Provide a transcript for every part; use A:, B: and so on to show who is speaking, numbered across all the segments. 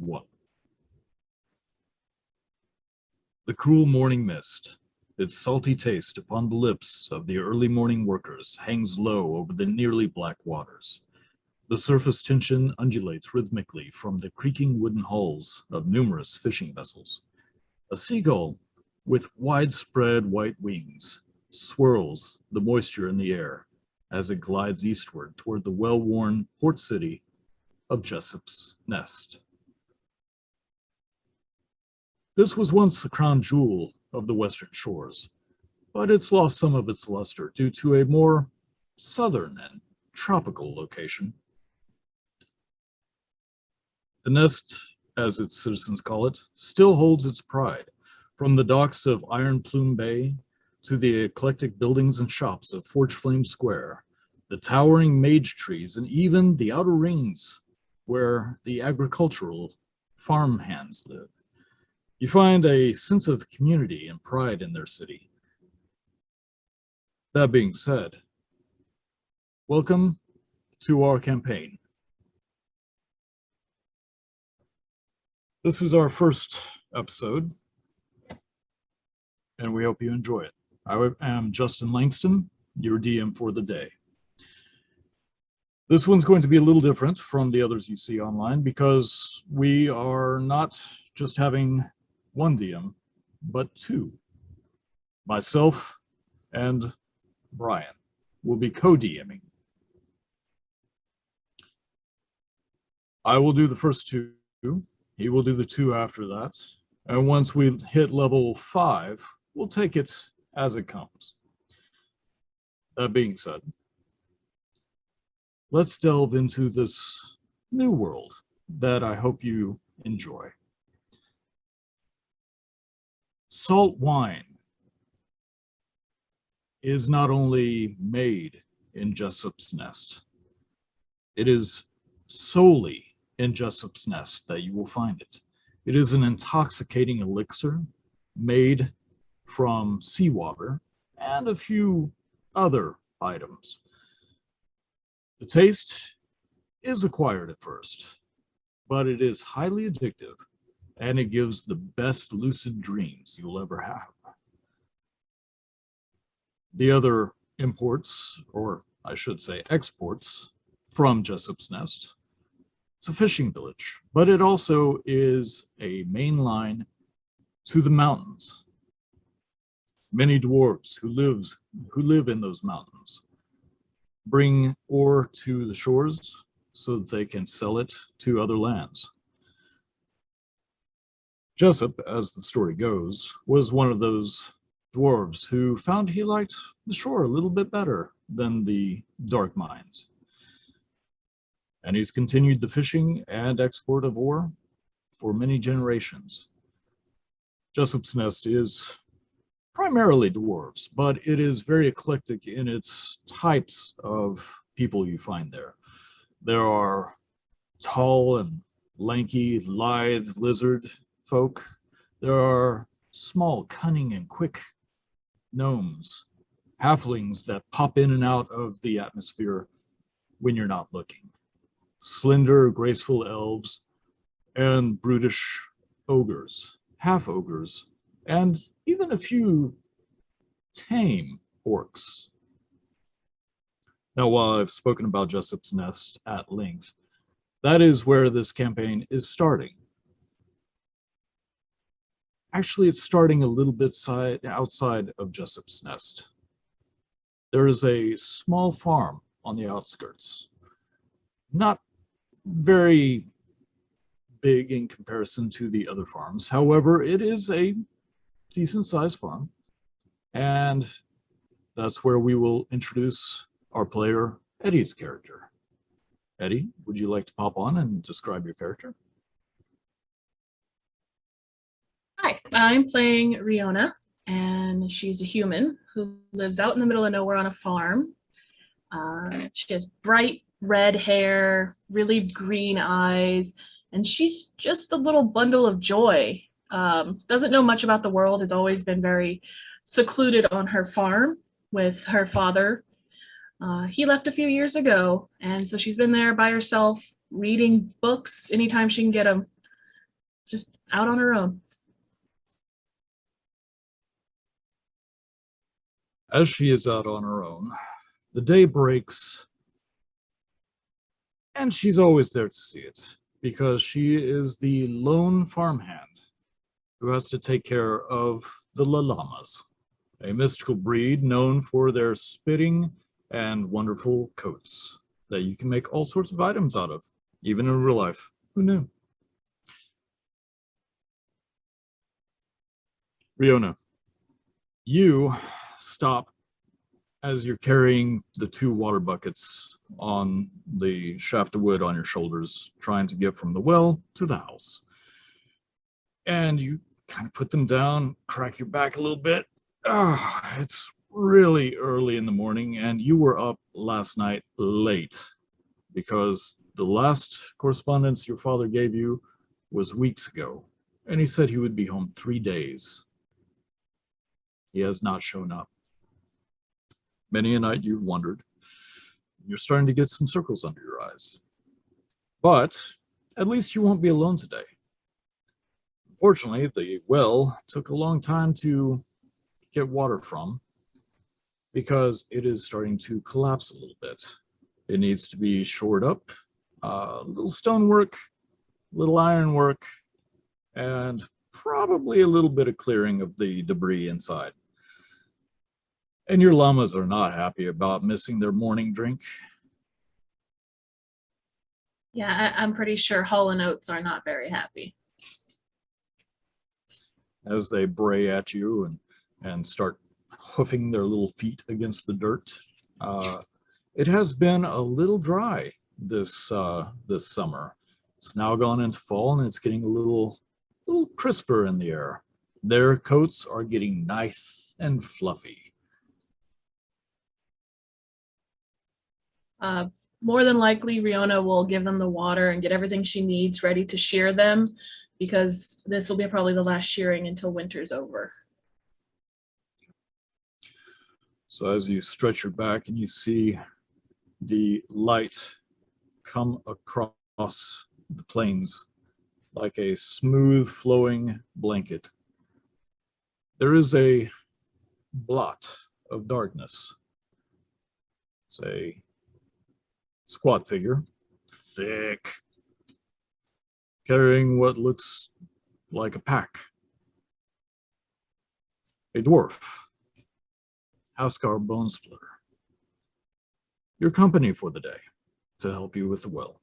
A: 1. The cruel morning mist, its salty taste upon the lips of the early morning workers, hangs low over the nearly black waters. The surface tension undulates rhythmically from the creaking wooden hulls of numerous fishing vessels. A seagull with widespread white wings swirls the moisture in the air as it glides eastward toward the well-worn port city of Jessop's Nest. This was once the crown jewel of the western shores, but it's lost some of its luster due to a more southern and tropical location. The Nest, as its citizens call it, still holds its pride, from the docks of Iron Plume Bay to the eclectic buildings and shops of Forge Flame Square, the towering mage trees, and even the outer rings where the agricultural farm hands live. You find a sense of community and pride in their city. That being said, welcome to our campaign. This is our first episode, and we hope you enjoy it. I am Justin Langston, your DM for the day. This one's going to be a little different from the others you see online because we are not just having one DM, but two. Myself and Brian will be co-DMing. I will do the first two. He will do the two after that. And once we hit level 5, we'll take it as it comes. That being said, let's delve into this new world that I hope you enjoy. Salt wine is not only made in Jessop's Nest, it is solely in Jessop's Nest that you will find it. It is an intoxicating elixir made from seawater and a few other items. The taste is acquired at first, but it is highly addictive and it gives the best lucid dreams you'll ever have. The other imports, or I should say exports, from Jessop's Nest, it's a fishing village, but it also is a main line to the mountains. Many dwarves who live in those mountains bring ore to the shores so that they can sell it to other lands. Jessop, as the story goes, was one of those dwarves who found he liked the shore a little bit better than the dark mines. And he's continued the fishing and export of ore for many generations. Jessop's Nest is primarily dwarves, but it is very eclectic in its types of people you find there. There are tall and lanky, lithe lizard folk. There are small, cunning, and quick gnomes, halflings that pop in and out of the atmosphere when you're not looking. Slender, graceful elves, and brutish ogres, half ogres, and even a few tame orcs. Now, while I've spoken about Jessop's Nest at length, that is where this campaign is starting. Actually, it's starting a little bit outside of Jessop's Nest. There is a small farm on the outskirts. Not very big in comparison to the other farms. However, it is a decent-sized farm. And that's where we will introduce our player, Eddie's character. Eddie, would you like to pop on and describe your character?
B: Hi, I'm playing Riona, and she's a human who lives out in the middle of nowhere on a farm. She has bright red hair, really green eyes, and she's just a little bundle of joy. Doesn't know much about the world, has always been very secluded on her farm with her father. He left a few years ago, and so she's been there by herself, reading books anytime she can get them. just out on her own.
A: As she is out on her own, the day breaks, and she's always there to see it because she is the lone farmhand who has to take care of the llamas, a mystical breed known for their spitting and wonderful coats that you can make all sorts of items out of, even in real life. Who knew? Riona, you stop as you're carrying the 2 water buckets on the shaft of wood on your shoulders, trying to get from the well to the house. And you kind of put them down, crack your back a little bit. It's really early in the morning, and you were up last night late because the last correspondence your father gave you was weeks ago, and he said he would be home 3 days. He has not shown up. Many a night you've wondered. You're starting to get some circles under your eyes. But at least you won't be alone today. Unfortunately, the well took a long time to get water from because it is starting to collapse a little bit. It needs to be shored up, a little stonework, a little ironwork, and probably a little bit of clearing of the debris inside. And your llamas are not happy about missing their morning drink.
B: Yeah, I'm pretty sure Hall and Oates are not very happy.
A: As they bray at you and start hoofing their little feet against the dirt. It has been a little dry this summer. It's now gone into fall and it's getting a little crisper in the air. Their coats are getting nice and fluffy.
B: More than likely, Riona will give them the water and get everything she needs ready to shear them, because this will be probably the last shearing until winter's over.
A: So as you stretch your back and you see the light come across the plains like a smooth flowing blanket, there is a blot of darkness. It's a squat figure, thick, carrying what looks like a pack. A dwarf, Haskar Bone Splitter. Your company for the day to help you with the well.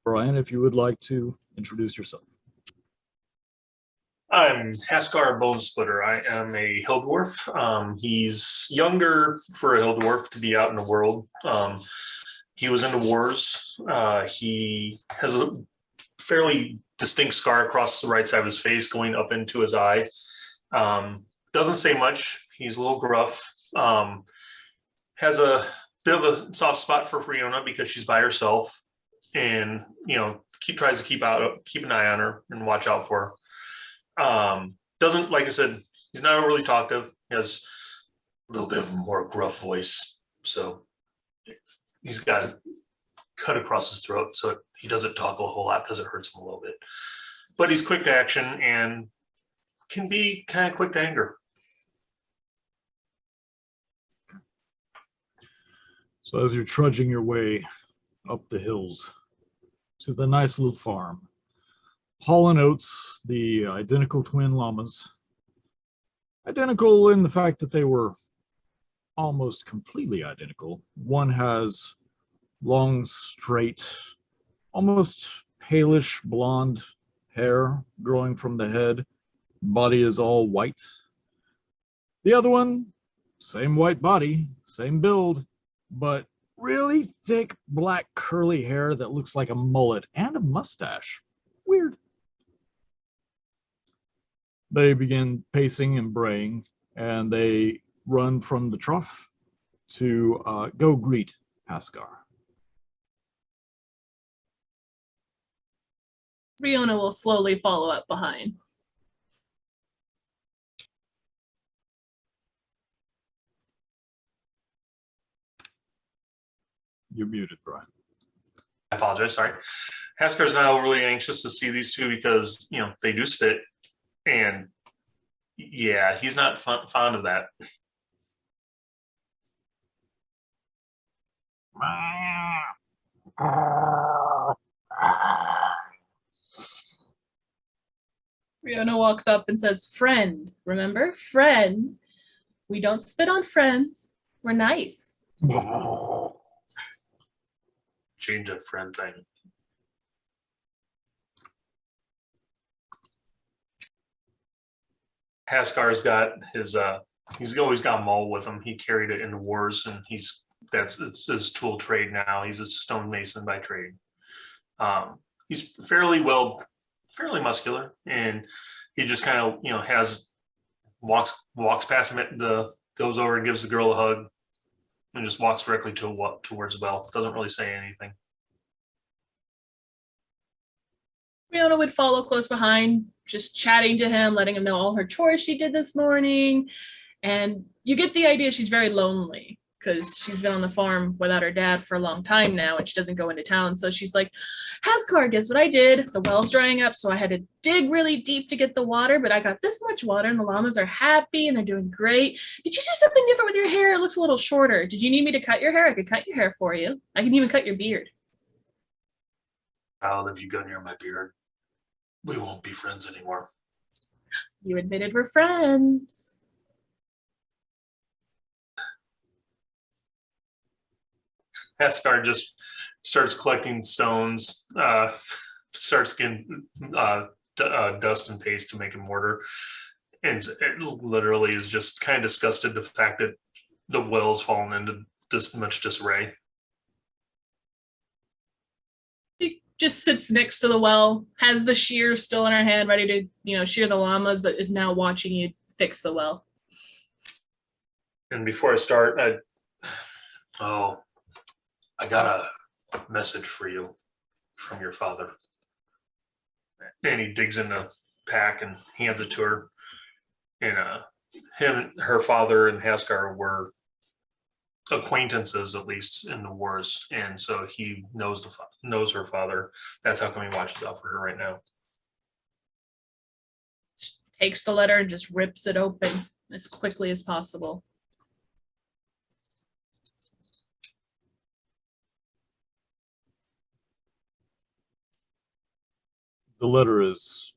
A: Brian, if you would like to introduce yourself.
C: I'm Haskar Bone Splitter. I am a hill dwarf. He's younger for a hill dwarf to be out in the world. He was in the wars. He has a fairly distinct scar across the right side of his face going up into his eye. Doesn't say much. He's a little gruff. Has a bit of a soft spot for Riona because she's by herself, and tries to keep an eye on her and watch out for her. Doesn't, like I said, he's not overly talkative. He has a little bit of a more gruff voice, so he's got a cut across his throat, so he doesn't talk a whole lot because it hurts him a little bit. But he's quick to action and can be kind of quick to anger.
A: So as you're trudging your way up the hills to the nice little farm, Hall and Oates, the identical twin llamas, identical in the fact that they were almost completely identical. One has long, straight, almost palish blonde hair growing from the head. Body is all white. The other one, same white body, same build, but really thick black curly hair that looks like a mullet and a mustache. Weird. They begin pacing and braying, and they run from the trough to go greet Haskar.
B: Riona will slowly follow up behind.
A: You're muted, Brian.
C: apologize, sorry. Haskar's now really anxious to see these two because, they do spit. And yeah, he's not fond of that.
B: Riona walks up and says, "Friend, remember? Friend. We don't spit on friends. We're nice."
C: Change of friend thing. Haskar's got his he's always got Maul with him. He carried it into wars, and it's his tool trade now. He's a stonemason by trade. He's fairly muscular, and he just kind of walks past him goes over and gives the girl a hug, and just walks directly towards Belle. Doesn't really say anything.
B: Riona would follow close behind, just chatting to him, letting him know all her chores she did this morning. And you get the idea she's very lonely because she's been on the farm without her dad for a long time now, and she doesn't go into town. So she's like, "Haskar, guess what I did? The well's drying up, so I had to dig really deep to get the water, but I got this much water, and the llamas are happy, and they're doing great. Did you do something different with your hair? It looks a little shorter. Did you need me to cut your hair? I could cut your hair for you. I can even cut your beard."
C: If you go near my beard, we won't be friends anymore.
B: You admitted we're friends.
C: Haskar just starts collecting stones, starts getting dust and paste to make a mortar, and it literally is just kind of disgusted the fact that the well's fallen into this much disarray.
B: She just sits next to the well, has the shears still in her hand, ready to, shear the llamas, but is now watching you fix the well.
C: And before I start, I got a message for you from your father. And he digs in the pack and hands it to her. And her father and Haskar were acquaintances, at least in the wars, and so he knows her father. That's how come he watches out for her right now.
B: Just takes the letter and just rips it open as quickly as possible.
A: The letter is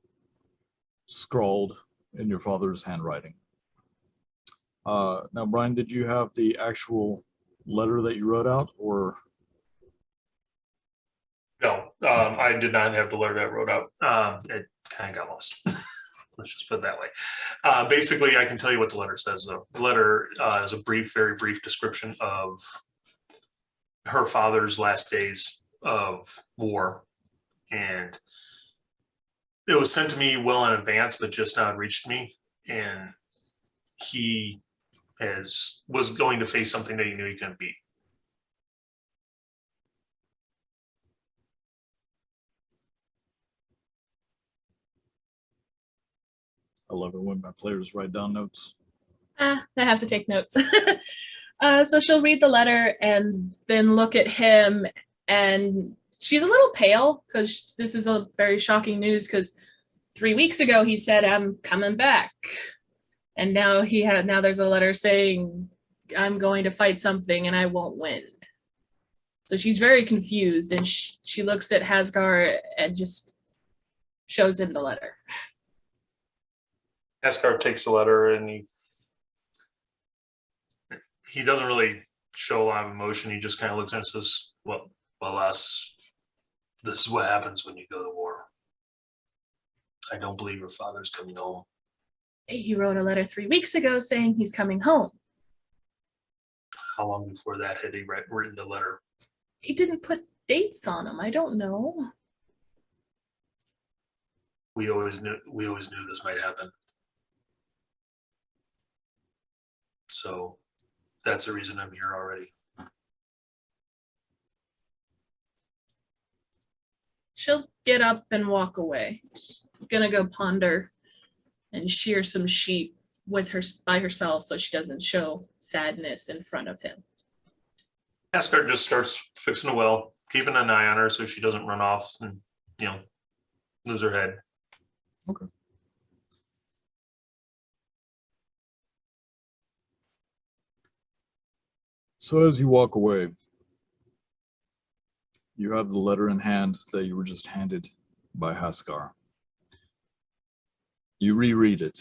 A: scrawled in your father's handwriting. Now, Brian, did you have the actual letter that you wrote out, or?
C: No, I did not have the letter that I wrote out. It kind of got lost. Let's just put it that way. Basically, I can tell you what the letter says, though. The letter is a very brief description of her father's last days of war. And it was sent to me well in advance, but just now it reached me. And he was going to face something that he knew he couldn't beat.
A: I love it when my players write down notes.
B: I have to take notes. So she'll read the letter and then look at him, and she's a little pale because this is a very shocking news, because 3 weeks ago he said, "I'm coming back." And now there's a letter saying, "I'm going to fight something and I won't win." So she's very confused, and she looks at Haskar and just shows him the letter.
C: Haskar takes the letter, and he doesn't really show a lot of emotion. He just kind of looks at it and says, well, this is what happens when you go to war. I don't believe your father's coming home.
B: He wrote a letter 3 weeks ago saying he's coming home.
C: How long before that had he written the letter?
B: He didn't put dates on them. I don't know.
C: We always knew this might happen. So that's the reason I'm here already.
B: She'll get up and walk away. She's gonna go ponder and shear some sheep by herself so she doesn't show sadness in front of him.
C: Haskar just starts fixing a well, keeping an eye on her so she doesn't run off and, lose her head.
A: Okay. So as you walk away, you have the letter in hand that you were just handed by Haskar. You reread it.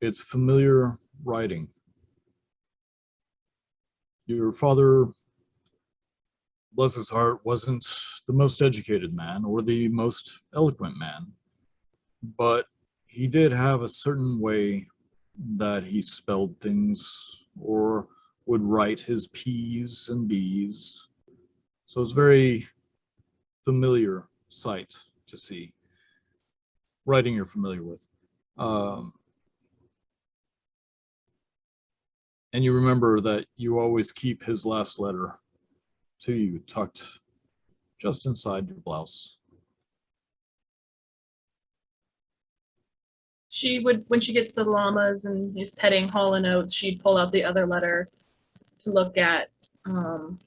A: It's familiar writing. Your father, bless his heart, wasn't the most educated man or the most eloquent man, but he did have a certain way that he spelled things or would write his P's and B's. So it's very familiar sight to see. Writing you're familiar with. And you remember that you always keep his last letter to you tucked just inside your blouse.
B: She would, when she gets the llamas and is petting Hall and Oates, she'd pull out the other letter to look at from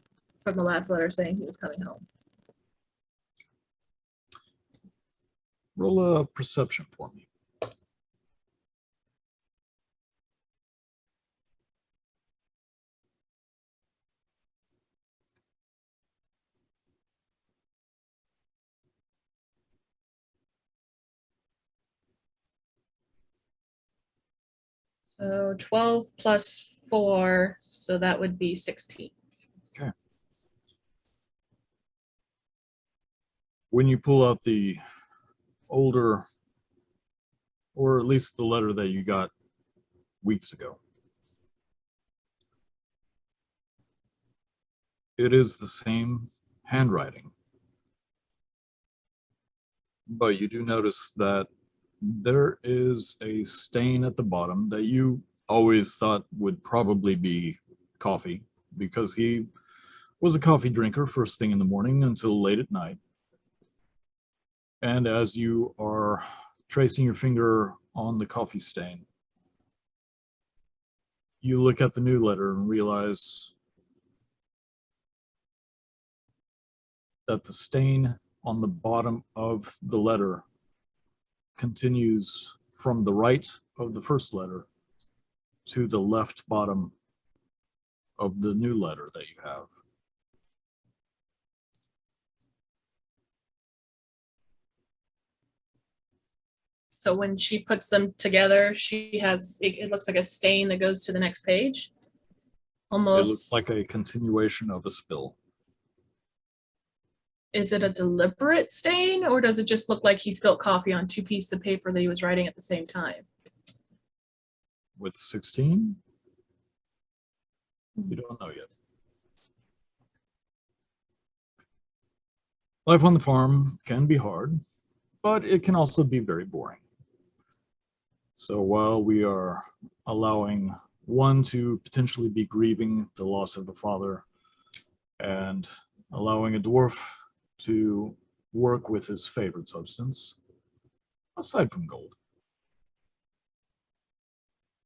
B: the last letter saying he was coming home.
A: Roll a perception for me.
B: So 12 plus 4, so that would be 16.
A: Okay. When you pull out the older, or at least the letter that you got weeks ago, it is the same handwriting. But you do notice that there is a stain at the bottom that you always thought would probably be coffee, because he was a coffee drinker first thing in the morning until late at night. And as you are tracing your finger on the coffee stain, you look at the new letter and realize that the stain on the bottom of the letter continues from the right of the first letter to the left bottom of the new letter that you have.
B: So when she puts them together, she has, it looks like a stain that goes to the next page. Almost.
A: It looks like a continuation of a spill.
B: Is it a deliberate stain, or does it just look like he spilled coffee on 2 pieces of paper that he was writing at the same time?
A: With 16? You don't know yet. Life on the farm can be hard, but it can also be very boring. So while we are allowing one to potentially be grieving the loss of a father and allowing a dwarf to work with his favorite substance, aside from gold,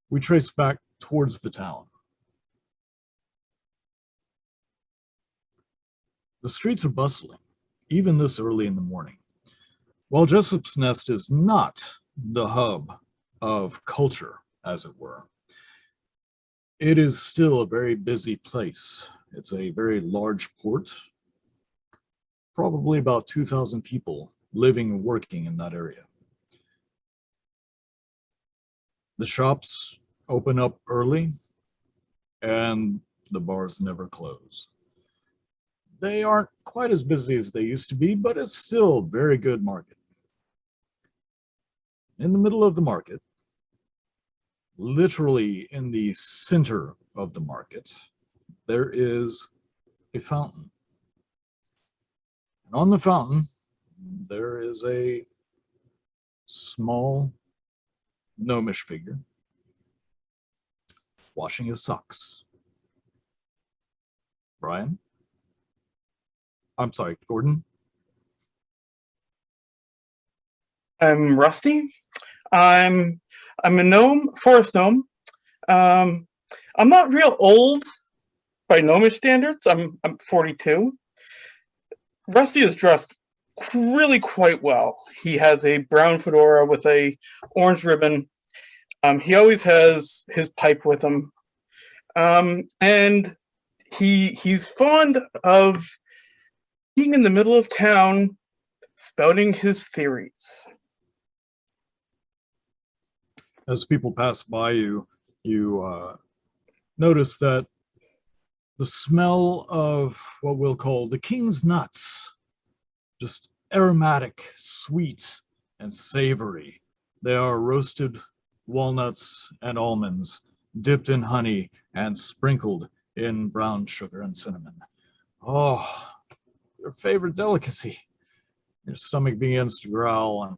A: we trace back towards the town. The streets are bustling, even this early in the morning. While Jessup's Nest is not the hub of culture, as it were, it is still a very busy place. It's a very large port, probably about 2,000 people living and working in that area. The shops open up early, and the bars never close. They aren't quite as busy as they used to be, but it's still a very good market. In the middle of the market, literally in the center of the market, there is a fountain. And on the fountain, there is a small gnomish figure washing his socks. Brian? I'm sorry, Gordon?
D: I'm Rusty. I'm a gnome, forest gnome. I'm not real old, by gnomish standards. I'm 42. Rusty is dressed really quite well. He has a brown fedora with a orange ribbon. He always has his pipe with him, and he's fond of being in the middle of town, spouting his theories.
A: As people pass by you, you notice that the smell of what we'll call the king's nuts, just aromatic, sweet, and savory. They are roasted walnuts and almonds, dipped in honey and sprinkled in brown sugar and cinnamon. Oh, your favorite delicacy. Your stomach begins to growl, and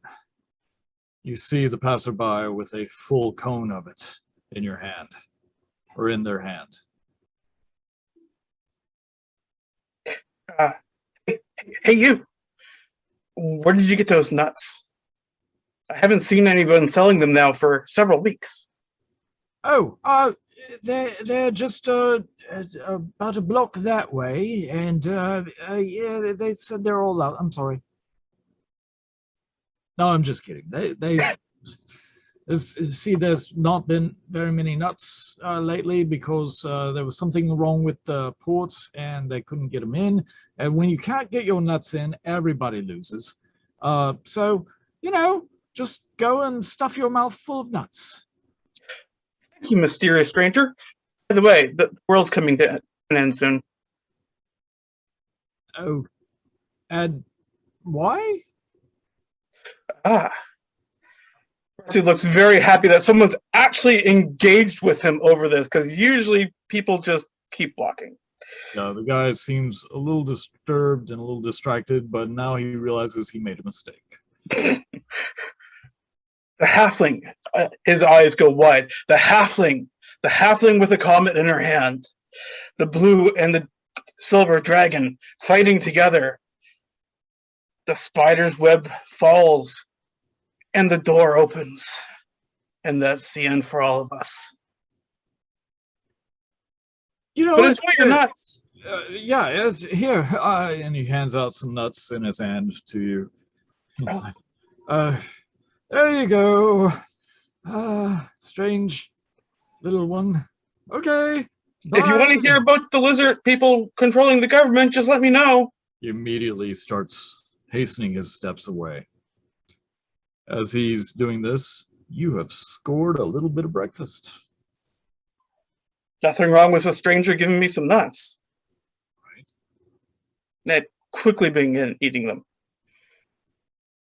A: you see the passerby with a full cone of it in your hand, or in their hand.
D: Hey, you! Where did you get those nuts? I haven't seen anyone selling them now for several weeks.
A: Oh, they're just about a block that way, and yeah, they said they're all out. I'm sorry. No, I'm just kidding. See, there's not been very many nuts lately because there was something wrong with the port and they couldn't get them in. And when you can't get your nuts in, everybody loses. So, just go and stuff your mouth full of nuts.
D: Thank you, mysterious stranger. By the way, the world's coming to an end soon.
A: Oh, and why?
D: He looks very happy that someone's actually engaged with him over this, because usually people just keep walking.
A: The guy seems a little disturbed and a little distracted, but now he realizes he made a mistake.
D: The halfling, his eyes go wide. The halfling with a comet in her hand. The blue and the silver dragon fighting together. The spider's web falls. And the door opens. And that's the end for all of us. But enjoy your nuts.
A: Yeah, it's here. And he hands out some nuts in his hand to you. He's like, there you go. Strange little one. Okay. Bye.
D: If you want to hear about the lizard people controlling the government, just let me know.
A: He immediately starts hastening his steps away. As he's doing this, you have scored a little bit of breakfast.
D: Nothing wrong with a stranger giving me some nuts.
A: Right.
D: And quickly begin eating them.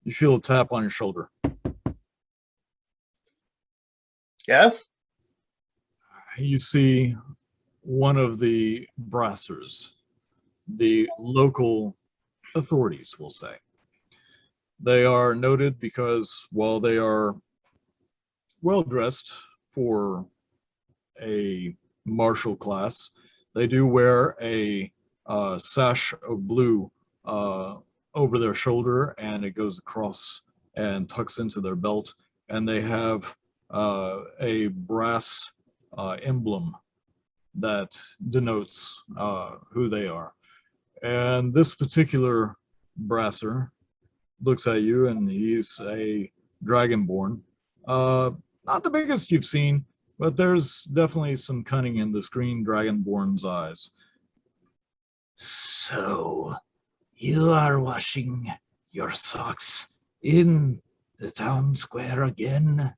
A: You feel a tap on your shoulder.
D: Yes?
A: You see one of the brassers, the local authorities, we'll say. They are noted because while they are well dressed for a martial class, they do wear a sash of blue over their shoulder, and it goes across and tucks into their belt, and they have a brass emblem that denotes who they are. And this particular brasser looks at you, and he's a dragonborn. Not the biggest you've seen, but there's definitely some cunning in this green dragonborn's eyes. So, you are washing your socks in the town square again?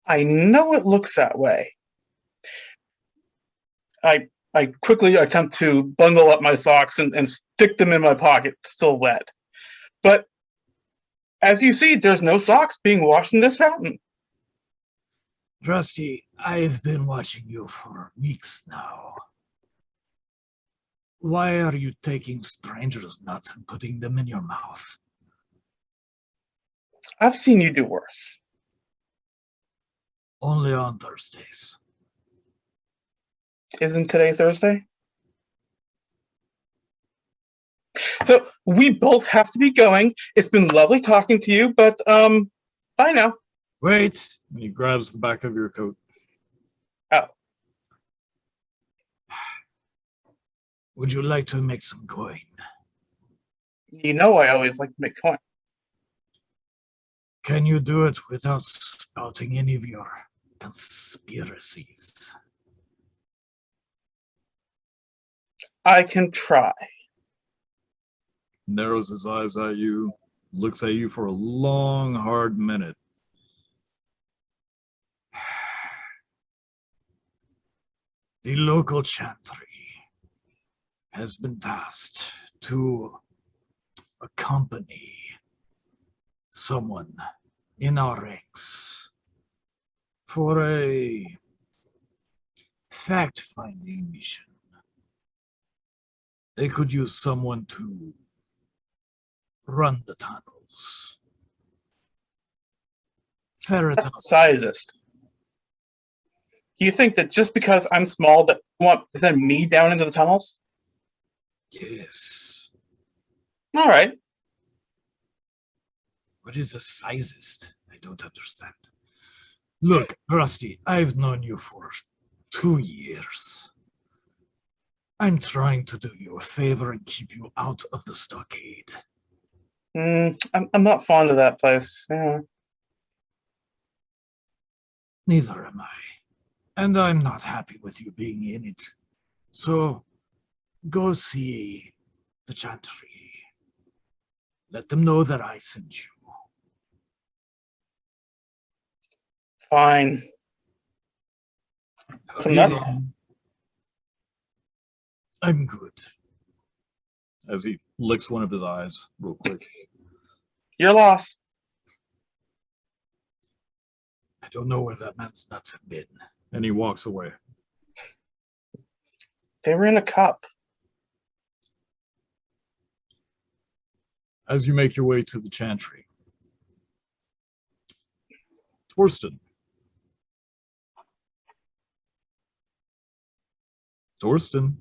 D: I know it looks that way. I quickly attempt to bundle up my socks and stick them in my pocket, still wet. But as you see, there's no socks being washed in this fountain.
A: Rusty, I've been watching you for weeks now. Why are you taking strangers' nuts and putting them in your mouth?
D: I've seen you do worse.
A: Only on Thursdays.
D: Isn't today Thursday? So we both have to be going. It's been lovely talking to you, but bye now.
A: Wait. And he grabs the back of your coat.
D: Oh.
A: Would you like to make some coin?
D: You know I always like to make coin.
A: Can you do it without spouting any of your conspiracies?
D: I can try.
A: Narrows his eyes at you, looks at you for a long, hard minute. The local chantry has been tasked to accompany someone in our ranks for a fact-finding mission. They could use someone to run the tunnels. Ferret out.
D: That's sizest. Do you think that just because I'm small that you want to send me down into the tunnels?
A: Yes.
D: All right.
A: What is the sizest? I don't understand. Look, Rusty, I've known you for 2 years. I'm trying to do you a favor and keep you out of the stockade.
D: I'm not fond of that place. Yeah.
A: Neither am I. And I'm not happy with you being in it. So, go see the chantry. Let them know that I sent you.
D: Fine. So
A: Hurry
D: that's-
A: along. I'm good. As he licks one of his eyes real quick.
D: Your loss.
A: I don't know where that man's nuts have been. And he walks away.
D: They were in a cup.
A: As you make your way to the chantry, Torsten. Torsten.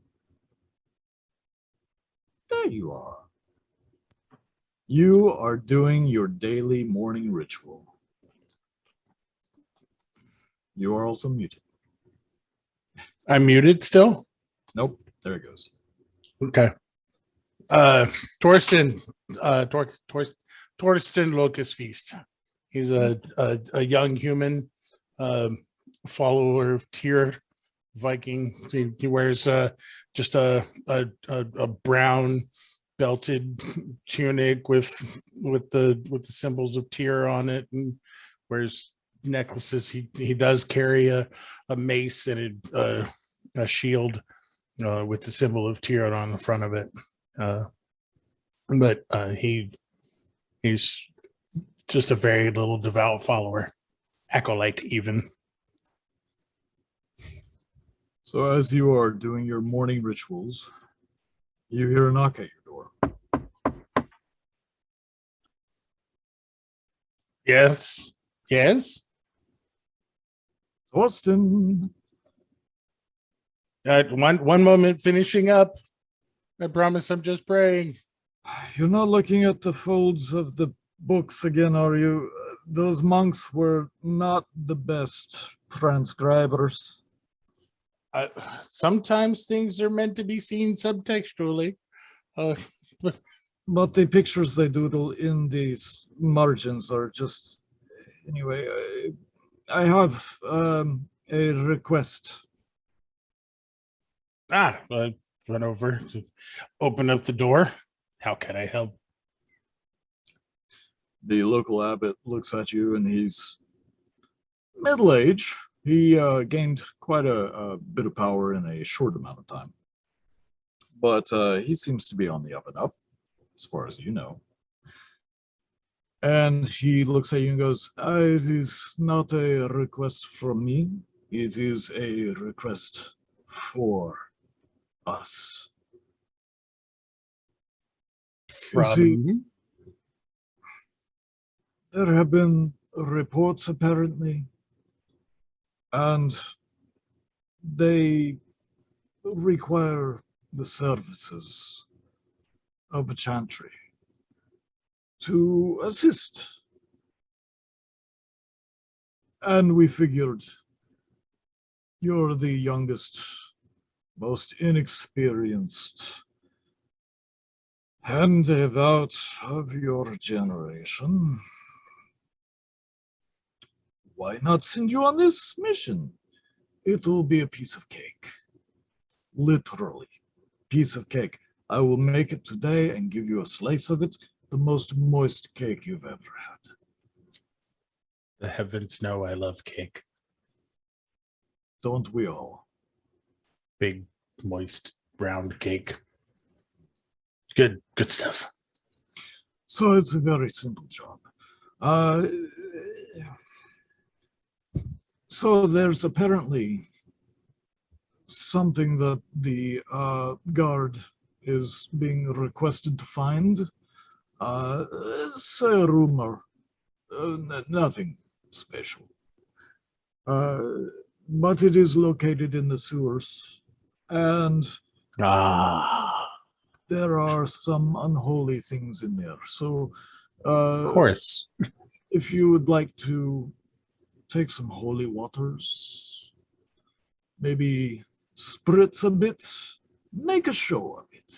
A: There you are. You are doing your daily morning ritual. You are also muted.
E: I'm muted still.
A: Nope, there it goes.
E: Okay. Torsten, Torsten Locust Feast. He's a young human, follower of Tyr Viking. He wears just a brown belted tunic with the symbols of Tyr on it, and wears necklaces. He does carry a mace and a shield with the symbol of Tyr on the front of it. But he's just a very little devout follower, acolyte even.
A: So as you are doing your morning rituals, you hear a knock at your door.
E: Yes.
A: Torsten,
E: One moment, finishing up. I promise I'm just praying.
A: you're not looking at the folds of the books again, are you? Those monks were not the best transcribers.
E: Sometimes things are meant to be seen subtextually.
A: But the pictures they doodle in these margins are just... Anyway, I have a request.
E: I run over to open up the door. How can I help?
A: The local abbot looks at you and he's middle-aged. He gained quite a bit of power in a short amount of time. But he seems to be on the up and up, as far as you know. And he looks at you and goes, it is not a request from me. It is a request for us. You see,
E: From
A: there have been reports apparently, and they require the services of a chantry to assist. And we figured you're the youngest most inexperienced and devout of your generation. Why not send you on this mission? It will be a piece of cake. Literally, piece of cake. I will make it today and give you a slice of it, the most moist cake you've ever had.
E: The heavens know I love cake.
A: Don't we all?
E: Big, moist, round cake. Good stuff.
A: So it's a very simple job. So there's apparently something that the guard is being requested to find. It's a rumor, nothing special. But it is located in the sewers, and there are some unholy things in there. So,
E: Of course.
A: if you would like to take some holy waters, maybe spritz a bit, make a show of it.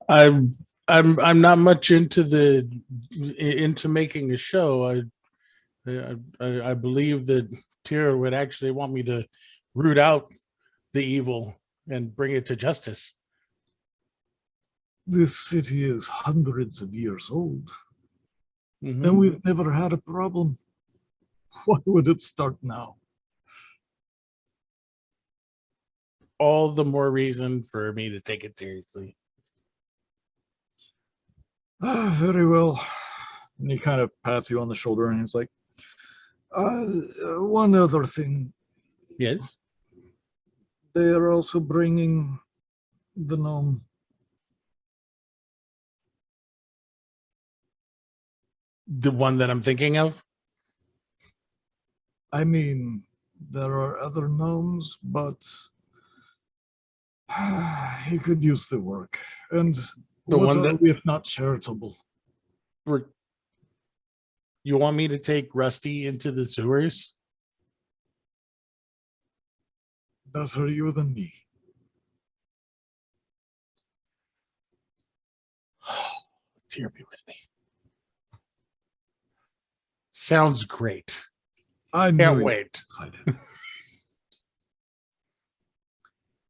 E: I'm not much into making a show. I believe that Tyr would actually want me to root out the evil and bring it to justice.
A: This city is hundreds of years old,
E: Mhm.
A: and we've never had a problem. Why would it start now?
E: All the more reason for me to take it seriously.
A: Very well. And he kind of pats you on the shoulder and he's like, one other thing.
E: Yes.
A: They are also bringing the gnome.
E: The one that I'm thinking of?
A: I mean, there are other gnomes, but he could use the work. And
E: The
A: what
E: one
A: are
E: that-
A: we if not charitable?
E: You want me to take Rusty into the sewers?
A: Better you than me.
E: Tyr, be with me. Sounds great.
A: I
E: Can't
A: knew you were
E: wait.
A: excited.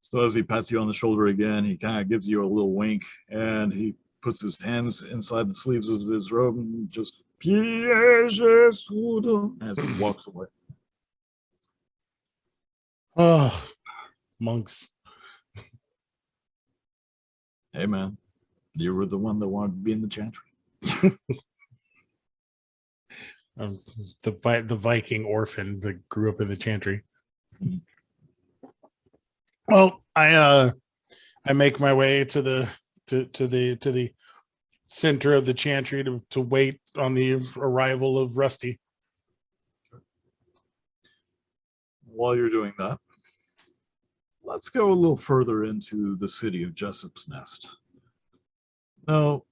A: So as he pats you on the shoulder again, he kind of gives you a little wink, and he puts his hands inside the sleeves of his robe and just as he walks away.
E: Oh, monks.
A: Hey man, you were the one that wanted to be in the chantry.
E: The Viking orphan that grew up in the chantry.
A: Mhm.
E: Well, I make my way to the center of the chantry to wait on the arrival of Rusty.
A: While you're doing that, let's go a little further into the city of Jessup's Nest. Now,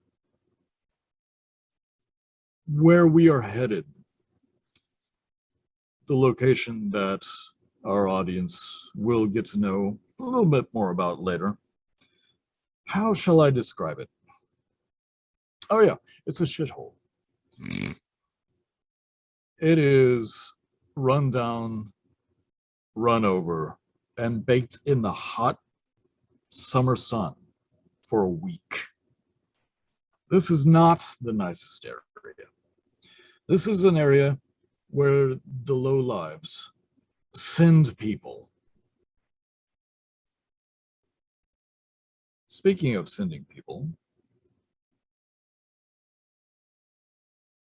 A: where we are headed, the location that our audience will get to know a little bit more about later. How shall I describe it? Oh yeah, it's a shithole. It is run down, run over, and baked in the hot summer sun for a week. This is not the nicest area. This is an area where the low lives send people. Speaking of sending people,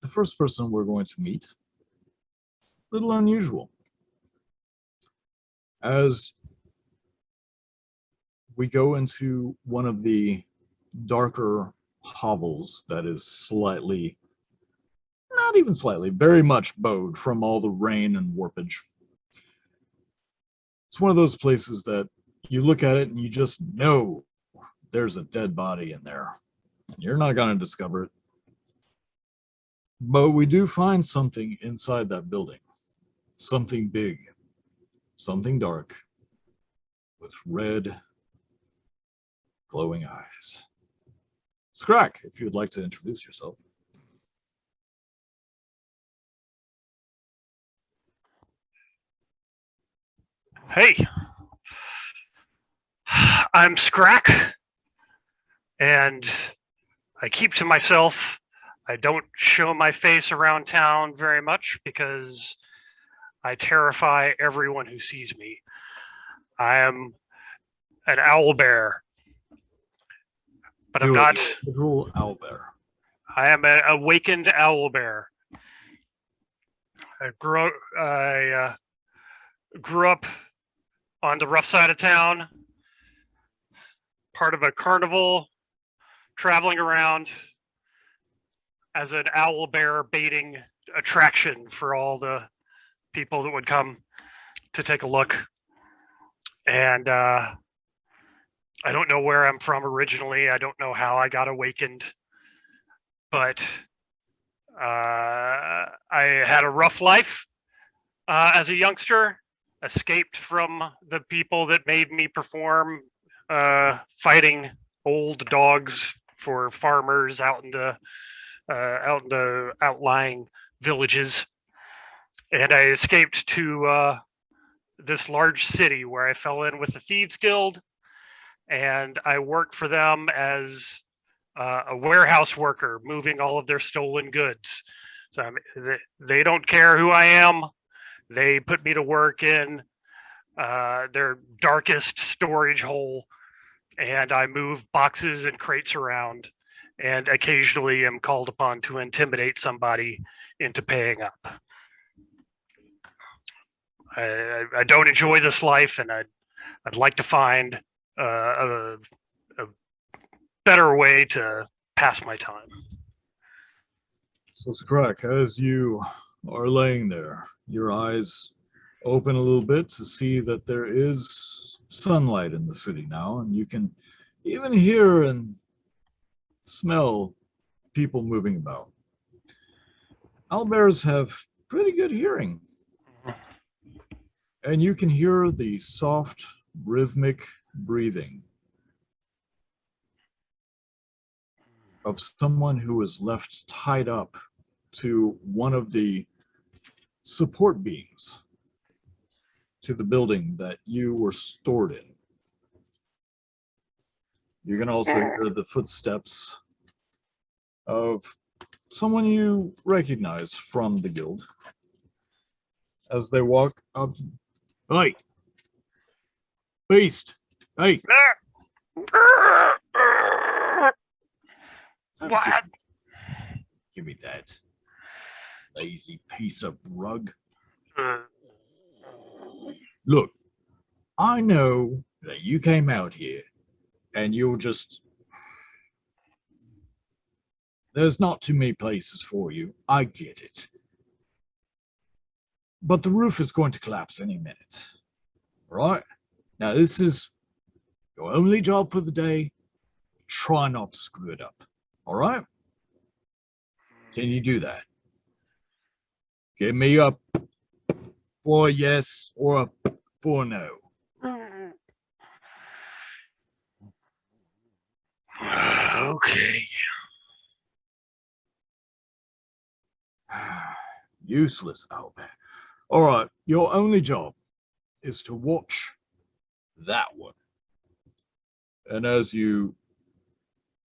A: the first person we're going to meet, a little unusual. As we go into one of the darker hovels that is slightly, not even slightly, very much bowed from all the rain and warpage. It's one of those places that you look at it and you just know there's a dead body in there. And you're not going to discover it. But we do find something inside that building. Something big. Something dark. with red, glowing eyes. Scrack, if you'd like to introduce yourself.
F: Hey, I'm Scrack, and I keep to myself. I don't show my face around town very much because I terrify everyone who sees me. I am an owl bear, but I'm
A: You're
F: not.
A: a literal owlbear.
F: I am an awakened owl bear. I grew up on the rough side of town, part of a carnival, traveling around as an owl bear baiting attraction for all the people that would come to take a look. And I don't know where I'm from originally. I don't know how I got awakened, but I had a rough life as a youngster, escaped from the people that made me perform, fighting old dogs for farmers out in the outlying villages, and I escaped to this large city where I fell in with the Thieves Guild, and I worked for them as a warehouse worker, moving all of their stolen goods. So they don't care who I am. They put me to work in their darkest storage hole, and I move boxes and crates around, and occasionally am called upon to intimidate somebody into paying up. I don't enjoy this life, and I'd like to find a better way to pass my time.
A: So, Scrack, as you are laying there, your eyes open a little bit to see that there is sunlight in the city now, and you can even hear and smell people moving about. Owlbears have pretty good hearing, and you can hear the soft, rhythmic breathing of someone who was left tied up to one of the support beams to the building that you were stored in. You can also hear the footsteps of someone you recognize from the guild as they walk up. Hey, Beast! Hey!
F: What?
A: Give me that lazy piece of rug. Look, I know that you came out here and you're just... There's not too many places for you. I get it. But the roof is going to collapse any minute. Right? Now, this is your only job for the day. Try not to screw it up. All right? Can you do that? Give me a for yes or a for no.
F: Okay.
A: Useless, Albert. All right, your only job is to watch that one. And as you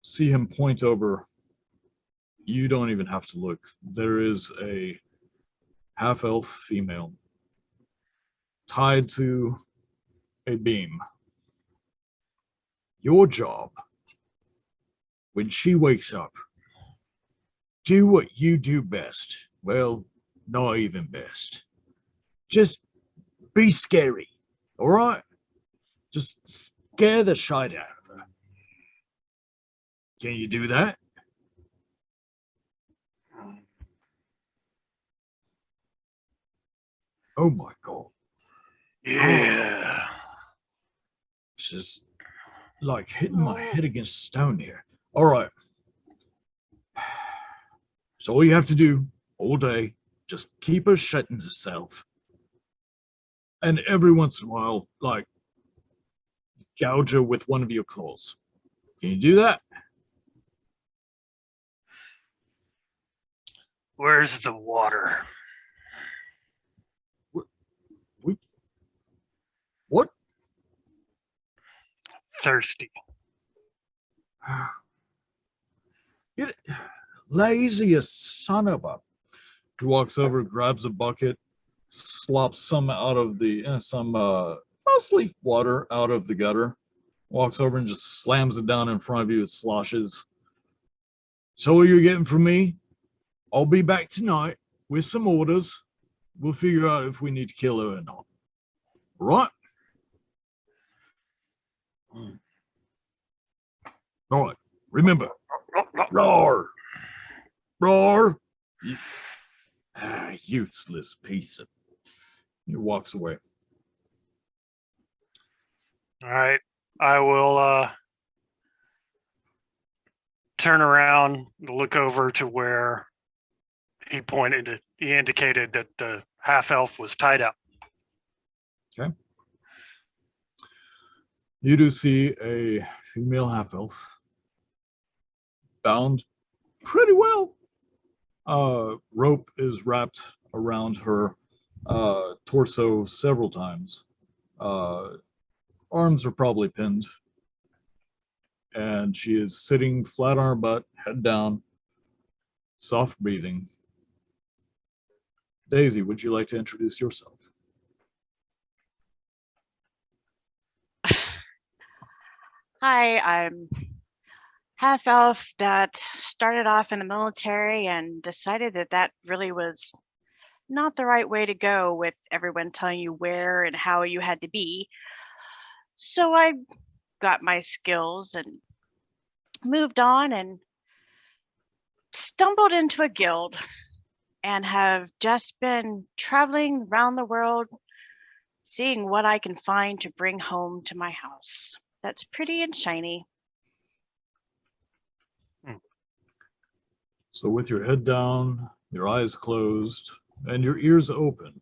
A: see him point over, you don't even have to look. There is a half-elf female tied to a beam. Your job, when she wakes up, do what you do best. Well, not even best. Just be scary, all right? Just scare the shit out of her. Can you do that? Oh my God.
F: Yeah.
A: It's just like hitting my head against stone here. All right. So all you have to do all day, just keep her shutting herself. And every once in a while, like, gouge her with one of your claws. Can you do that?
F: Where's the water?
A: What?
F: Thirsty.
A: You laziest son of a. He walks over, grabs a bucket, slops some out of the mostly water out of the gutter. Walks over and just slams it down in front of you. It sloshes. So what you're getting from me? I'll be back tonight with some orders. We'll figure out if we need to kill her or not. All right? All right. Remember, roar, roar. Useless piece of. He walks away.
F: All right. I will turn around, look over to where he indicated that the half elf was tied up.
A: You do see a female half elf bound pretty well. Rope is wrapped around her torso several times. Arms are probably pinned. And she is sitting flat on her butt, head down, soft breathing. Daisy, would you like to introduce yourself?
G: Hi, I'm half elf that started off in the military and decided that that really was not the right way to go with everyone telling you where and how you had to be. So I got my skills and moved on and stumbled into a guild and have just been traveling around the world, seeing what I can find to bring home to my house. That's pretty and shiny.
A: So with your head down, your eyes closed, and your ears open,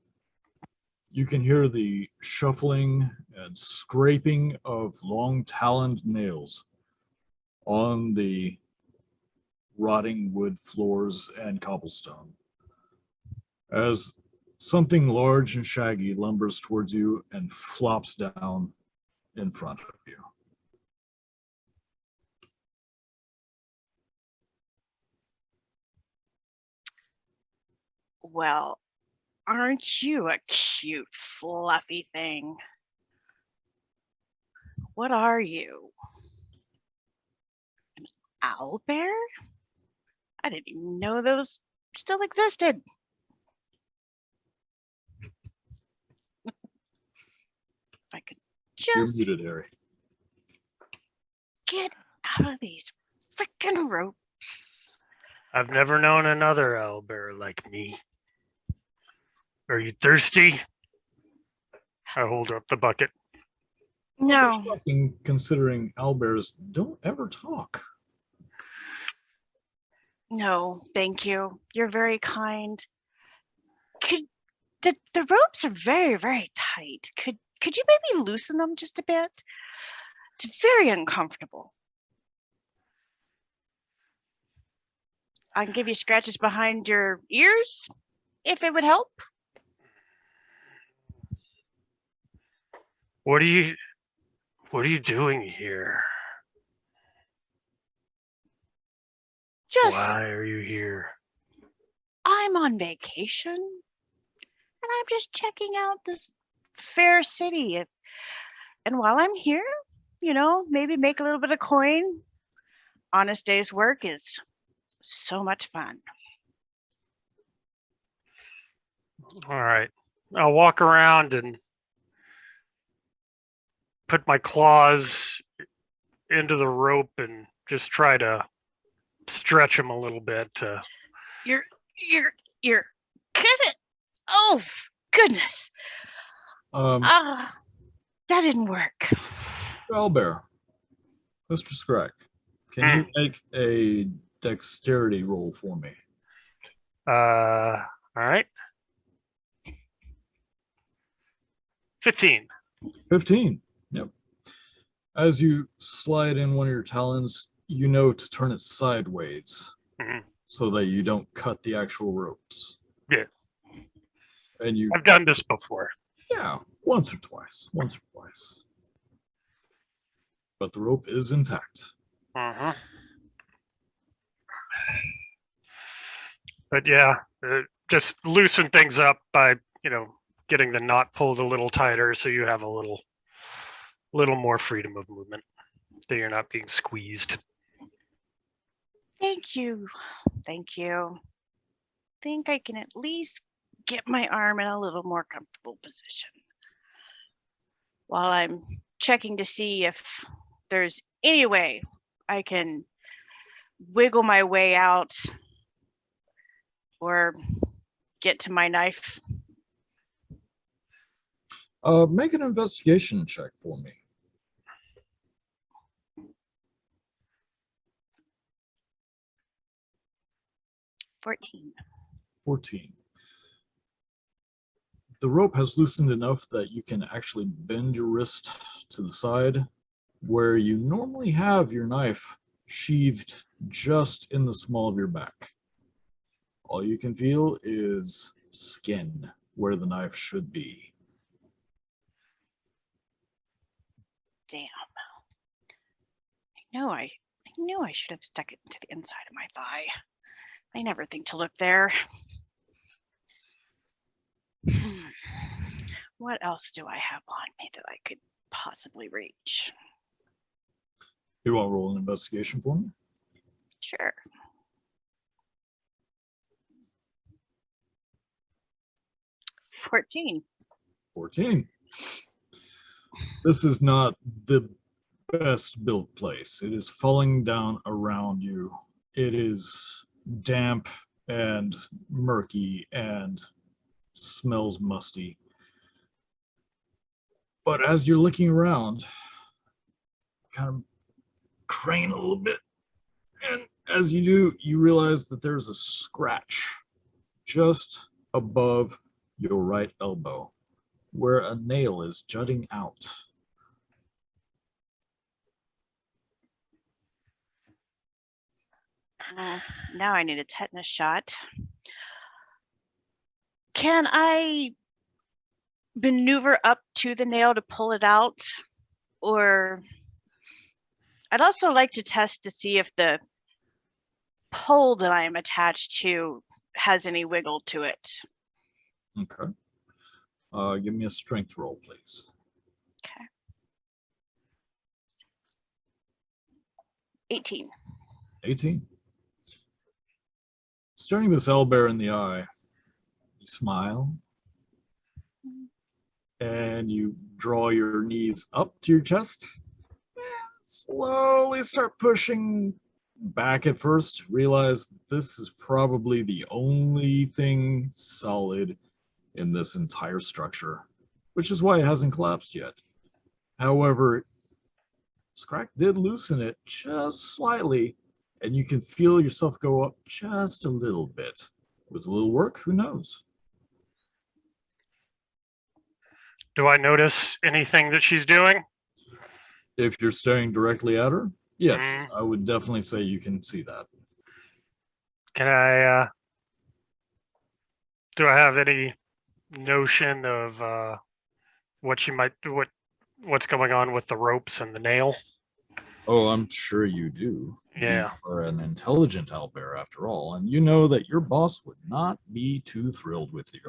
A: you can hear the shuffling and scraping of long taloned nails on the rotting wood floors and cobblestone. As something large and shaggy lumbers towards you and flops down in front of you.
G: Well, aren't you a cute, fluffy thing? What are you? An owl bear? I didn't even know those still existed. If I could
A: You're
G: just
A: muted, Harry.
G: get out of these freaking ropes.
F: I've never known another owlbear like me. Are you thirsty? I hold up the bucket.
G: No,
A: Shocking, considering owlbears don't ever talk.
G: no, thank you. You're very kind. Could the ropes are very, very tight. Could you maybe loosen them just a bit? It's very uncomfortable. I can give you scratches behind your ears if it would help.
F: What are you doing here?
G: Just,
F: Why are you here?
G: I'm on vacation and I'm just checking out this fair city. And while I'm here, maybe make a little bit of coin. Honest day's work is so much fun.
F: All right. I'll walk around and put my claws into the rope and just try to stretch them a little bit.
G: You're kidding. Oh, goodness. That didn't work.
A: Owlbear, Mr. Scrack, can you make a dexterity roll for me?
F: All right. 15.
A: 15. Yep. As you slide in one of your talons, you know to turn it sideways
F: Mhm.
A: so that you don't cut the actual ropes.
F: Yeah.
A: And you,
F: I've done this before.
A: yeah, once or twice. But the rope is intact.
F: Mhm. But yeah, just loosen things up by, getting the knot pulled a little tighter so you have a little more freedom of movement, so you're not being squeezed.
G: Thank you. Thank you. Think I can at least get my arm in a little more comfortable position while I'm checking to see if there's any way I can wiggle my way out or get to my knife.
A: Make an investigation check for me.
G: 14.
A: 14. The rope has loosened enough that you can actually bend your wrist to the side where you normally have your knife sheathed just in the small of your back. All you can feel is skin where the knife should be.
G: Damn. I knew I should have stuck it into the inside of my thigh. I never think to look there. What else do I have on me that I could possibly reach?
A: You want to roll an investigation for me?
G: Sure. 14.
A: 14. This is not the best built place. It is falling down around you. It is damp and murky and smells musty. But as you're looking around, kind of crane a little bit. And as you do, you realize that there's a scratch just above your right elbow where a nail is jutting out.
G: Now I need a tetanus shot. Can I maneuver up to the nail to pull it out? Or I'd also like to test to see if the pole that I am attached to has any wiggle to it.
A: Okay. Give me a strength roll, please.
G: Okay. 18.
A: 18. Staring this owlbear in the eye, you smile and you draw your knees up to your chest and slowly start pushing back at first. Realize that this is probably the only thing solid in this entire structure, which is why it hasn't collapsed yet. However, Scrack did loosen it just slightly, and you can feel yourself go up just a little bit. With a little work, who knows?
F: Do I notice anything that she's doing?
A: If you're staring directly at her, yes,
F: Mm.
A: I would definitely say you can see that.
F: Can I, do I have any notion of what she might do, what's going on with the ropes and the nail?
A: Oh, I'm sure you do.
F: Yeah.
A: You are an intelligent owlbear after all, and you know that your boss would not be too thrilled with you.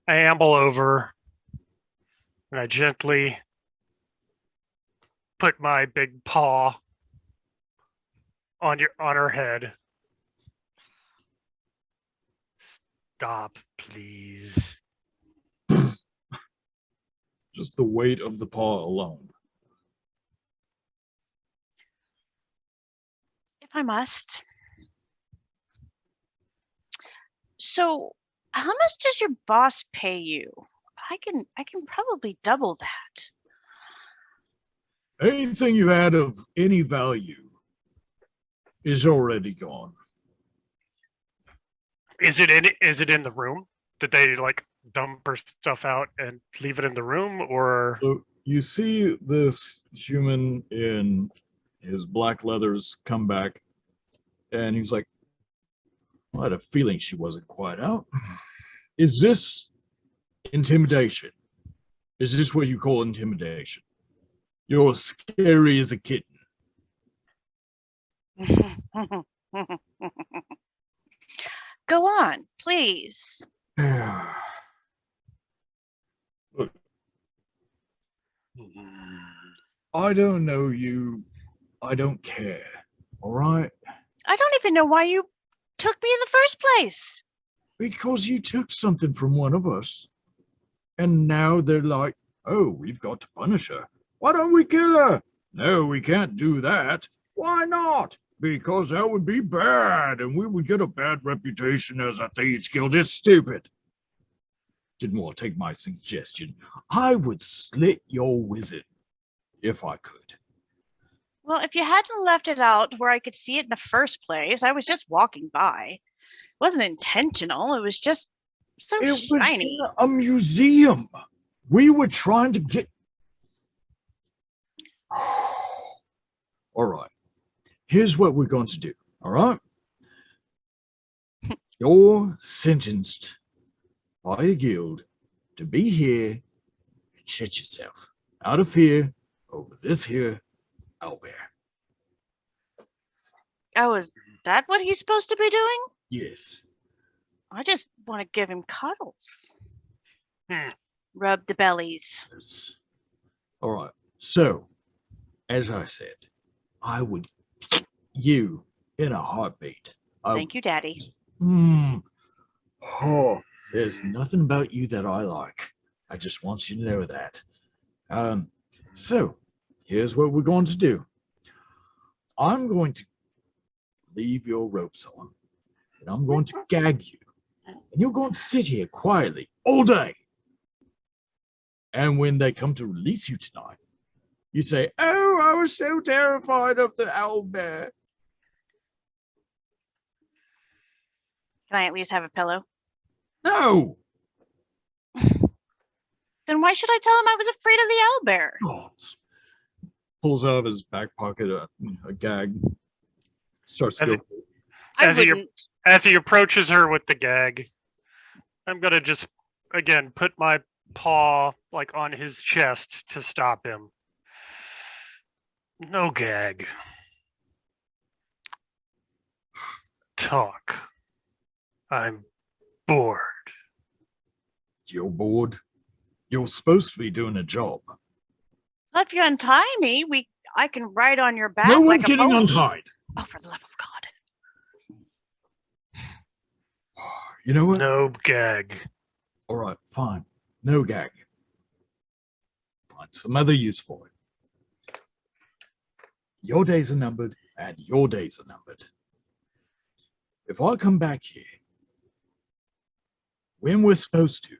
F: I amble over and I gently put my big paw on her head. Stop, please.
A: Just the weight of the paw alone.
G: If I must. So, how much does your boss pay you? I can probably double that.
A: Anything you had of any value is already gone.
F: Is it in the room? Did they dump her stuff out and leave it in the room, or
A: So you see this human in his black leathers come back, and he's like, I had a feeling she wasn't quite out. Is this intimidation? Is this what you call intimidation? You're scary as a kitten.
G: Go on, please.
A: Look, I don't know you. I don't care. All right?
G: I don't even know why you took me in the first place.
A: Because you took something from one of us. And now they're like, oh, we've got to punish her. Why don't we kill her? No, we can't do that. Why not? Because that would be bad, and we would get a bad reputation as a thieves guild. It's stupid. Didn't want to take my suggestion. I would slit your wizard if I could.
G: Well, if you hadn't left it out where I could see it in the first place, I was just walking by. It wasn't intentional. It was just so
A: It was
G: shiny.
A: in a museum. We were trying to get. All right. Here's what we're going to do. All right. You're sentenced by a guild to be here and shut yourself out of here over this here owlbear.
G: Oh, is that what he's supposed to be doing?
A: Yes.
G: I just want to give him cuddles.
F: Hmm.
G: Rub the bellies.
A: Yes. All right. So, as I said, I would you in a heartbeat.
G: Thank you, Daddy.
A: Oh, there's nothing about you that I like. I just want you to know that. So here's what we're going to do. I'm going to leave your ropes on, and I'm going to gag you, and you're going to sit here quietly all day. And when they come to release you tonight, you say, "Oh, I was so terrified of the owlbear."
G: Can I at least have a pillow?
A: No.
G: Then why should I tell him I was afraid of the owlbear?
A: Oh, pulls out of his back pocket a gag. Starts to
F: As
A: go.
F: it-
G: I
F: As he-
G: wouldn't.
F: as he approaches her with the gag, I'm gonna just again put my paw like on his chest to stop him. No gag. Talk. I'm bored.
A: You're bored. You're supposed to be doing a job.
G: If you untie me, I can ride on your back
A: No
G: like
A: one's
G: a
A: getting
G: pony.
A: untied.
G: Oh, for the love of God.
A: You know what?
F: No gag.
A: All right, fine. No gag. Find some other use for it. Your days are numbered, and your days are numbered. If I come back here when we're supposed to,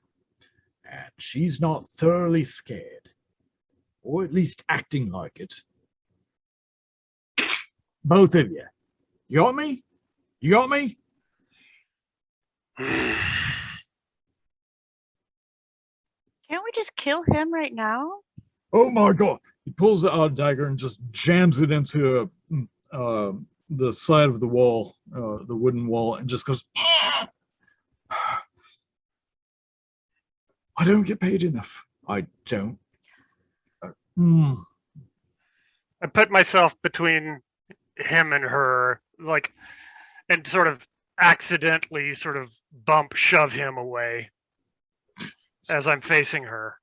A: and she's not thoroughly scared, or at least acting like it, both of you, you got me? You got me?
G: Can't we just kill him right now?
A: Oh my God. He pulls out a dagger and just jams it into the side of the wall, the wooden wall, and just goes, "Ah!" I don't get paid enough. I don't.
F: I put myself between him and her, like, and sort of accidentally sort of shove him away as I'm facing her.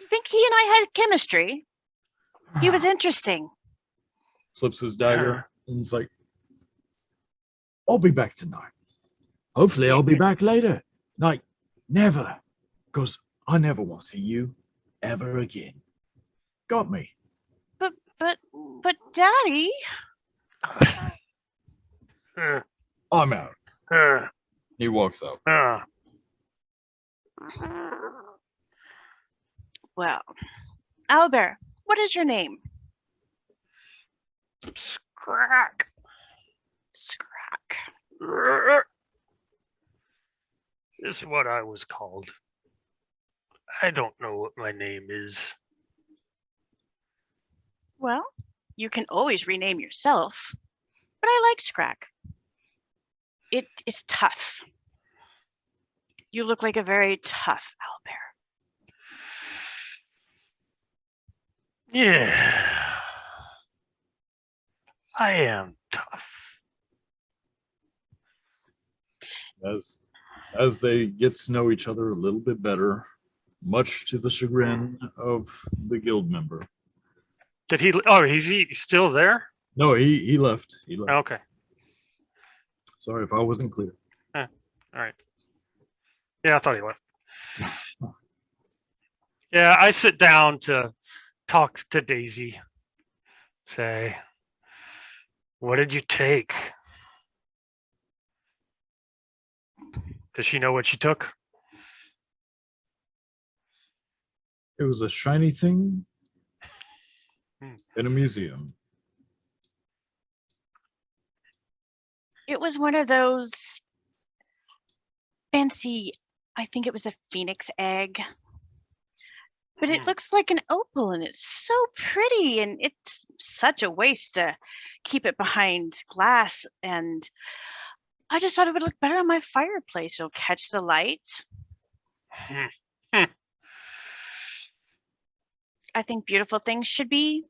G: I think he and I had chemistry. He was interesting.
A: Flips his dagger and he's like, I'll be back tonight. Hopefully I'll be back later. Like, never. Because I never want to see you ever again. Got me.
G: But Daddy,
A: I'm out. He walks out.
G: well, Albert, what is your name?
F: Scrack.
G: Scrack.
F: is what I was called. I don't know what my name is.
G: Well, you can always rename yourself, but I like Scrack. It is tough. You look like a very tough owlbear.
F: Yeah. I am tough.
A: As they get to know each other a little bit better, much to the chagrin of the guild member.
F: Did he? Oh, he's still there?
A: No, he left. He left.
F: Okay.
A: Sorry if I wasn't clear.
F: All right. Yeah, I thought he left. Yeah, I sit down to talk to Daisy. Say, what did you take? Does she know what she took?
A: It was a shiny thing
F: Hmm.
A: in a museum.
G: It was one of those fancy, I think it was a phoenix egg. But it looks like an opal and it's so pretty and it's such a waste to keep it behind glass. And I just thought it would look better on my fireplace. It'll catch the light.
F: Hmm.
G: I think beautiful things should be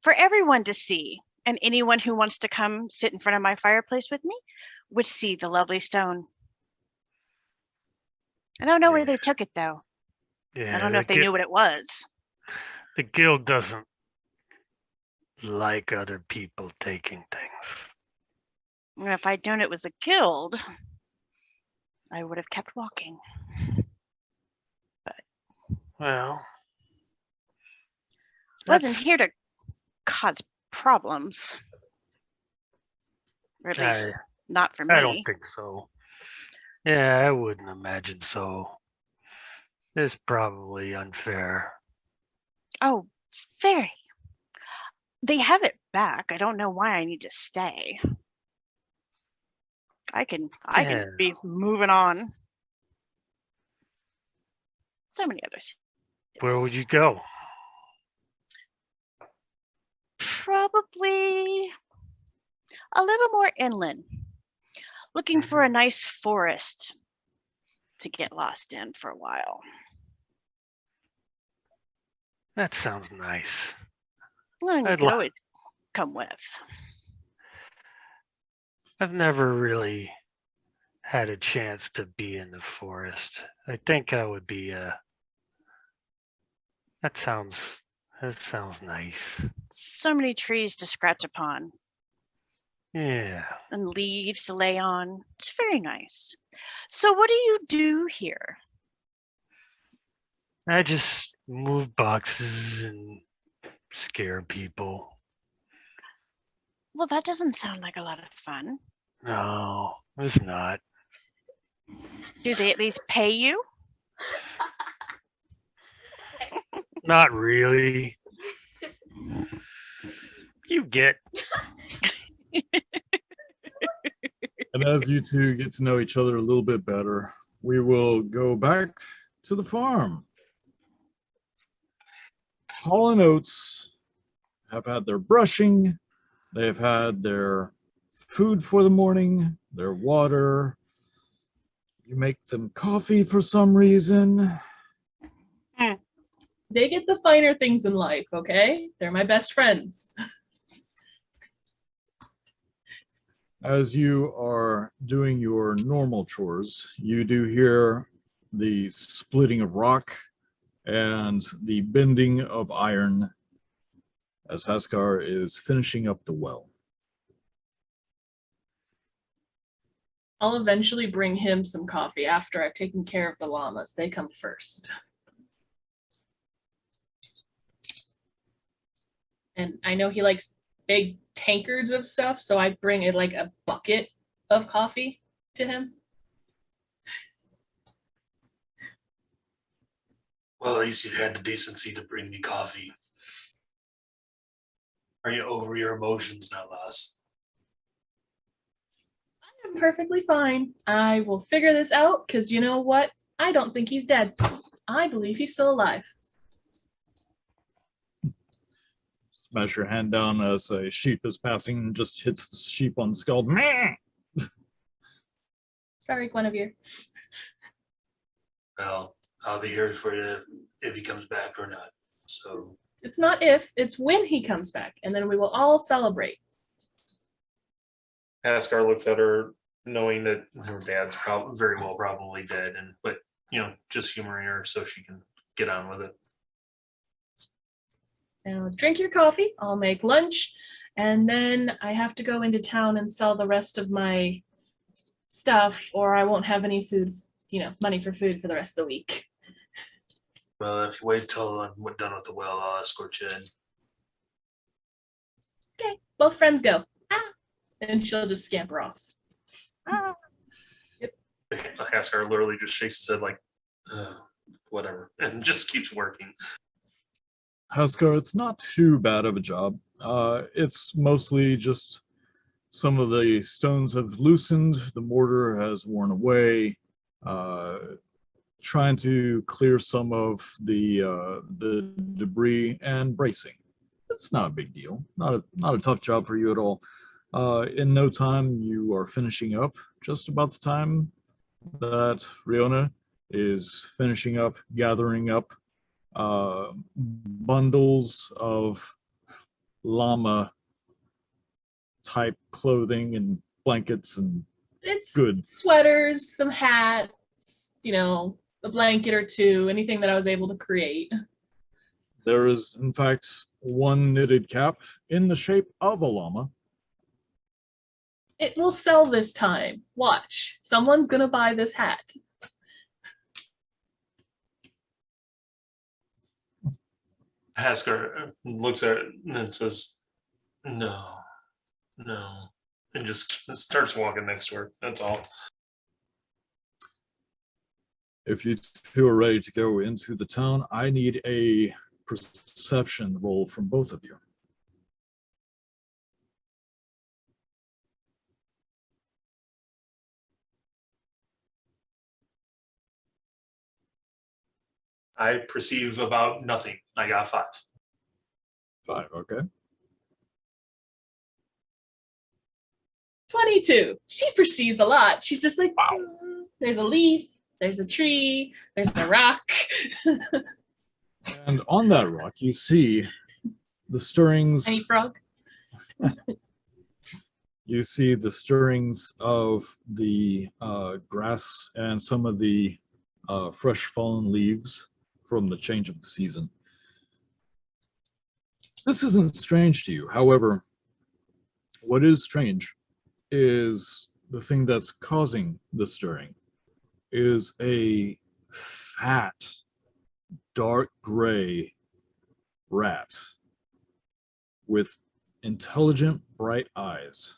G: for everyone to see. And anyone who wants to come sit in front of my fireplace with me would see the lovely stone. I don't know where they took it though.
F: Yeah,
G: I don't know if they knew what it was.
F: the guild doesn't like other people taking things.
G: And if I'd known it was a guild, I would have kept walking.
F: Well,
G: Wasn't here to cause problems. Or at least not for me.
F: I don't think so. Yeah, I wouldn't imagine so. It's probably unfair.
G: Oh, very. They have it back. I don't know why I need to stay. I can
F: Yeah.
G: be moving on. So many others.
F: Where would you go?
G: Probably a little more inland. Looking for a nice forest to get lost in for a while.
F: That sounds nice.
G: And you
F: I'd
G: could
F: li-
G: always come with.
F: I've never really had a chance to be in the forest. I think I would be that sounds nice.
G: So many trees to scratch upon
F: Yeah.
G: and leaves to lay on. It's very nice. So what do you do here?
F: I just move boxes and scare people.
G: Well, that doesn't sound like a lot of fun.
F: No, it's not.
G: Do they at least pay you?
F: Not really. You get.
A: And as you two get to know each other a little bit better, we will go back to the farm. Hall and Oates have had their brushing, they've had their food for the morning, their water. You make them coffee for some reason.
B: They get the finer things in life, okay? They're my best friends.
A: As you are doing your normal chores, you do hear the splitting of rock and the bending of iron as Haskar is finishing up the well.
B: I'll eventually bring him some coffee after I've taken care of the llamas. They come first. And I know he likes big tankards of stuff, so I bring a bucket of coffee to him.
C: Well, at least you had the decency to bring me coffee. Are you over your emotions now, lass?
B: I I'm perfectly fine. I will figure this out because you know what? I don't think he's dead. I believe he's still alive.
A: Smash your hand down as a sheep is passing and just hits the sheep on the skull. Meh!
B: Sorry, Guinevere.
C: Well, I'll be here for you if he comes back or not. So
B: It's not if, it's when he comes back, and then we will all celebrate.
C: Haskar looks at her, knowing that her dad's very well probably dead, but just humoring her so she can get on with it.
B: Now drink your coffee, I'll make lunch, and then I have to go into town and sell the rest of my stuff, or I won't have any food, money for food for the rest of the week.
C: Well, if you wait till I'm done with the well, I'll escort you in.
B: Okay, both friends go. Ah! And she'll just scamper off.
G: Ah,
C: Haskar literally just shakes his head like, whatever, and just keeps working.
A: Haskar, it's not too bad of a job. It's mostly just some of the stones have loosened, the mortar has worn away, trying to clear some of the debris and bracing. It's not a big deal. Not a tough job for you at all. In no time, you are finishing up, just about the time that Riona is finishing up, gathering up bundles of llama type clothing and blankets and
B: It's
A: goods.
B: sweaters, some hats, a blanket or two, anything that I was able to create.
A: There is, in fact, one knitted cap in the shape of a llama.
B: It will sell this time. Watch. Someone's gonna buy this hat.
C: Haskar looks at it and says, no, and just starts walking next to her. That's all.
A: If you two are ready to go into the town, I need a perception roll from both of you.
C: I perceive about nothing. I got 5.
A: 5, okay.
B: 22. She perceives a lot. She's just like, there's a leaf, there's a tree, there's a rock.
A: And on that rock, you see the stirrings.
B: Any frog?
A: You see the stirrings of the grass and some of the fresh fallen leaves from the change of the season. This isn't strange to you. However, what is strange is the thing that's causing the stirring is a fat, dark gray rat with intelligent, bright eyes.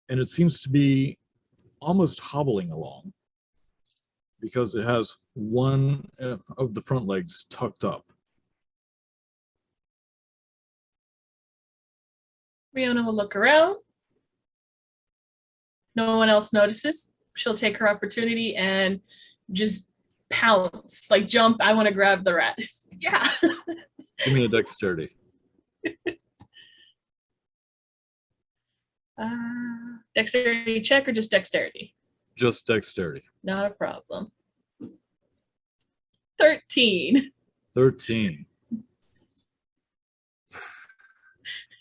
A: And it seems to be almost hobbling along because it has one of the front legs tucked up.
B: Riona will look around. No one else notices. She'll take her opportunity and just pounce, like jump. I want to grab the rat. Yeah.
A: Give me a dexterity.
B: Dexterity check or just dexterity?
A: Just dexterity.
B: Not a problem. 13.
A: 13.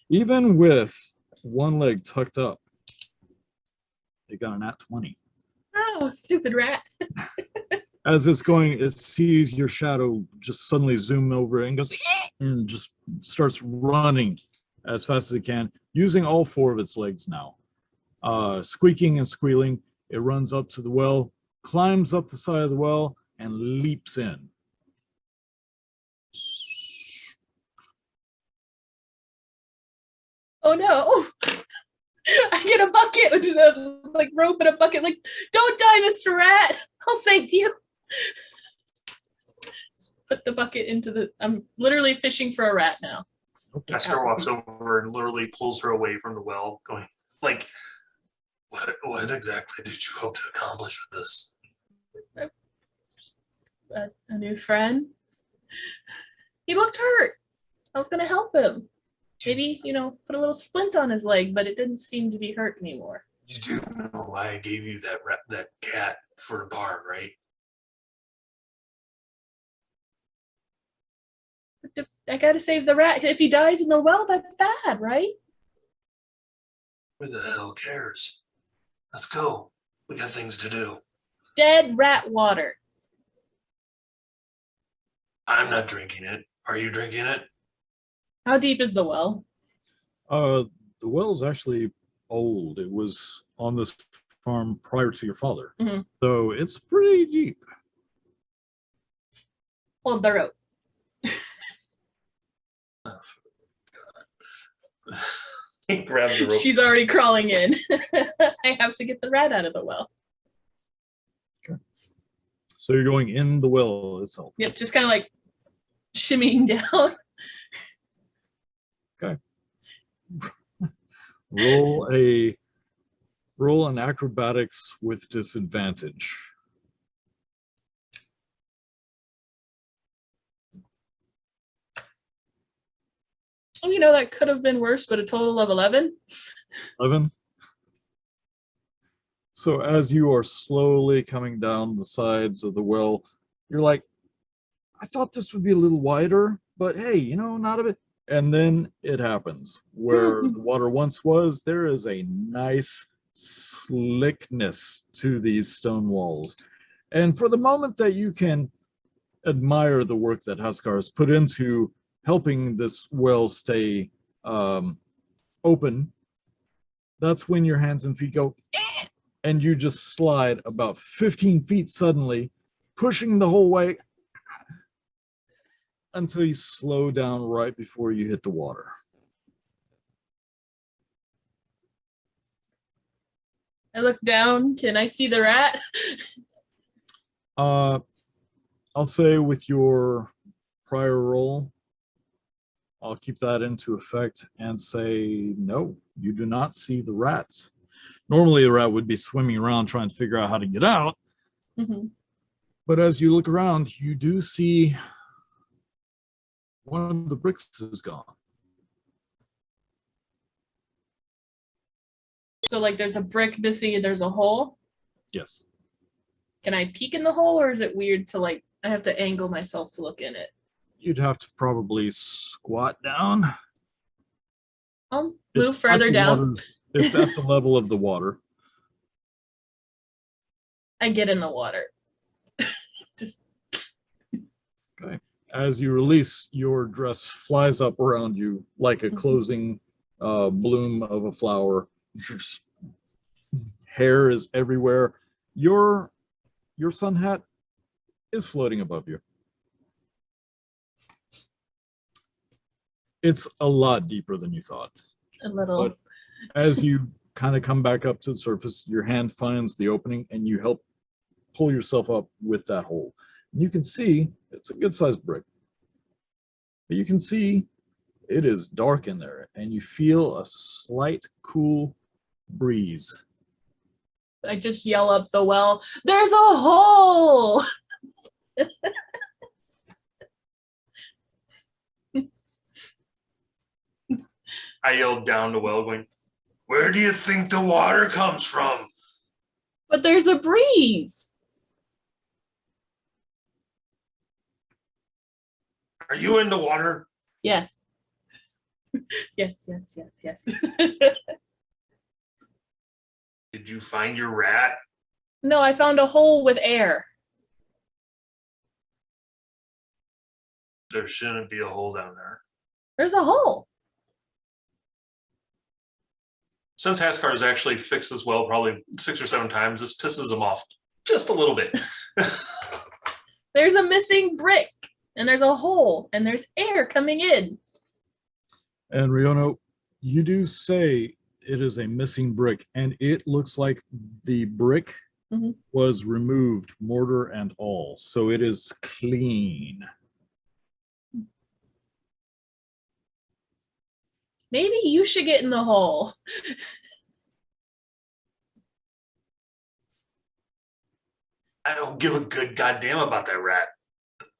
A: Even with one leg tucked up, it got a nat 20.
B: Oh, stupid rat.
A: As it's going, it sees your shadow just suddenly zoom over and goes, and just starts running as fast as it can, using all 4 of its legs now. Squeaking and squealing, it runs up to the well, climbs up the side of the well, and leaps in.
B: Oh no. I get a bucket with a rope and a bucket, like, don't die, Mr. Rat. I'll save you. Put the bucket into the, I'm literally fishing for a rat now.
A: Okay.
C: Haskar walks over and literally pulls her away from the well, going, Like, what exactly did you hope to accomplish with this?
B: A new friend. He looked hurt. I was gonna help him. Maybe, put a little splint on his leg, but it didn't seem to be hurt anymore.
C: You do know why I gave you that cat for a barn, right?
B: But I gotta save the rat. If he dies in the well, that's bad, right?
C: Who the hell cares? Let's go. We got things to do.
B: Dead rat water.
C: I'm not drinking it. Are you drinking it?
B: How deep is the well?
A: The well's actually old. It was on this farm prior to your father.
B: Mhm.
A: So it's pretty deep.
B: Hold the rope.
C: Oh, God. He grabs the rope.
B: She's already crawling in. I have to get the rat out of the well.
A: So you're going in the well itself.
B: Yep, just kind of like shimmying down.
A: Roll an acrobatics with disadvantage.
B: That could have been worse, but a total of 11.
A: 11. So as you are slowly coming down the sides of the well, you're like, I thought this would be a little wider, but hey, not a bit. And then it happens. Where the water once was, there is a nice slickness to these stone walls. And for the moment that you can admire the work that Haskar has put into helping this well stay open, that's when your hands and feet go, and you just slide about 15 feet suddenly, pushing the whole way until you slow down right before you hit the water.
B: I look down. Can I see the rat?
A: I'll say with your prior roll, I'll keep that into effect and say, no, you do not see the rat. Normally the rat would be swimming around trying to figure out how to get out.
B: Mm-hmm.
A: But as you look around, you do see one of the bricks is gone.
B: So like there's a brick missing and there's a hole.
A: Yes.
B: Can I peek in the hole, or is it weird to I have to angle myself to look in it?
A: You'd have to probably squat down.
B: I'll
A: It's
B: move
A: at
B: further
A: the
B: down.
A: water- It's at the level of the water.
B: I get in the water. Just
A: Okay. As you release, your dress flies up around you like a closing bloom of a flower. Just hair is everywhere. Your sun hat is floating above you. It's a lot deeper than you thought.
B: a little.
A: But as you kind of come back up to the surface, your hand finds the opening and you help pull yourself up with that hole. And you can see it's a good sized brick. But you can see it is dark in there and you feel a slight cool breeze.
B: I just yell up the well, there's a hole!
C: I yelled down the well, going, "Where do you think the water comes from?"
B: But there's a breeze.
C: Are you in the water?
B: Yes. Yes.
C: Did you find your rat?
B: No, I found a hole with air.
C: There shouldn't be a hole down there.
B: There's a hole.
C: Since Haskar's actually fixed this well probably 6 or 7 times, this pisses him off just a little bit.
B: There's a missing brick, and there's a hole, and there's air coming in.
A: And Riono, you do say it is a missing brick, and it looks like the brick was removed, mortar and all. So it is clean.
B: Maybe you should get in the hole.
C: I don't give a good goddamn about that rat.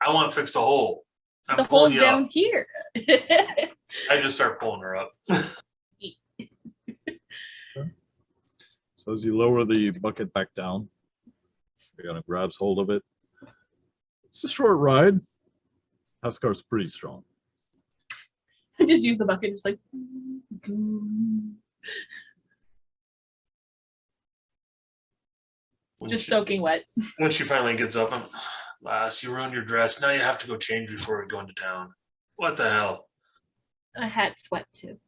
C: I want to fix the hole. I'm
B: The
C: pulling
B: hole's
C: you
B: down
C: up.
B: here.
C: I just start pulling her up.
A: So as you lower the bucket back down, Rihanna grabs hold of it. It's a short ride. Huskar's pretty strong.
B: I just use the bucket, just like. It's just soaking wet.
C: When she finally gets up, I'm, Lass, you ruined your dress. Now you have to go change before we go into town. What the hell?
B: I had sweat too.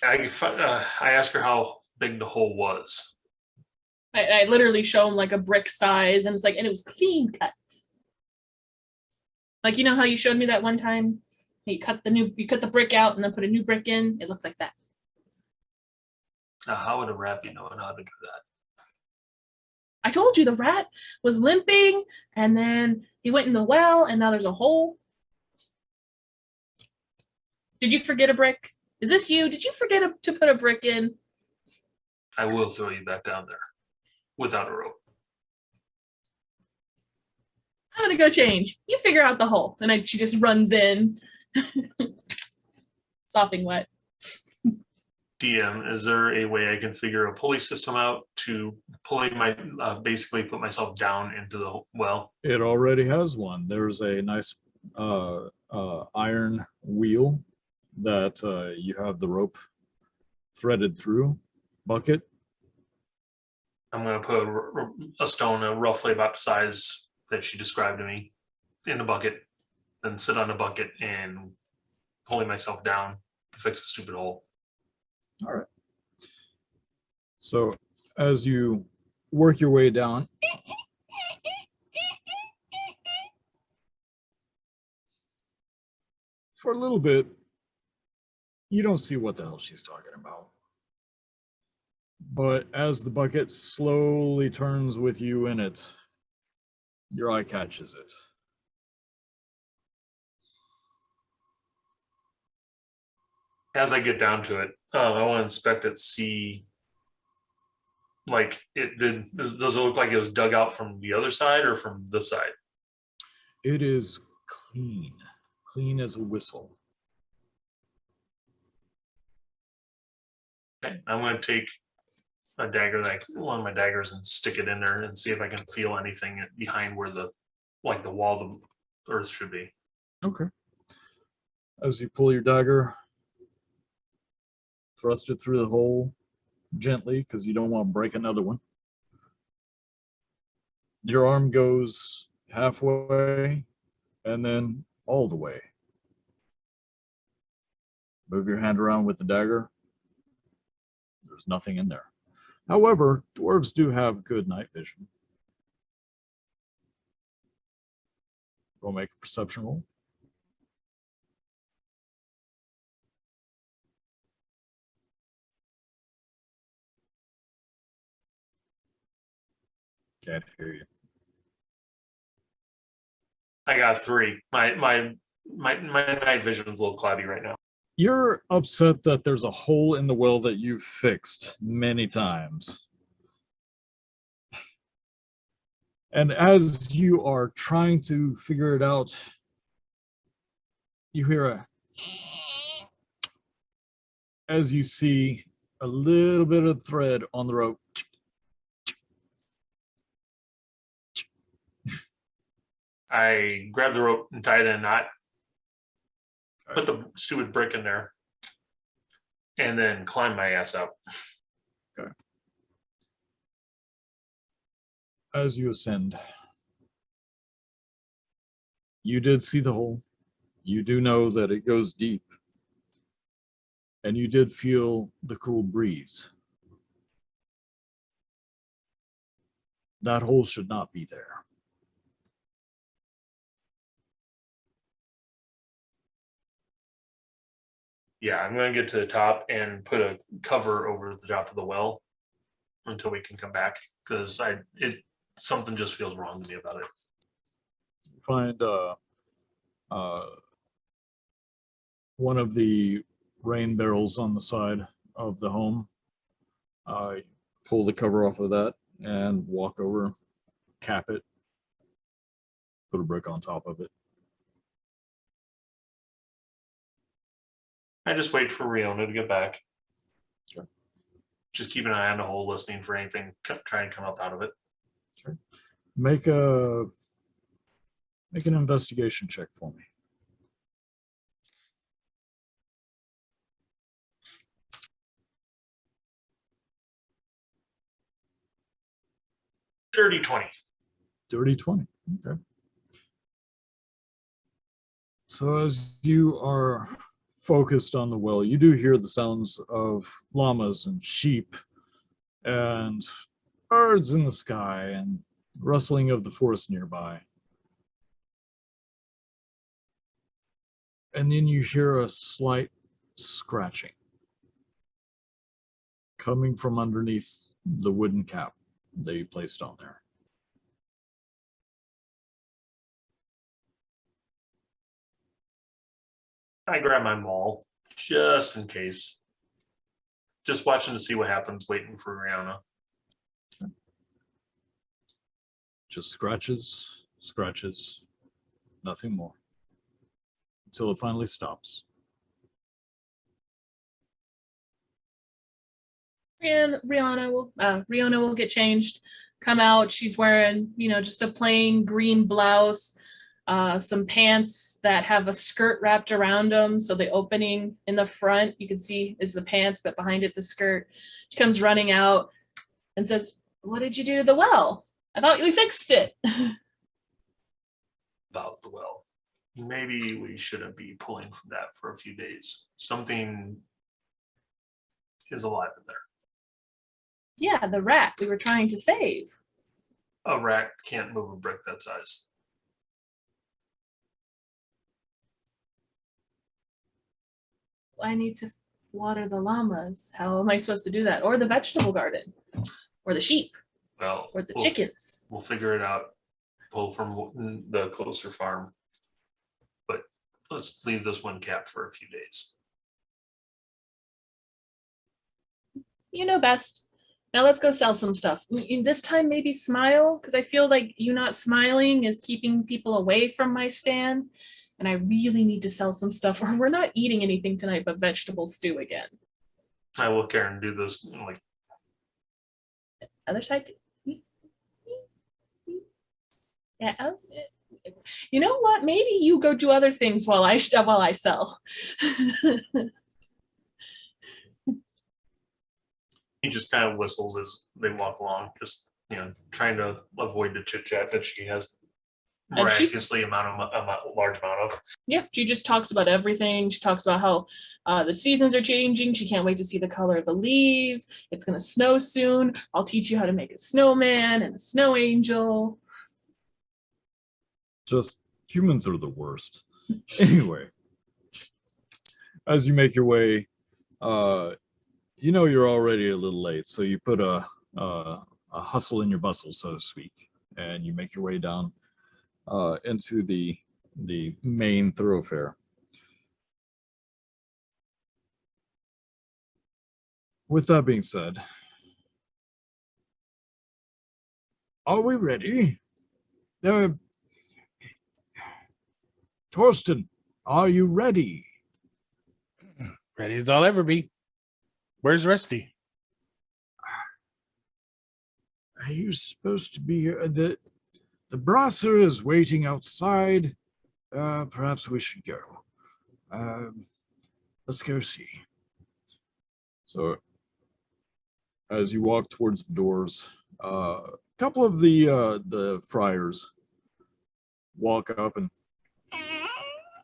C: I asked her how big the hole was.
B: I literally show him like a brick size, and it's like, and it was clean cut. Like, you know how you showed me that one time? You cut the brick out and then put a new brick in. It looked like that.
C: Now, how would a rat be knowing how to do that?
B: I told you the rat was limping, and then he went in the well, and now there's a hole. Did you forget a brick? Is this you? Did you forget to put a brick in?
C: I will throw you back down there without a rope.
B: I'm gonna go change. You figure out the hole. And she just runs in. Sopping wet.
C: DM, is there a way I can figure a pulley system out to basically put myself down into the well?
A: It already has one. There's a nice iron wheel that you have the rope threaded through. Bucket.
C: I'm going to put a stone roughly about the size that she described to me in a bucket, then sit on the bucket and pulling myself down to fix the stupid hole.
A: All right. So as you work your way down, for a little bit, you don't see what the hell she's talking about. But as the bucket slowly turns with you in it, your eye catches it.
C: As I get down to it, I want to inspect it, see, like, does it look like it was dug out from the other side or from this side?
A: It is clean as a whistle.
C: Okay, I'm going to take a dagger, like one of my daggers, and stick it in there and see if I can feel anything behind where the wall of the earth should be.
A: Okay. As you pull your dagger, thrust it through the hole gently because you don't want to break another one. Your arm goes halfway and then all the way. Move your hand around with the dagger. There's nothing in there. However, dwarves do have good night vision. Go make a perception roll. Can't hear you.
C: I got 3. My night vision is a little cloudy right now.
A: You're upset that there's a hole in the well that you've fixed many times. And as you are trying to figure it out, you hear as you see a little bit of thread on the rope.
C: I grabbed the rope and tied it in a knot, put the stupid brick in there, and then climbed my ass up.
A: Okay. As you ascend, you did see the hole. You do know that it goes deep. And you did feel the cool breeze. That hole should not be there.
C: Yeah, I'm going to get to the top and put a cover over the top of the well until we can come back, because something just feels wrong to me about it.
A: Find one of the rain barrels on the side of the home. Pull the cover off of that and walk over, cap it, put a brick on top of it.
C: I just wait for Riona to get back.
A: Okay.
C: Just keep an eye on the hole, listening for anything, try and come up out of it.
A: Okay. Make an investigation check for me.
C: Dirty 20.
A: Dirty 20. Okay. So as you are focused on the well, you do hear the sounds of llamas and sheep and birds in the sky and rustling of the forest nearby. And then you hear a slight scratching coming from underneath the wooden cap that you placed on there.
C: I grab my maul just in case. Just watching to see what happens, waiting for Rihanna.
A: Okay. Just scratches, scratches, nothing more. Until it finally stops.
B: And Riona will get changed, come out. She's wearing, just a plain green blouse, some pants that have a skirt wrapped around them. So the opening in the front, you can see is the pants, but behind it's a skirt. She comes running out and says, "What did you do to the well? I thought we fixed it."
C: About the well. Maybe we shouldn't be pulling from that for a few days. Something is alive in there.
B: Yeah, the rat we were trying to save.
C: A rat can't move a brick that size.
B: I need to water the llamas. How am I supposed to do that? Or the vegetable garden, or the sheep,
C: Well,
B: or the chickens.
C: We'll figure it out. Pull from the closer farm. But let's leave this one cap for a few days.
B: You know best. Now let's go sell some stuff. This time maybe smile, because I feel like you not smiling is keeping people away from my stand. And I really need to sell some stuff, or we're not eating anything tonight but vegetable stew again.
C: I will care and do this like
B: Other side. Yeah. You know what? Maybe you go do other things while I sell.
C: he just kind of whistles as they walk along, just trying to avoid the chit chat that she has miraculously a large amount of.
B: Yep, she just talks about everything. She talks about how the seasons are changing. She can't wait to see the color of the leaves. It's going to snow soon. I'll teach you how to make a snowman and a snow angel.
A: Just humans are the worst. Anyway, as you make your way, you're already a little late, so you put a hustle in your bustle, so to speak, and you make your way down into the main thoroughfare. With that being said, are we ready? Torsten, are you ready?
E: Ready as I'll ever be. Where's Rusty?
A: Are you supposed to be here? The brasser is waiting outside. Perhaps we should go. Let's go see. So, as you walk towards the doors, a couple of the friars walk up and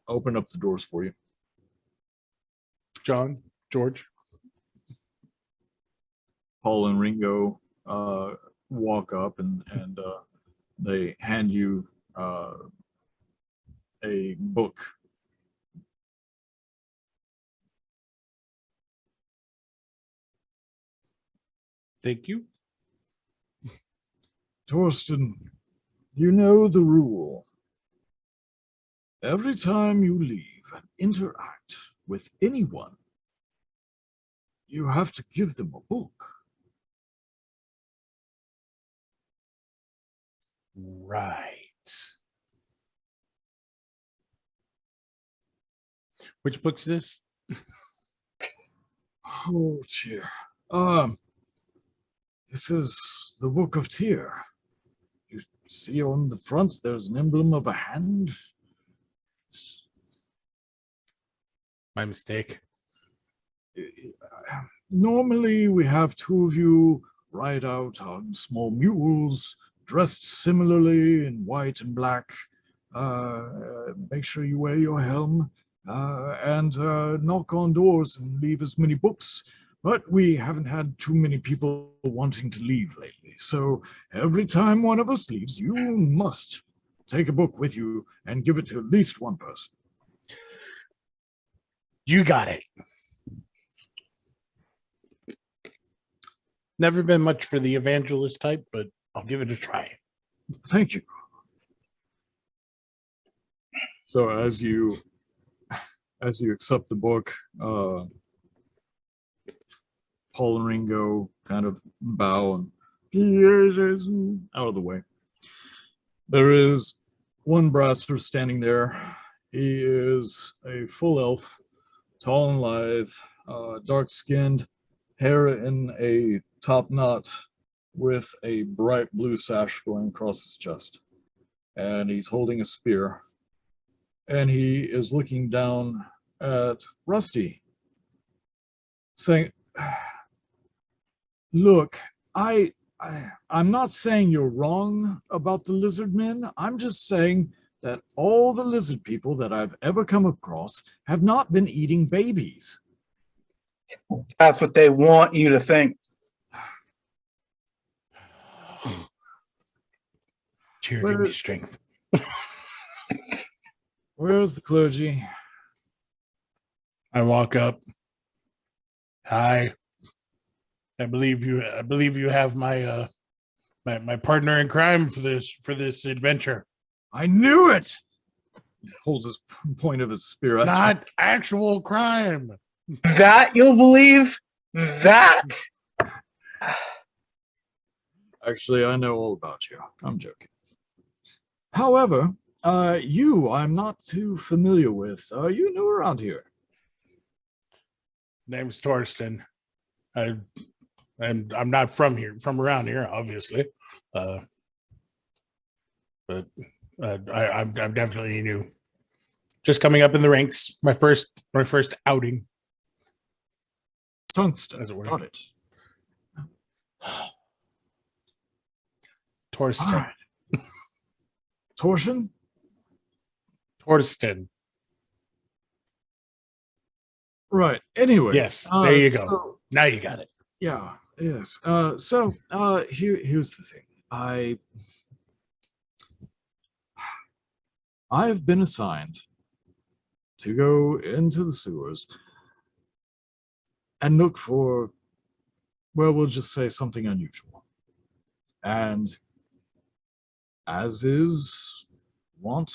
A: open up the doors for you.
E: John, George.
A: Paul and Ringo walk up and they hand you a book.
E: Thank you.
A: Torsten, you know the rule. Every time you leave and interact with anyone you have to give them a book.
E: Right. Which book's this?
A: Oh dear. This is the Book of Tyr. You see on the front there's an emblem of a hand.
E: My mistake.
A: Normally we have two of you ride out on small mules, dressed similarly in white and black. Make sure you wear your helm and knock on doors and leave as many books. But we haven't had too many people wanting to leave lately. So every time one of us leaves, you must take a book with you and give it to at least one person.
E: You got it. Never been much for the evangelist type, but I'll give it a try.
A: Thank you. So as you accept the book, Paul and Ringo kind of bow and out of the way. There is one brasser standing there. He is a full elf, tall and lithe, dark-skinned, hair in a top knot with a bright blue sash going across his chest. And he's holding a spear. And he is looking down at Rusty, saying, look, I'm not saying you're wrong about the lizard men. I'm just saying that all the lizard people that I've ever come across have not been eating babies.
D: That's what they want you to think.
E: Cheer, give me strength.
A: Where's the clergy?
E: I walk up. Hi. I believe you have my my partner in crime for this adventure.
A: I knew it. He holds his point of his spear.
E: Not actual crime.
D: That you'll believe? That?
A: Actually, I know all about you. I'm joking. However, you I'm not too familiar with. Are you new around here?
E: Name's Torsten. I'm not from around here, obviously. But I'm definitely new. Just coming up in the ranks. My first outing.
A: Tungsten.
E: As it were.
A: Got it.
E: Torsten.
A: All right. Torsion?
E: Torsten.
A: Right. Anyway.
E: Yes, there you go.
A: So,
E: Now you got it.
A: yeah. Yes. Here's the thing. I've been assigned to go into the sewers and look for, well, we'll just say something unusual. And as is wont,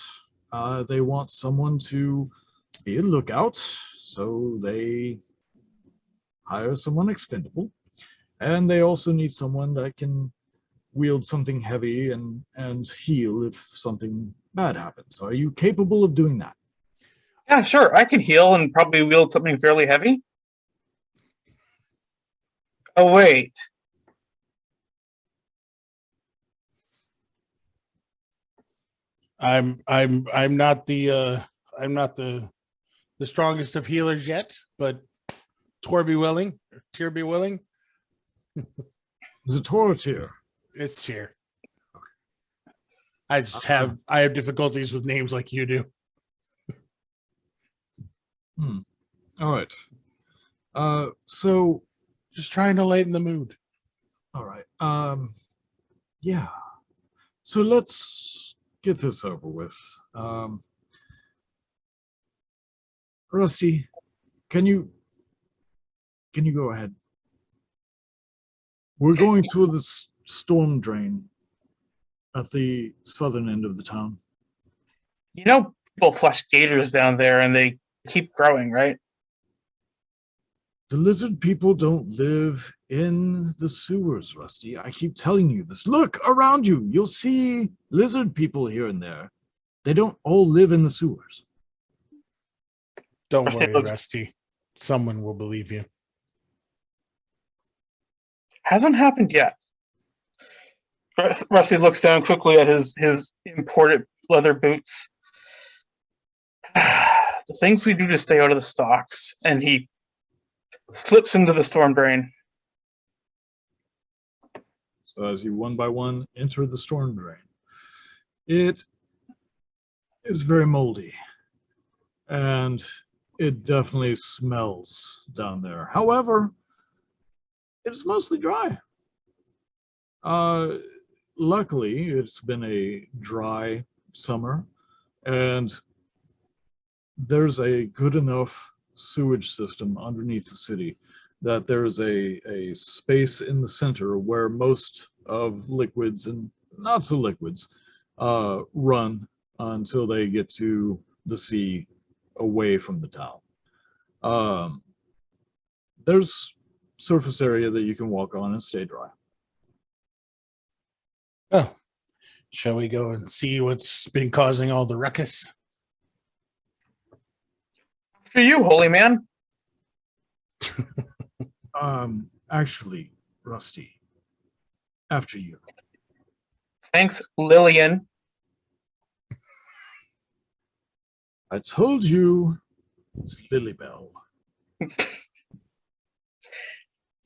A: they want someone to be a lookout, so they hire someone expendable. And they also need someone that can wield something heavy and heal if something bad happens. Are you capable of doing that?
D: Yeah, sure. I can heal and probably wield something fairly heavy. Oh, wait.
E: I'm not the strongest of healers yet, but Tyr be willing.
A: Is it Tor or Tyr?
E: It's Tyr. I have difficulties with names like you do.
A: All right. So
E: Just trying to lighten the mood.
A: all right. Yeah. So let's get this over with. Rusty, can you go ahead? We're going through this storm drain at the southern end of the town.
D: You know, people flush gators down there and they keep growing, right?
A: The lizard people don't live in the sewers, Rusty. I keep telling you this. Look around you. You'll see lizard people here and there. They don't all live in the sewers.
E: Don't
D: Rusty
E: worry,
D: looks-
E: Rusty. Someone will believe you.
D: Hasn't happened yet. Rusty looks down quickly at his imported leather boots. The things we do to stay out of the stocks, and he slips into the storm drain.
A: So as you one by one enter the storm drain, it is very moldy, and it definitely smells down there. However, it's mostly dry. Luckily, it's been a dry summer, and there's a good enough sewage system underneath the city that there's a space in the center where most of liquids and not so liquids run until they get to the sea away from the town. There's surface area that you can walk on and stay dry.
E: Well, shall we go and see what's been causing all the ruckus?
D: For you, holy man.
A: Actually, Rusty, after you.
D: Thanks, Lillian.
A: I told you it's Lilybell.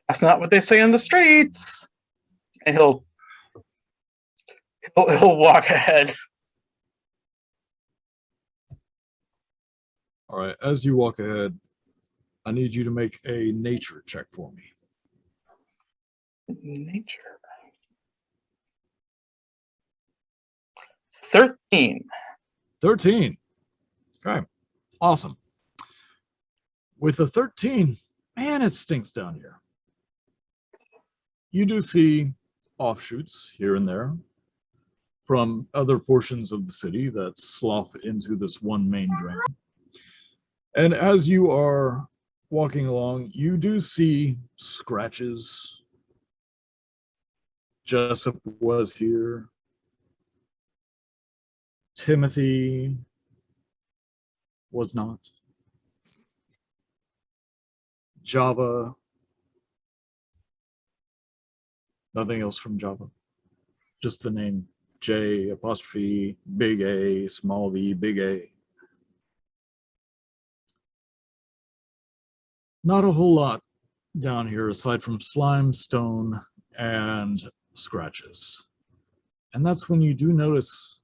D: That's not what they say on the streets. And he'll walk ahead.
A: All right, as you walk ahead, I need you to make a nature check for me.
D: Nature. 13.
A: 13. Okay, awesome. With a 13, man, it stinks down here. You do see offshoots here and there from other portions of the city that slough into this one main drain. And as you are walking along, you do see scratches. Jessup was here. Timothy was not. Java. Nothing else from Java. Just the name J apostrophe big A small v big A. Not a whole lot down here aside from slime, stone, and scratches. And that's when you do notice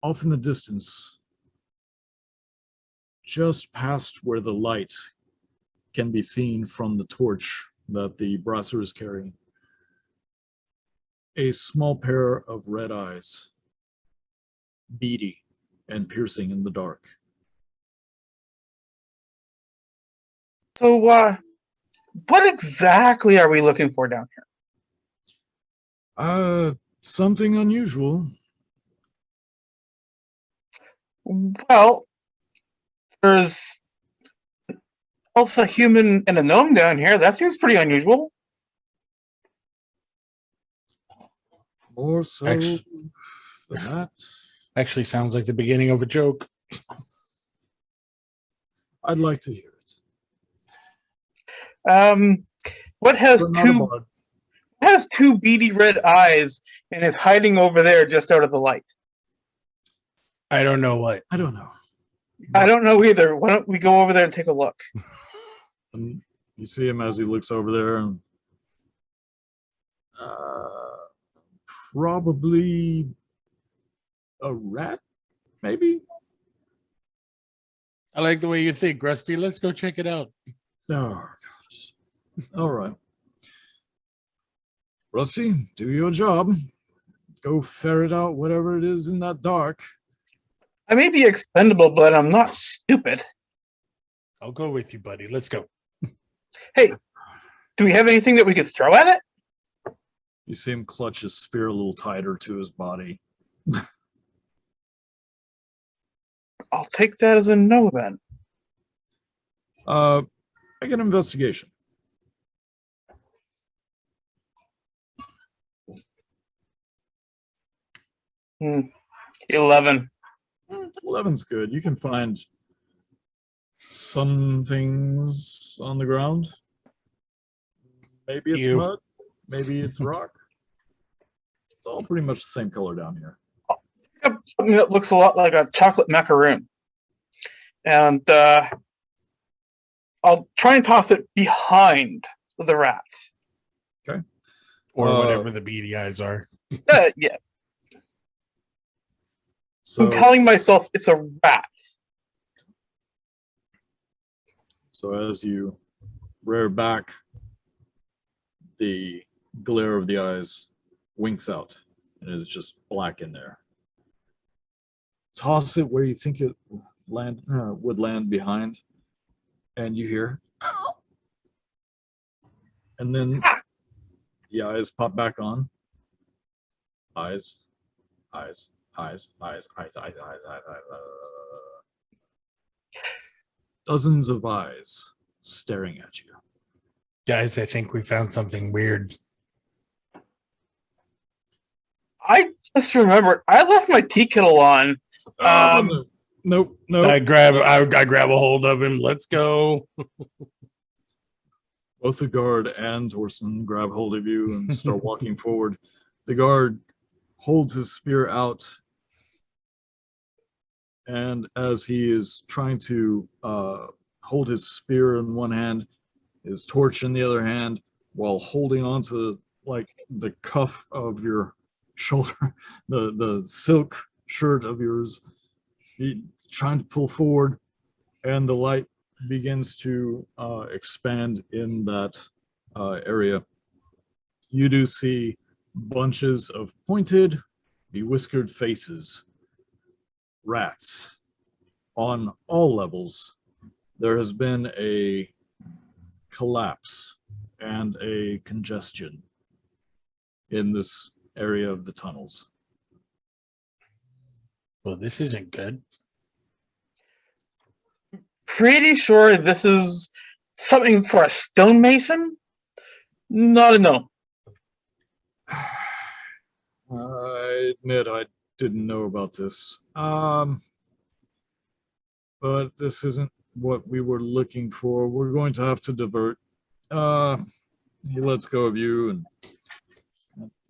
A: off in the distance, just past where the light can be seen from the torch that the brasser is carrying, a small pair of red eyes, beady and piercing in the dark.
D: So, what exactly are we looking for down here?
A: Something unusual.
D: Well, there's both a human and a gnome down here. That seems pretty unusual.
A: More so
E: Actu-
A: than that.
E: Actually, sounds like the beginning of a joke.
A: I'd like to hear it.
D: What has
A: But not a
D: two
A: bard.
D: beady red eyes and is hiding over there just out of the light?
E: I don't know what.
A: I don't know.
D: I don't know either. Why don't we go over there and take a look?
A: And you see him as he looks over there, and probably a rat, maybe.
E: I like the way you think, Rusty. Let's go check it out.
A: Oh, gosh. All right. Rusty, do your job. Go ferret out whatever it is in that dark.
D: I may be expendable, but I'm not stupid.
E: I'll go with you, buddy. Let's go.
D: Hey, do we have anything that we could throw at it?
A: You see him clutch his spear a little tighter to his body.
D: I'll take that as a no then.
A: Make an investigation.
D: 11.
A: 11's good. You can find some things on the ground. Maybe it's
E: You.
A: mud. Maybe it's rock. It's all pretty much the same color down here.
D: Something that looks a lot like a chocolate macaroon. And I'll try and toss it behind the rats.
E: Or
A: Uh,
E: whatever the beady eyes are.
D: Yeah.
A: So,
D: I'm telling myself it's a rat.
A: so as you rear back, the glare of the eyes winks out and is just black in there. Toss it where you think it would land behind, and you hear, and then the eyes pop back on. Eyes, eyes, eyes, eyes, eyes, eyes, eyes, eyes, eyes. Dozens of eyes staring at you.
E: Guys, I think we found something weird.
D: I just remembered I left my tea kettle on.
A: Nope.
E: I grab a hold of him. Let's go.
A: Both the guard and Torsten grab hold of you and start walking forward. The guard holds his spear out, and as he is trying to hold his spear in one hand, his torch in the other hand, while holding onto like the cuff of your shoulder, the silk shirt of yours, he trying to pull forward, and the light begins to expand in that area. You do see bunches of pointed, bewhiskered faces, rats on all levels. There has been a collapse and a congestion in this area of the tunnels.
E: Well, this isn't good.
D: Pretty sure this is something for a stonemason? Not a gnome.
A: I admit I didn't know about this. But this isn't what we were looking for. We're going to have to divert. He lets go of you and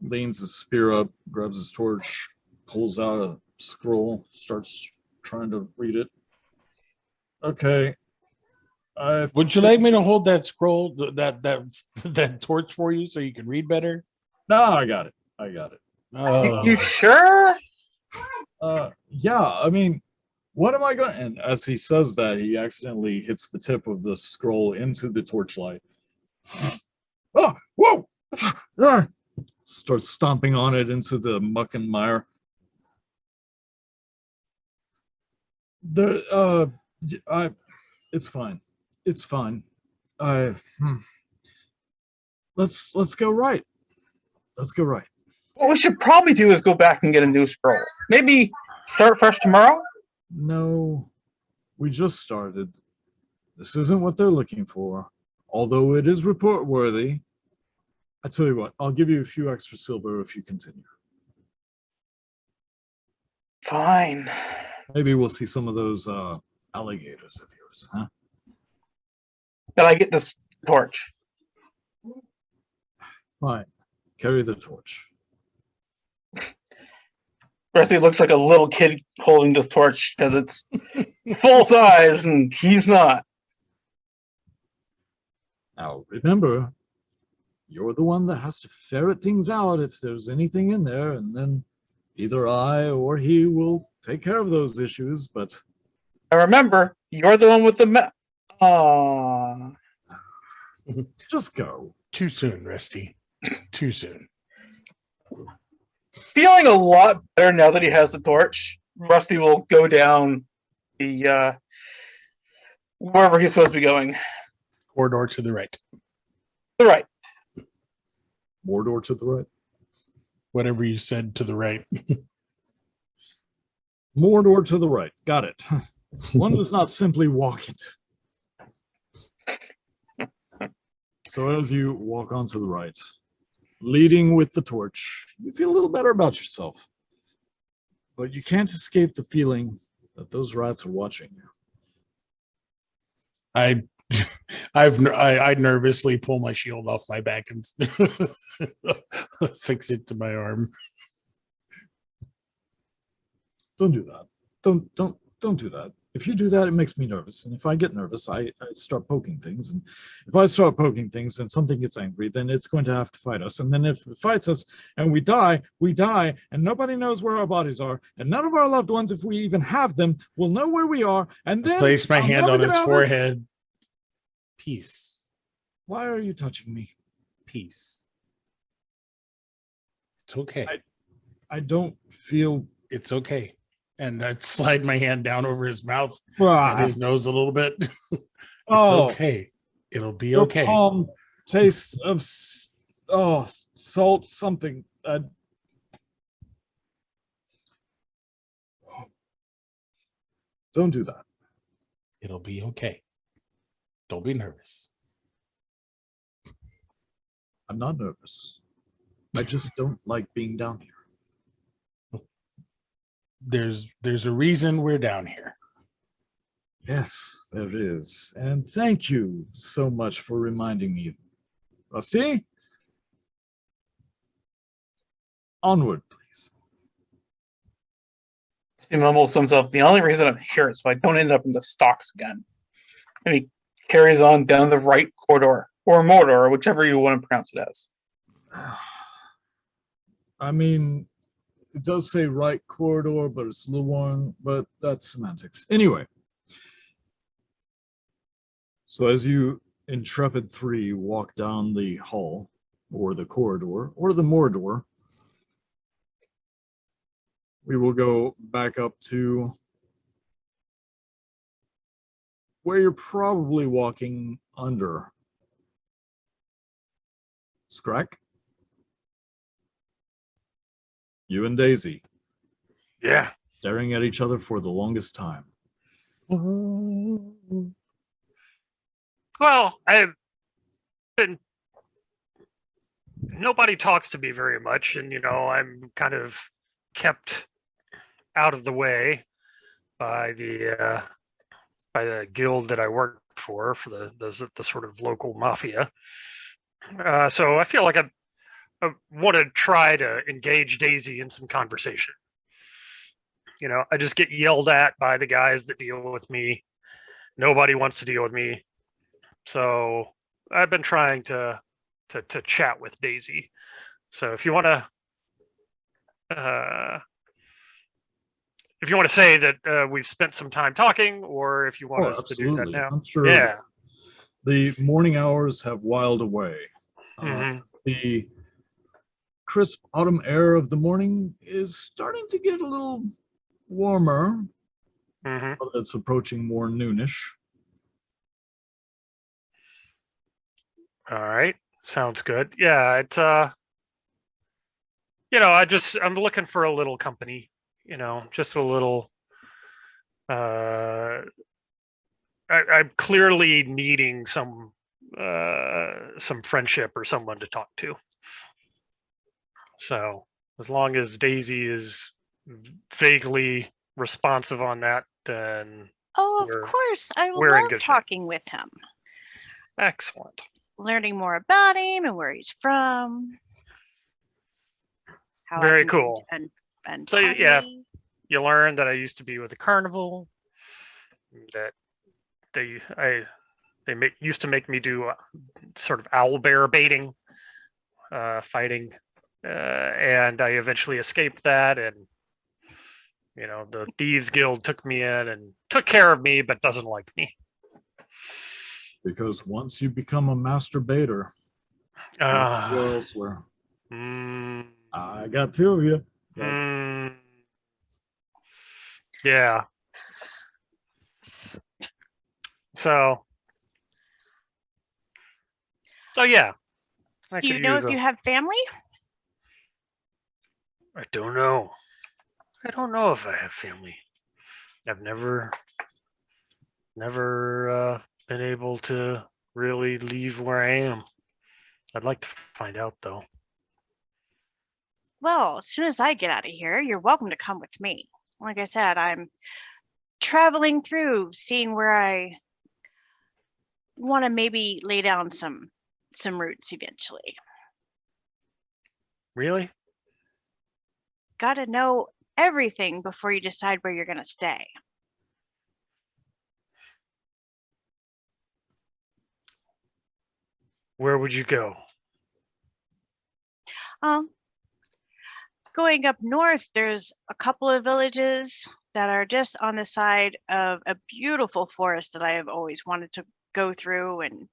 A: leans his spear up, grabs his torch, pulls out a scroll, starts trying to read it. Okay.
E: Would you like me to hold that scroll, that torch for you so you can read better?
A: No, I got it.
E: Oh.
D: You sure?
A: Yeah, I mean, what am I going to... And as he says that, he accidentally hits the tip of the scroll into the torchlight. Oh, whoa! Starts stomping on it into the muck and mire. It's fine. It's fine. Let's go right. Let's go right.
D: What we should probably do is go back and get a new scroll. Maybe start fresh tomorrow?
A: No, we just started. This isn't what they're looking for, although it is report worthy. I tell you what, I'll give you a few extra silver if you continue.
D: Fine.
A: Maybe we'll see some of those alligators of yours, huh?
D: But I get this torch.
A: Fine. Carry the torch.
D: Berthy looks like a little kid holding this torch because it's full size and he's not.
A: Now, remember, you're the one that has to ferret things out if there's anything in there, and then either I or he will take care of those issues, but...
D: And remember, you're the one with the map. Aww.
A: Just go.
E: Too soon, Rusty. Too soon.
D: Feeling a lot better now that he has the torch. Rusty will go down the wherever he's supposed to be going.
E: Corridor to the right.
D: The right.
A: Mordor to the right.
E: Whatever you said to the right.
A: Mordor to the right. Got it. One does not simply walk it. So as you walk onto the right, leading with the torch, you feel a little better about yourself. But you can't escape the feeling that those rats are watching you.
E: I I nervously pull my shield off my back and fix it to my arm.
A: Don't do that. Don't do that. If you do that, it makes me nervous. And if I get nervous, I start poking things. And if I start poking things and something gets angry, then it's going to have to fight us. And then if it fights us and we die, and nobody knows where our bodies are. And none of our loved ones, if we even have them, will know where we are. And then
E: Place my
A: I'm
E: hand
A: never
E: on his
A: gonna have a-
E: forehead. Peace.
A: Why are you touching me?
E: Peace. It's okay.
A: I don't feel.
E: It's okay. And I'd slide my hand down over his mouth
A: Ah,
E: and his nose a little bit. It's
A: oh,
E: okay. It'll be
A: your
E: okay.
A: palm tastes of salt something. Don't do that.
E: It'll be okay. Don't be nervous.
A: I'm not nervous. I just don't like being down here.
E: There's a reason we're down here.
A: Yes, there is. And thank you so much for reminding me. Rusty? Onward, please.
D: He mumbles to himself, the only reason I'm here is so I don't end up in the stocks again. And he carries on down the right corridor, or Mordor, whichever you want to pronounce it as.
A: I mean, it does say right corridor, but it's a little worn, but that's semantics. Anyway. So as you, Intrepid 3, walk down the hall, or the corridor, or the Mordor, we will go back up to where you're probably walking under. Scrack? You and Daisy,
F: Yeah.
A: staring at each other for the longest time.
F: Well, I've been. Nobody talks to me very much, and I'm kind of kept out of the way by the guild that I work for the sort of local mafia. So I feel like I want to try to engage Daisy in some conversation. I just get yelled at by the guys that deal with me. Nobody wants to deal with me. So I've been trying to chat with Daisy. So if you want to say that we've spent some time talking, or if you want us to do that now.
A: I'm sure.
F: Yeah.
A: The morning hours have whiled away. The crisp autumn air of the morning is starting to get a little warmer. It's approaching more noonish.
F: All right. Sounds good. Yeah, it's I'm looking for a little company, just a little I'm clearly needing some friendship or someone to talk to. So as long as Daisy is vaguely responsive on that, then
G: Oh, of course. I
F: we're in
G: love
F: good shape.
G: talking with him,
F: excellent.
G: learning more about him and where he's from. How I
F: Very
G: can
F: cool.
G: And
F: So yeah, you learn that I used to be with the carnival, that they used to make me do sort of owl bear baiting, fighting, and I eventually escaped that, and the Thieves Guild took me in and took care of me, but doesn't like me.
A: Because once you become a master baiter, you go elsewhere. I got two of you.
F: Yeah. So yeah.
G: Do you know if you have family?
F: I don't know. I don't know if I have family. I've never been able to really leave where I am. I'd like to find out, though.
G: Well, as soon as I get out of here, you're welcome to come with me. Like I said, I'm traveling through, seeing where I want to maybe lay down some roots eventually.
F: Really?
G: Got to know everything before you decide where you're going to stay.
F: Where would you go?
G: Going up north, there's a couple of villages that are just on the side of a beautiful forest that I have always wanted to go through and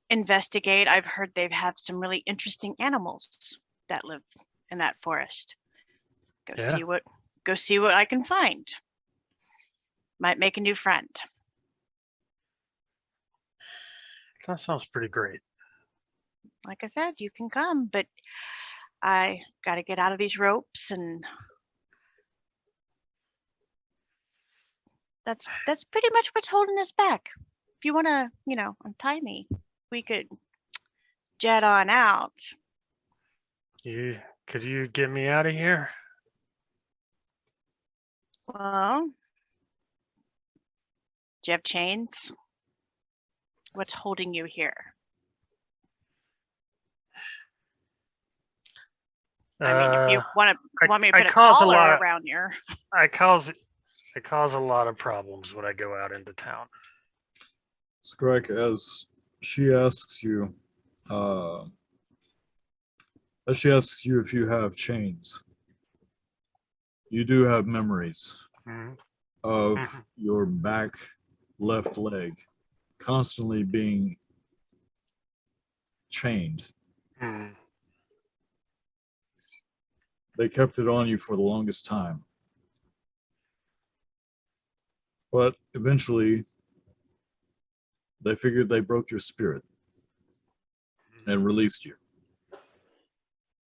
G: investigate. I've heard they have some really interesting animals that live in that forest.
F: Yeah.
G: Go see what I can find. Might make a new friend.
F: That sounds pretty great.
G: Like I said, you can come, but I got to get out of these ropes, and that's pretty much what's holding us back. If you want to, untie me, we could jet on out.
F: Could you get me out of here?
G: Well, do you have chains? What's holding you here? I mean, if you want me to put a collar around your...
F: I cause a lot of problems when I go out into town.
A: Skrek, as she asks you if you have chains, you do have memories of your back left leg constantly being chained. They kept it on you for the longest time. But eventually, they figured they broke your spirit and released you.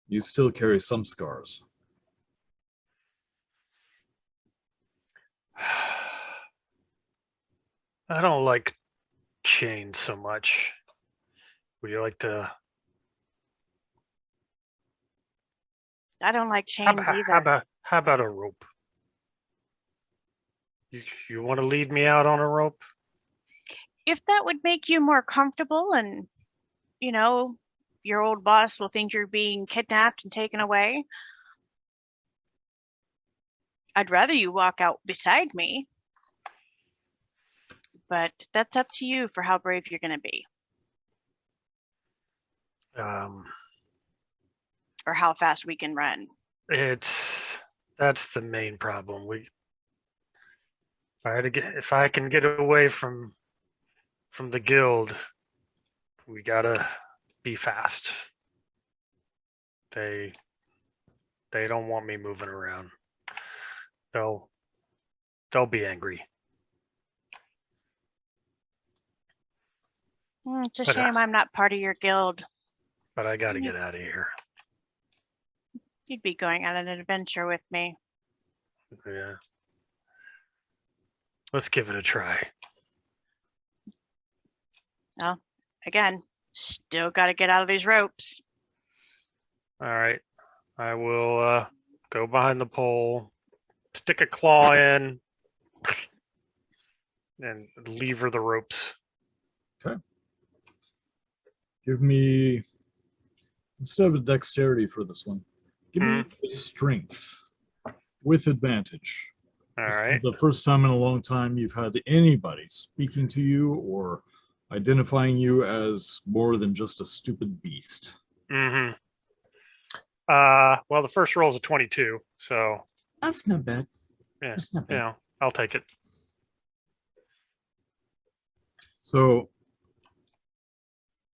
A: You still carry some scars.
F: I don't like chains so much. Would you like to?
G: I don't like chains either.
F: How about a rope? You want to lead me out on a rope?
G: If that would make you more comfortable, and your old boss will think you're being kidnapped and taken away, I'd rather you walk out beside me. But that's up to you for how brave you're going to be. Or how fast we can run.
F: That's the main problem. If I can get away from the guild, we gotta be fast. They don't want me moving around. They'll be angry.
G: It's a shame I'm not part of your guild.
F: But I gotta get out of here.
G: You'd be going on an adventure with me.
F: Yeah. Let's give it a try.
G: Well, again, still got to get out of these ropes.
F: All right. I will go behind the pole, stick a claw in, and lever the ropes.
A: Okay. Give me, instead of a dexterity for this one, give me a strength with advantage.
F: All
A: This
F: right.
A: is the first time in a long time you've had anybody speaking to you or identifying you as more than just a stupid beast.
F: Mm-hmm. Well, the first roll is a 22, so
A: That's not bad.
F: yeah,
A: That's not bad.
F: I'll take it.
A: So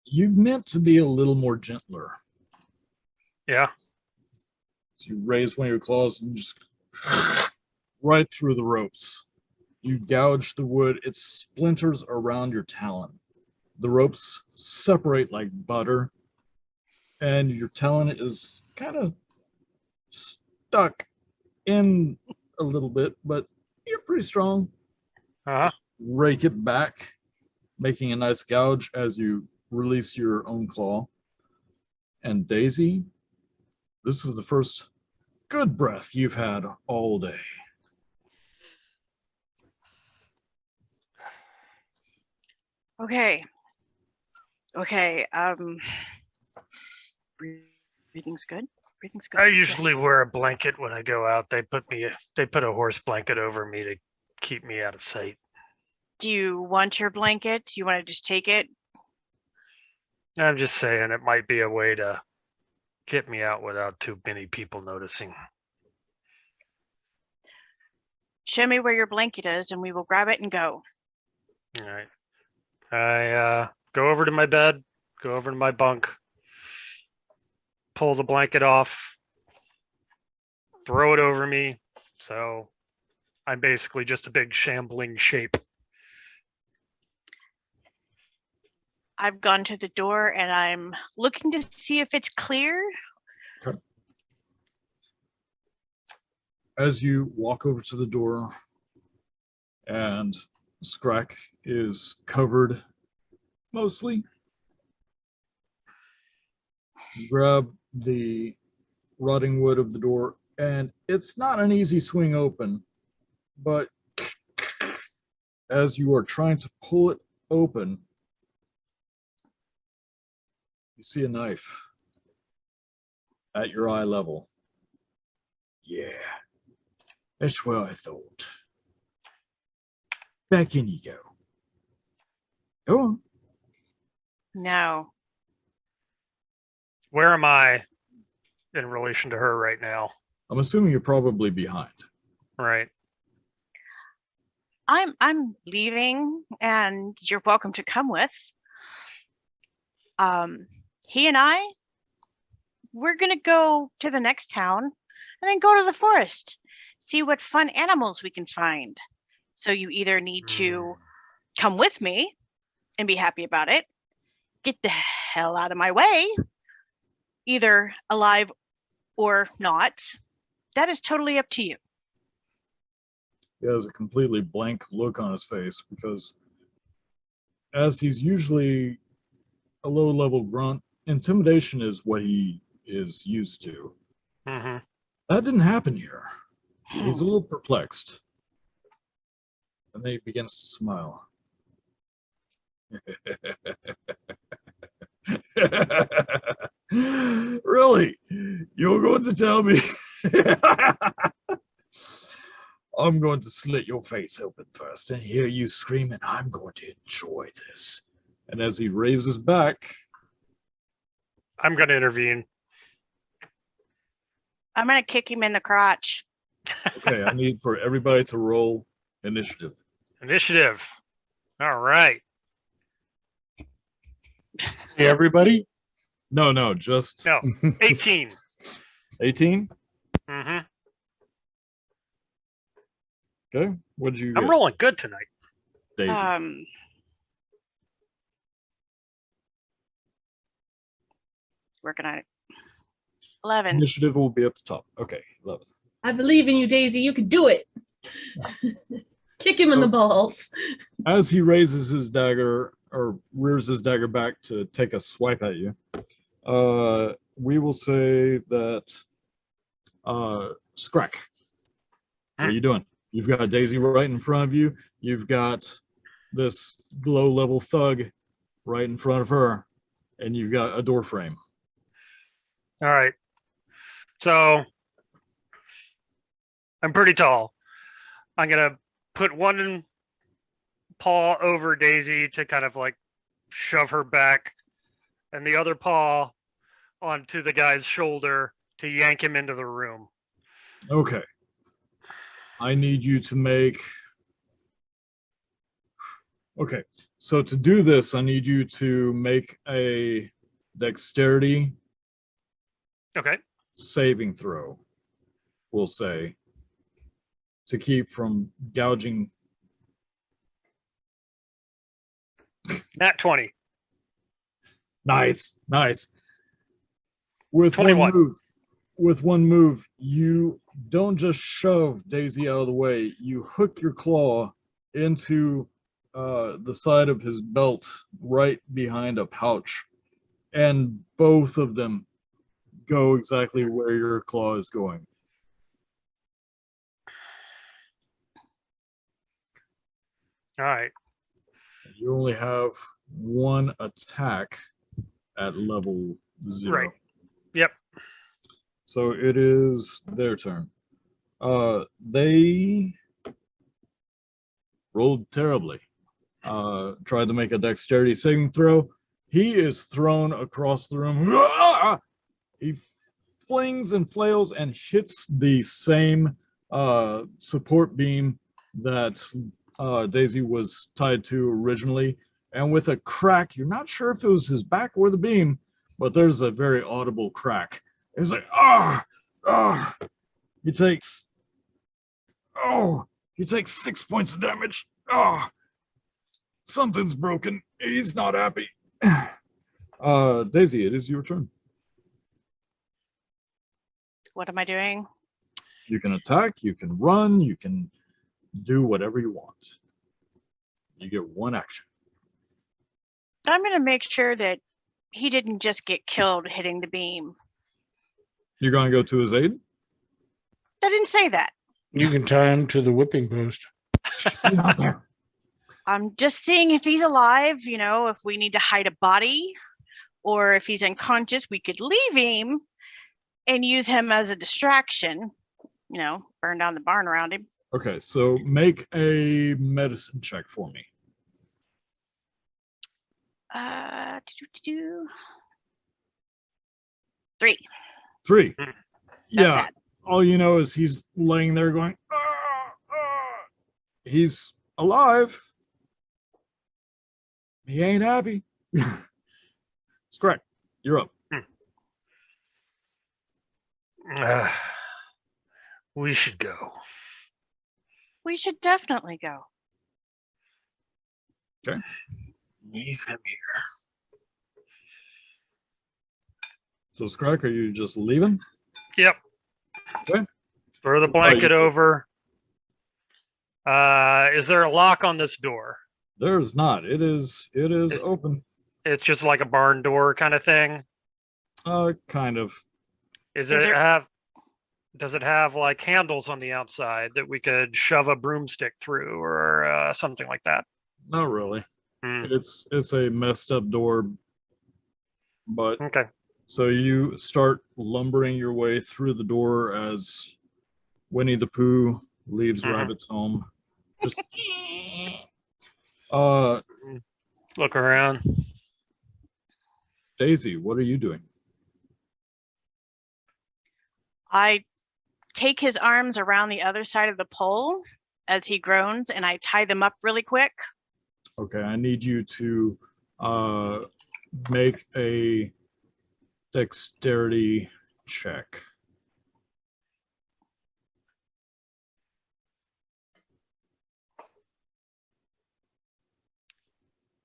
A: you meant to be a little more gentler.
F: Yeah.
A: So you raise one of your claws and just right through the ropes. You gouge the wood. It splinters around your talon. The ropes separate like butter, and your talon is kind of stuck in a little bit, but you're pretty strong.
F: Uh-huh.
A: Rake it back, making a nice gouge as you release your own claw. And Daisy, this is the first good breath you've had all day.
G: Okay. Okay. Breathing's good. Breathing's good.
F: I usually
G: Yes.
F: wear a blanket when I go out. They put a horse blanket over me to keep me out of sight.
G: Do you want your blanket? Do you want to just take it?
F: I'm just saying it might be a way to get me out without too many people noticing.
G: Show me where your blanket is and we will grab it and go.
F: All right. I go over to my bed, go over to my bunk, pull the blanket off, throw it over me. So I'm basically just a big shambling shape.
G: I've gone to the door and I'm looking to see if it's clear.
A: Okay. As you walk over to the door and Scrack is covered mostly, you grab the rotting wood of the door, and it's not an easy swing open, but as you are trying to pull it open, you see a knife at your eye level. Yeah, that's what I thought. Back in you go. Go on.
G: No.
F: Where am I in relation to her right now?
A: I'm assuming you're probably behind.
F: Right.
G: I'm leaving and you're welcome to come with. He and we're gonna go to the next town and then go to the forest, see what fun animals we can find. So you either need to come with me and be happy about it, get the hell out of my way, either alive or not. That is totally up to you.
A: He has a completely blank look on his face because, as he's usually a low-level grunt, intimidation is what he is used to.
F: Mm-hmm.
A: That didn't happen here. He's a little perplexed. And then he begins to smile. Really? You're going to tell me? I'm going to slit your face open first and hear you scream, and I'm going to enjoy this. And as he raises back,
F: I'm going to intervene.
G: I'm gonna kick him in the crotch.
A: okay, I need for everybody to roll initiative.
F: Initiative. All right.
E: Hey, everybody.
A: No, just
F: No, 18.
A: 18.
F: Mm-hmm.
A: Okay, what'd you
F: I'm
A: get,
F: rolling good tonight.
A: Daisy?
G: Working on it. 11.
A: Initiative will be up the top. Okay, 11.
B: I believe in you, Daisy. You can do it. Kick him in the balls.
A: As he raises his dagger or rears his dagger back to take a swipe at you, we will say that Scrack, what are you doing? You've got Daisy right in front of you. You've got this low-level thug right in front of her, and you've got a door frame.
F: All right. So I'm pretty tall. I'm going to put one paw over Daisy to kind of like shove her back, and the other paw onto the guy's shoulder to yank him into the room.
A: Okay. I need you to make... Okay, so to do this, I need you to make a dexterity
F: Okay.
A: saving throw, we'll say, to keep from gouging.
F: Nat 20.
A: Nice. With
F: 21.
A: one move, you don't just shove Daisy out of the way. You hook your claw into the side of his belt right behind a pouch, and both of them go exactly where your claw is going.
F: All right.
A: You only have one attack at level 0.
F: Right. Yep.
A: So it is their turn. They rolled terribly. Tried to make a dexterity saving throw. He is thrown across the room. He flings and flails and hits the same support beam that Daisy was tied to originally. And with a crack, you're not sure if it was his back or the beam, but there's a very audible crack. It's like, he takes 6 points of damage. Something's broken. He's not happy. Daisy, it is your turn.
G: What am I doing?
A: You can attack, you can run, you can do whatever you want. You get one action.
G: I'm going to make sure that he didn't just get killed hitting the beam.
A: You're going to go to his aid?
G: I didn't say that.
E: You can tie him to the whipping post.
A: Not there.
G: I'm just seeing if he's alive, if we need to hide a body or if he's unconscious, we could leave him and use him as a distraction, burn down the barn around him.
A: Okay, so make a medicine check for me.
G: 3.
A: 3.
G: That's
A: Yeah,
G: it.
A: all you know is he's laying there going, He's alive. He ain't happy. It's correct. You're up.
F: We should go.
G: We should definitely go.
A: Okay.
F: Leave him here.
A: So, Scrack, are you just leaving?
F: Yep.
A: Okay.
F: Throw the blanket over. Is there a lock on this door?
A: There's not. It is open.
F: It's just like a barn door kind of thing.
A: Kind of.
F: Does
G: Is
F: it have like handles on the outside that we could shove a broomstick through or something like that?
A: Not really.
F: Hmm.
A: It's a messed up door. But
F: Okay.
A: so you start lumbering your way through the door as Winnie the Pooh leaves
F: Mhm.
A: Rabbit's home. Just
F: Look around.
A: Daisy, what are you doing?
G: I take his arms around the other side of the pole as he groans and I tie them up really quick.
A: Okay, I need you to make a dexterity check.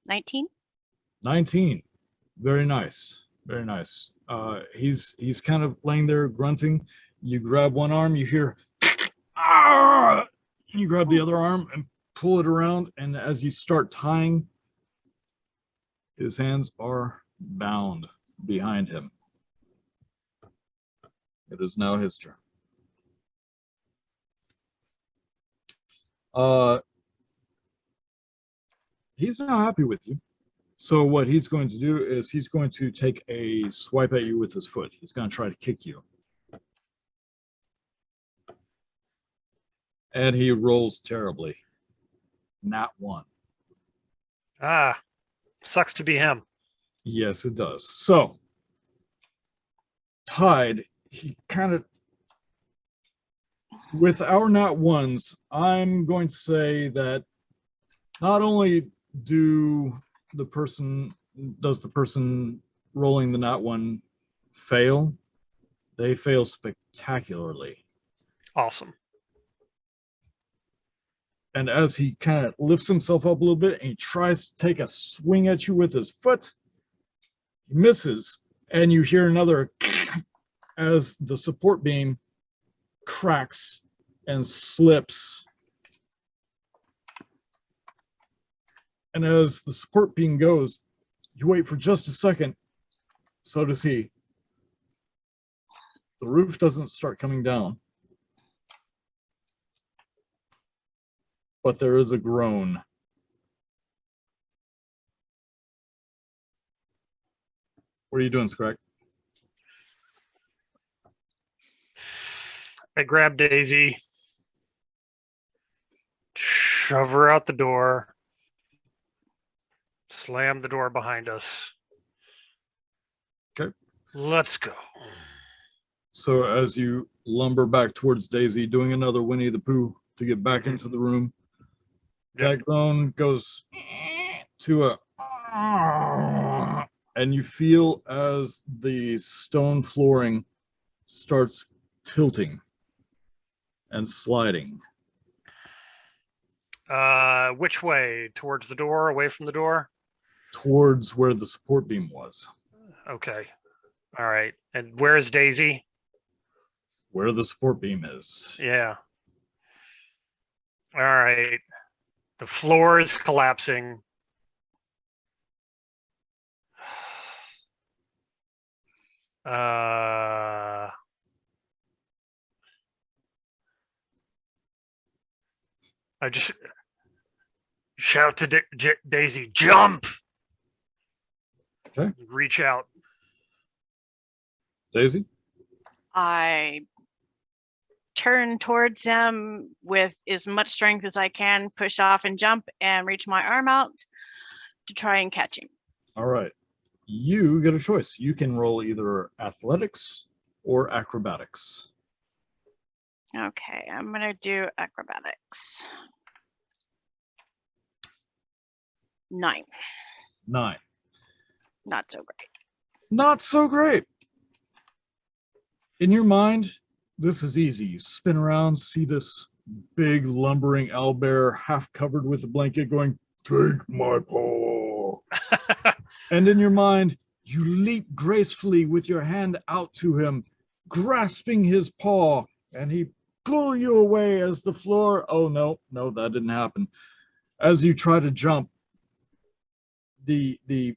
G: $19.
A: 19. Very nice. Very nice. He's kind of laying there grunting. You grab one arm, you hear, ah! You grab the other arm and pull it around, and as you start tying, his hands are bound behind him. It is now his turn. He's not happy with you. So what he's going to do is he's going to take a swipe at you with his foot. He's going to try to kick you. And he rolls terribly. Not one.
F: Sucks to be him.
A: Yes, it does. So, tied, he kind of, with our not ones, I'm going to say that not only does the person rolling the not one fail, they fail spectacularly.
F: Awesome.
A: And as he kind of lifts himself up a little bit and he tries to take a swing at you with his foot, he misses, and you hear another as the support beam cracks and slips. And as the support beam goes, you wait for just a second. So does he. The roof doesn't start coming down, but there is a groan. What are you doing, Scrack?
F: I grab Daisy, shove her out the door, slam the door behind us.
A: Okay.
F: Let's go.
A: So as you lumber back towards Daisy, doing another Winnie the Pooh to get back into the room,
F: Yep.
A: that groan goes to a, and you feel as the stone flooring starts tilting and sliding.
F: Which way? Towards the door, away from the door?
A: Towards where the support beam was.
F: Okay. All right. And where's Daisy?
A: Where the support beam is.
F: Yeah. All right. The floor is collapsing. I just shout to Daisy, jump!
A: Okay.
F: Reach out.
A: Daisy?
G: I turn towards him with as much strength as I can, push off and jump, and reach my arm out to try and catch him.
A: All right. You get a choice. You can roll either athletics or acrobatics.
G: Okay, I'm gonna do acrobatics. 9.
A: 9.
G: Not so great.
A: Not so great. In your mind, this is easy. You spin around, see this big lumbering owlbear half covered with a blanket going, "Take my paw." And in your mind, you leap gracefully with your hand out to him, grasping his paw, and he pull you away as the floor. Oh, no, that didn't happen. As you try to jump, the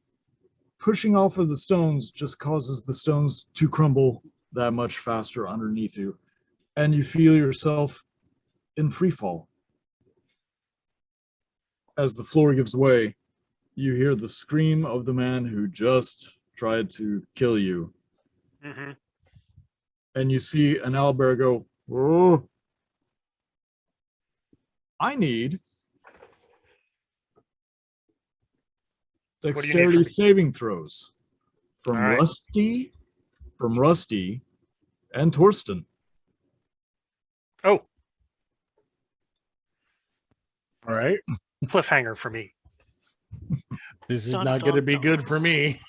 A: pushing off of the stones just causes the stones to crumble that much faster underneath you, and you feel yourself in free fall. As the floor gives way, you hear the scream of the man who just tried to kill you.
F: Mm-hmm.
A: And you see an owlbear go, "Oh, I need
F: do you need
A: dexterity
F: from me?
A: saving throws from
F: All right.
A: Rusty, and Torsten."
F: Oh,
E: All right.
F: cliffhanger for me.
E: This is
G: Dun,
E: not going to
G: dun,
E: be
G: dun.
E: good for me.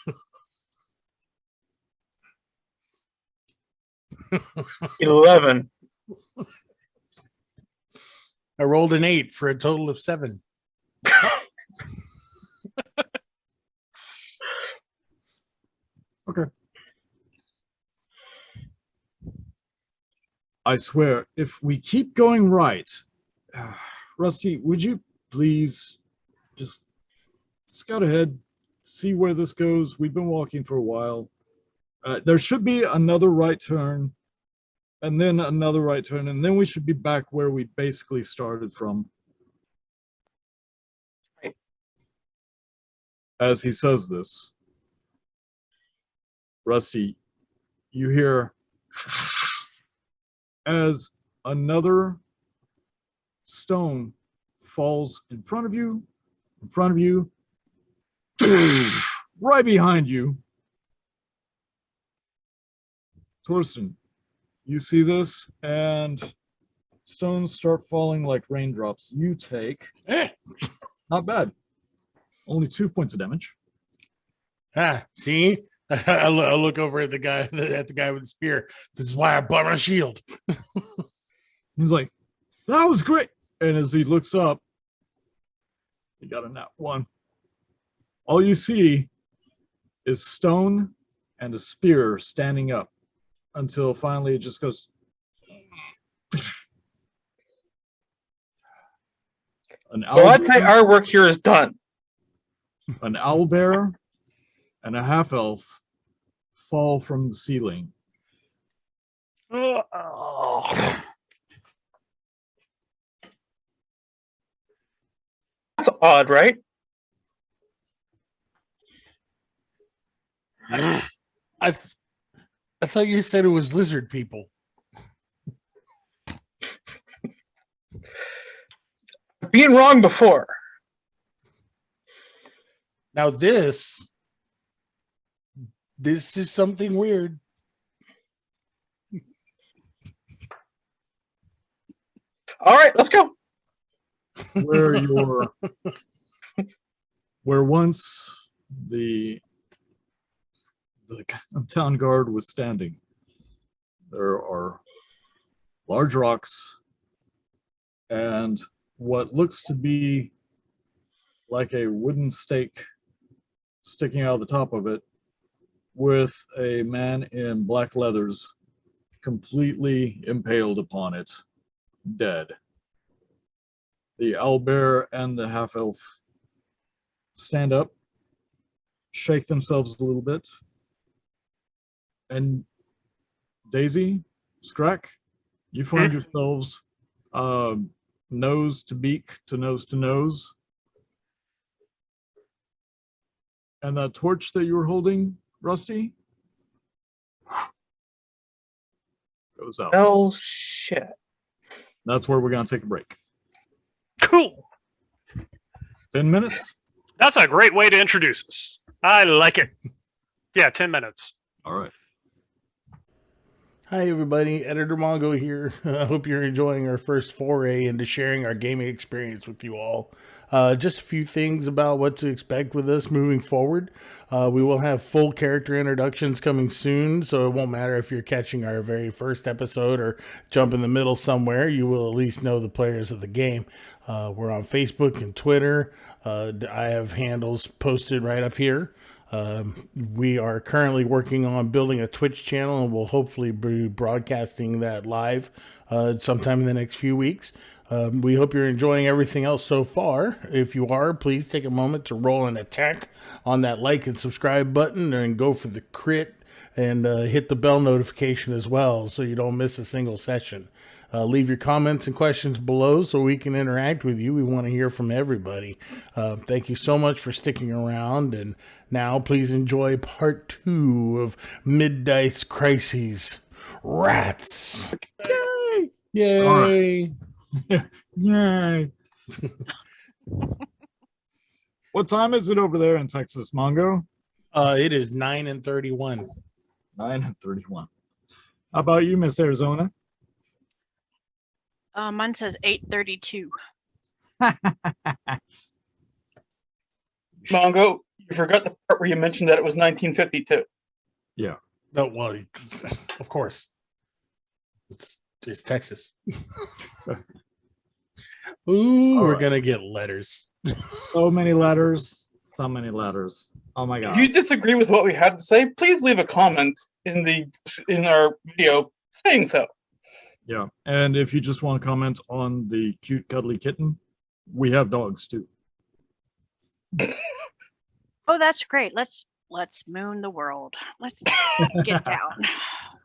D: 11.
E: I rolled an 8 for a total of 7.
A: Okay. I swear, if we keep going right, Rusty, would you please just scout ahead, see where this goes? We've been walking for a while. There should be another right turn, and then another right turn, and then we should be back where we basically started from.
D: Right.
A: As he says this, Rusty, you hear as another stone falls in front of you, right behind you. Torsten, you see this, and stones start falling like raindrops. You take, not bad, only 2 points of damage.
E: See? I look over at the guy with the spear. This is why I bought my shield.
A: He's like, "That was great." And as he looks up, he got a nat 1. All you see is stone and a spear standing up until finally it just goes.
D: Well, I'd say our work here is done.
A: an owlbear and a half elf fall from the ceiling.
F: Oh.
D: That's odd, right?
E: I thought you said it was lizard people.
D: Being wrong before.
E: Now this is something weird.
D: All right, let's go.
A: Where once the town guard was standing, there are large rocks and what looks to be like a wooden stake sticking out of the top of it, with a man in black leathers completely impaled upon it, dead. The owlbear and the half elf stand up, shake themselves a little bit, and Daisy, Scrack, you find yourselves nose to beak to nose to nose. And that torch that you were holding, Rusty, goes out.
D: Oh, shit.
A: That's where we're going to take a break.
F: Cool.
A: 10 minutes?
F: That's a great way to introduce us. I like it. Yeah, 10 minutes.
A: All right.
E: Hi, everybody. Editor Mongo here. I hope you're enjoying our first foray into sharing our gaming experience with you all. Just a few things about what to expect with us moving forward. We will have full character introductions coming soon, so it won't matter if you're catching our very first episode or jump in the middle somewhere. You will at least know the players of the game. We're on Facebook and Twitter. I have handles posted right up here. We are currently working on building a Twitch channel, and we'll hopefully be broadcasting that live sometime in the next few weeks. We hope you're enjoying everything else so far. If you are, please take a moment to roll an attack on that like and subscribe button and go for the crit and hit the bell notification as well so you don't miss a single session. Leave your comments and questions below so we can interact with you. We want to hear from everybody. Thank you so much for sticking around. And now please enjoy part 2 of Mid-Dice Crises. Rats.
A: Yay!
E: Yay.
A: Yay! What time is it over there in Texas, Mongo?
E: It is 9:31.
A: 9:31. How about you, Miss Arizona?
G: Mine says 8:32.
D: Mongo, you forgot the part where you mentioned that it was 1952.
A: Yeah.
E: Oh, well, of course. It's Texas. Ooh, we're
A: right.
E: gonna get letters.
A: So many letters. So many letters. Oh my
D: If
A: god.
D: you disagree with what we had to say, please leave a comment in our video saying so.
A: Yeah. And if you just want to comment on the cute cuddly kitten, we have dogs too.
G: Oh, that's great. Let's moon the world. Let's get down.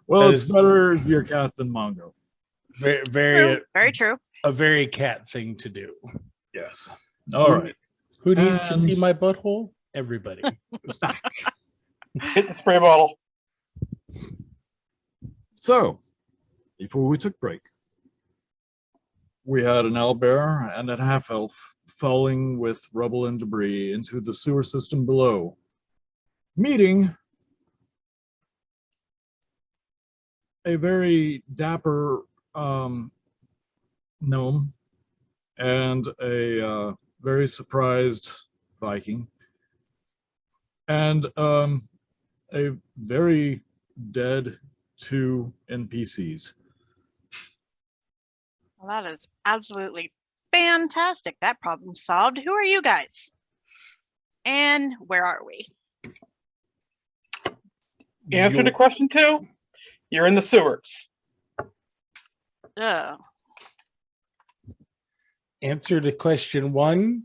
A: Well,
E: That
A: it's
E: is-
A: better your cat than Mongo.
G: True. Very true.
E: a very cat thing to do.
A: Yes. All right.
E: Who needs to
A: And-
E: see my butthole? Everybody.
D: Hit the spray bottle.
A: So, before we took break, we had an owlbear and a half elf falling with rubble and debris into the sewer system below, meeting a very dapper gnome and a very surprised Viking and a very dead 2 NPCs.
G: Well, that is absolutely fantastic. That problem solved. Who are you guys? And where are we?
D: Answer to question 2. You're in the sewers.
G: Oh,
E: Answer to question 1.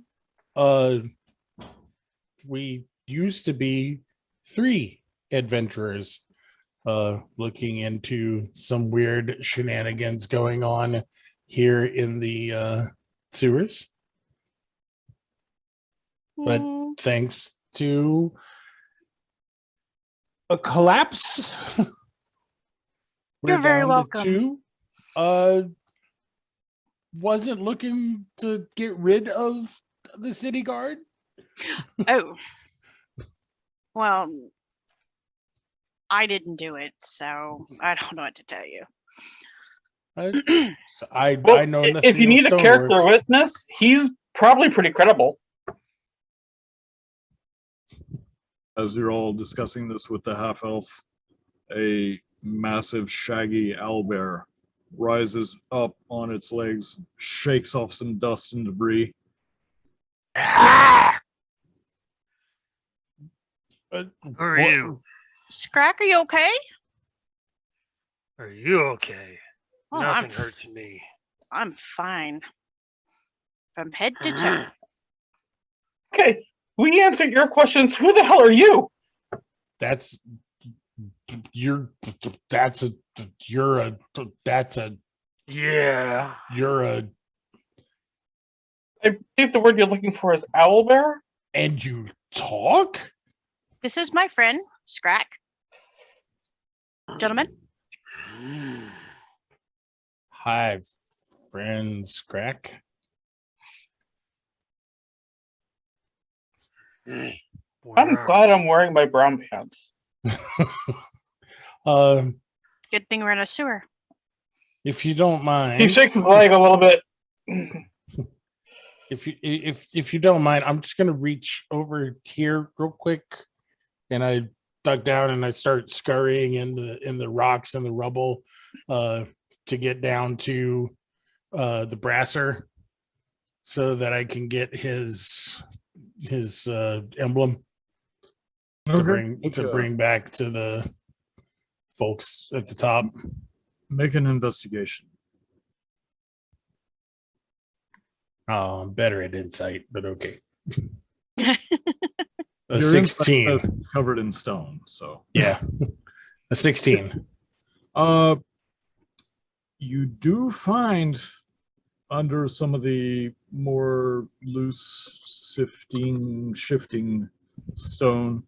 E: we used to be 3 adventurers looking into some weird shenanigans going on here in the sewers. But thanks to a collapse,
G: You're very
E: down to
G: welcome.
E: 2. Wasn't looking to get rid of the city guard.
G: Oh, well, I didn't do it, so I don't know what to tell you.
E: I
D: Well,
E: know nothing.
D: if you
E: of
D: need a
E: stonework.
D: character witness, he's probably pretty credible.
A: As you're all discussing this with the half elf, a massive shaggy owlbear rises up on its legs, shakes off some dust and debris.
F: Ah!
E: But
F: Who are you?
G: Scrack, are you okay?
F: Are you okay?
G: Oh,
F: Nothing hurts me.
G: I'm fine. From head to toe.
D: Okay, we answered your questions. Who the hell are you?
E: that's you're that's a you're a that's a
F: Yeah.
E: you're a
D: I believe the word you're looking for is owlbear.
E: and you talk.
G: This is my friend, Scrack. Gentlemen,
E: Hi, friends. Crack.
D: I'm
F: Where
D: glad
F: are
D: I'm wearing my brown pants.
E: Um,
G: good thing we're in a sewer.
E: if you don't
D: He
E: mind,
D: shakes his leg a little bit.
E: if you don't mind, I'm just gonna reach over here real quick, and I duck down and I start scurrying in the rocks and the rubble, to get down to the brasser, so that I can get his emblem to bring back to the folks at the top.
A: Make an investigation.
E: Oh, I'm better at insight, but okay. A
A: Your insight
E: 16.
A: is covered in stone, so
E: Yeah. A 16.
A: You do find under some of the more loose shifting stone,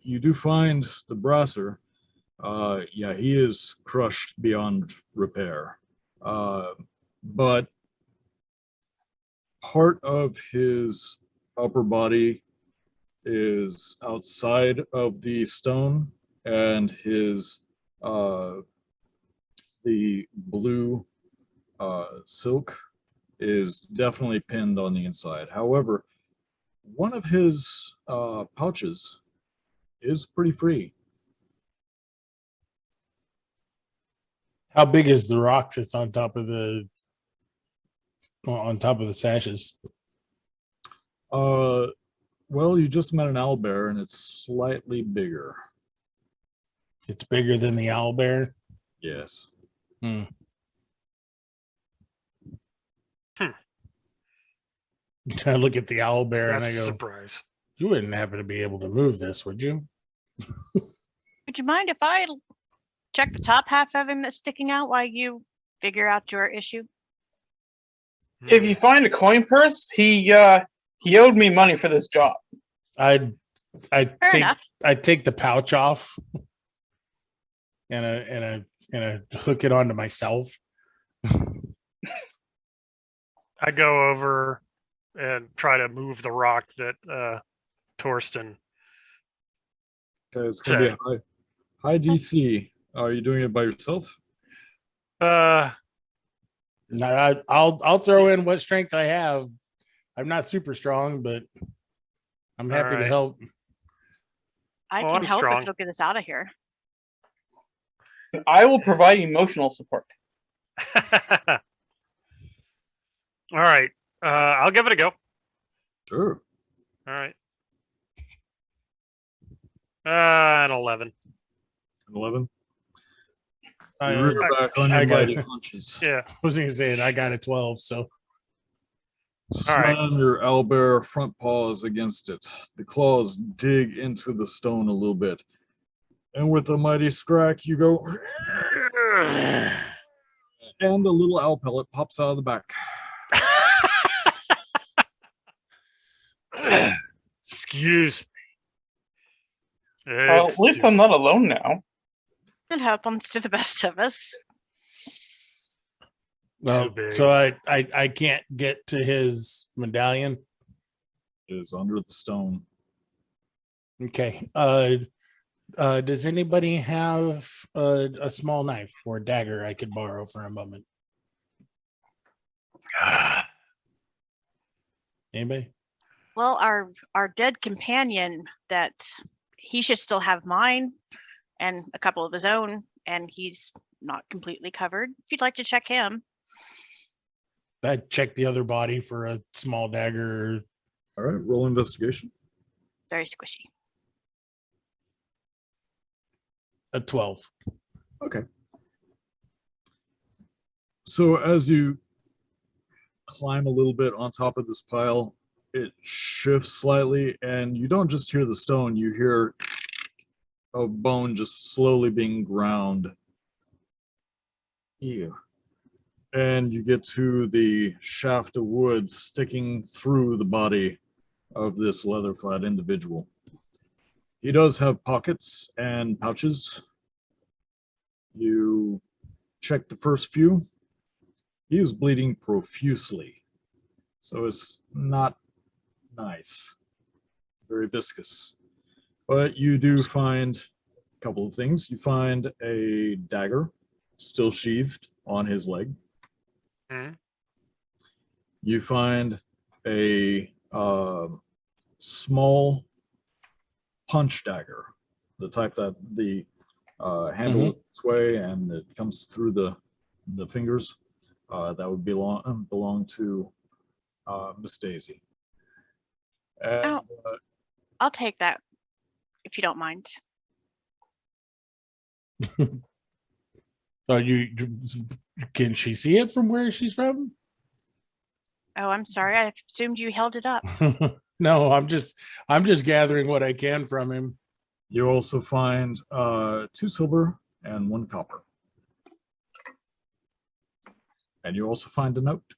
A: you do find the brasser. Yeah, he is crushed beyond repair. But part of his upper body is outside of the stone, and his the blue silk is definitely pinned on the inside. However, one of his pouches is pretty free.
E: How big is the rock that's on top of the sashes?
A: Well, you just met an owlbear, and it's slightly bigger.
E: It's bigger than the owlbear.
A: Yes.
E: I look at the owlbear and I
F: That's a
E: go,
F: surprise.
E: "You wouldn't happen to be able to move this, would you?"
G: Would you mind if I check the top half of him that's sticking out while you figure out your issue?
D: If you find a coin purse, he owed me money for this job.
E: I
G: Fair enough.
E: take the pouch off and I hook it onto myself.
F: I go over and try to move the rock that Torsten.
A: Okay, it's gonna be a high DC. Are you doing it by yourself?
F: Uh,
E: Now, I'll throw in what strength I have. I'm not super strong, but I'm happy to
F: Alright.
E: help.
G: I
F: Well,
G: can
F: I'm
G: help
F: strong.
G: if you'll get us out of here.
D: I will provide emotional support.
F: all right. I'll give it a go.
A: Sure.
F: All right. An 11.
A: 11.
E: I,
A: You rear back on
E: I
A: your
E: got-
A: mighty punches.
F: Yeah.
E: I was going to say it. I got a 12, so
F: All right.
A: Slam your owlbear front paws against it. The claws dig into the stone a little bit. And with a mighty scrack, you go, and a little owl pellet pops out of the back.
F: Excuse me.
D: Well, at least I'm not alone now.
G: It happens to the best of us.
E: Well,
F: big.
E: so I can't get to his medallion.
A: It is under the stone.
E: Okay. Does anybody have a small knife or dagger I could borrow for a moment? Anybody?
G: Well, our dead companion, that he should still have mine and a couple of his own, and he's not completely covered. If you'd like to check him.
E: I checked the other body for a small dagger.
A: All right, roll investigation.
G: Very squishy.
E: A 12.
A: Okay. So as you climb a little bit on top of this pile, it shifts slightly, and you don't just hear the stone, you hear a bone just slowly being ground. Ew. And you get to the shaft of wood sticking through the body of this leather-clad individual. He does have pockets and pouches. You check the first few. He is bleeding profusely, so it's not nice. Very viscous. But you do find a couple of things. You find a dagger still sheathed on his leg.
F: Hmm.
A: You find a small punch dagger, the type that the handle this way and it comes through the fingers. That would belong to Miss Daisy. And,
G: I'll take that, if you don't mind.
E: Can she see it from where she's from?
G: Oh, I'm sorry. I assumed you held it up.
E: No, I'm just gathering what I can from him.
A: you also find 2 silver and 1 copper. And you also find a note.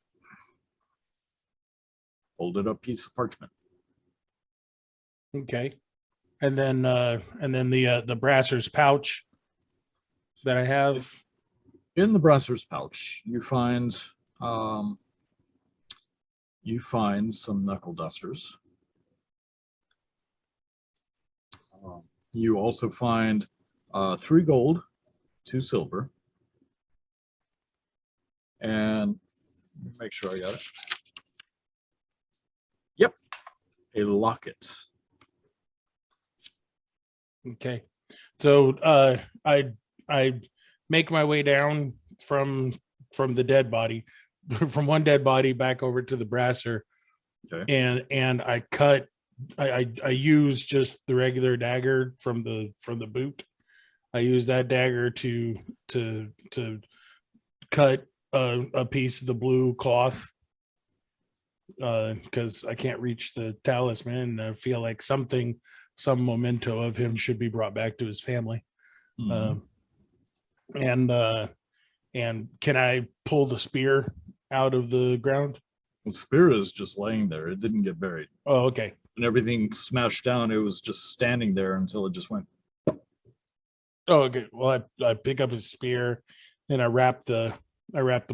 A: Folded up piece of parchment.
E: Okay. And then the brasser's pouch that I have.
A: In the brasser's pouch, you find some knuckle dusters. You also find 3 gold, 2 silver, and let me make sure I got it. Yep, a locket.
E: Okay. So I make my way down from the dead body, from one dead body back over to the brasser.
A: Okay.
E: And I use just the regular dagger from the boot. I use that dagger to cut a piece of the blue cloth because I can't reach the talisman. And I feel like some memento of him should be brought back to his family.
A: Mhm.
E: And can I pull the spear out of the ground?
A: The spear is just laying there. It didn't get buried.
E: Oh, okay.
A: When everything smashed down, it was just standing there until it just went.
E: Oh, okay. Well, I pick up his spear and I wrap the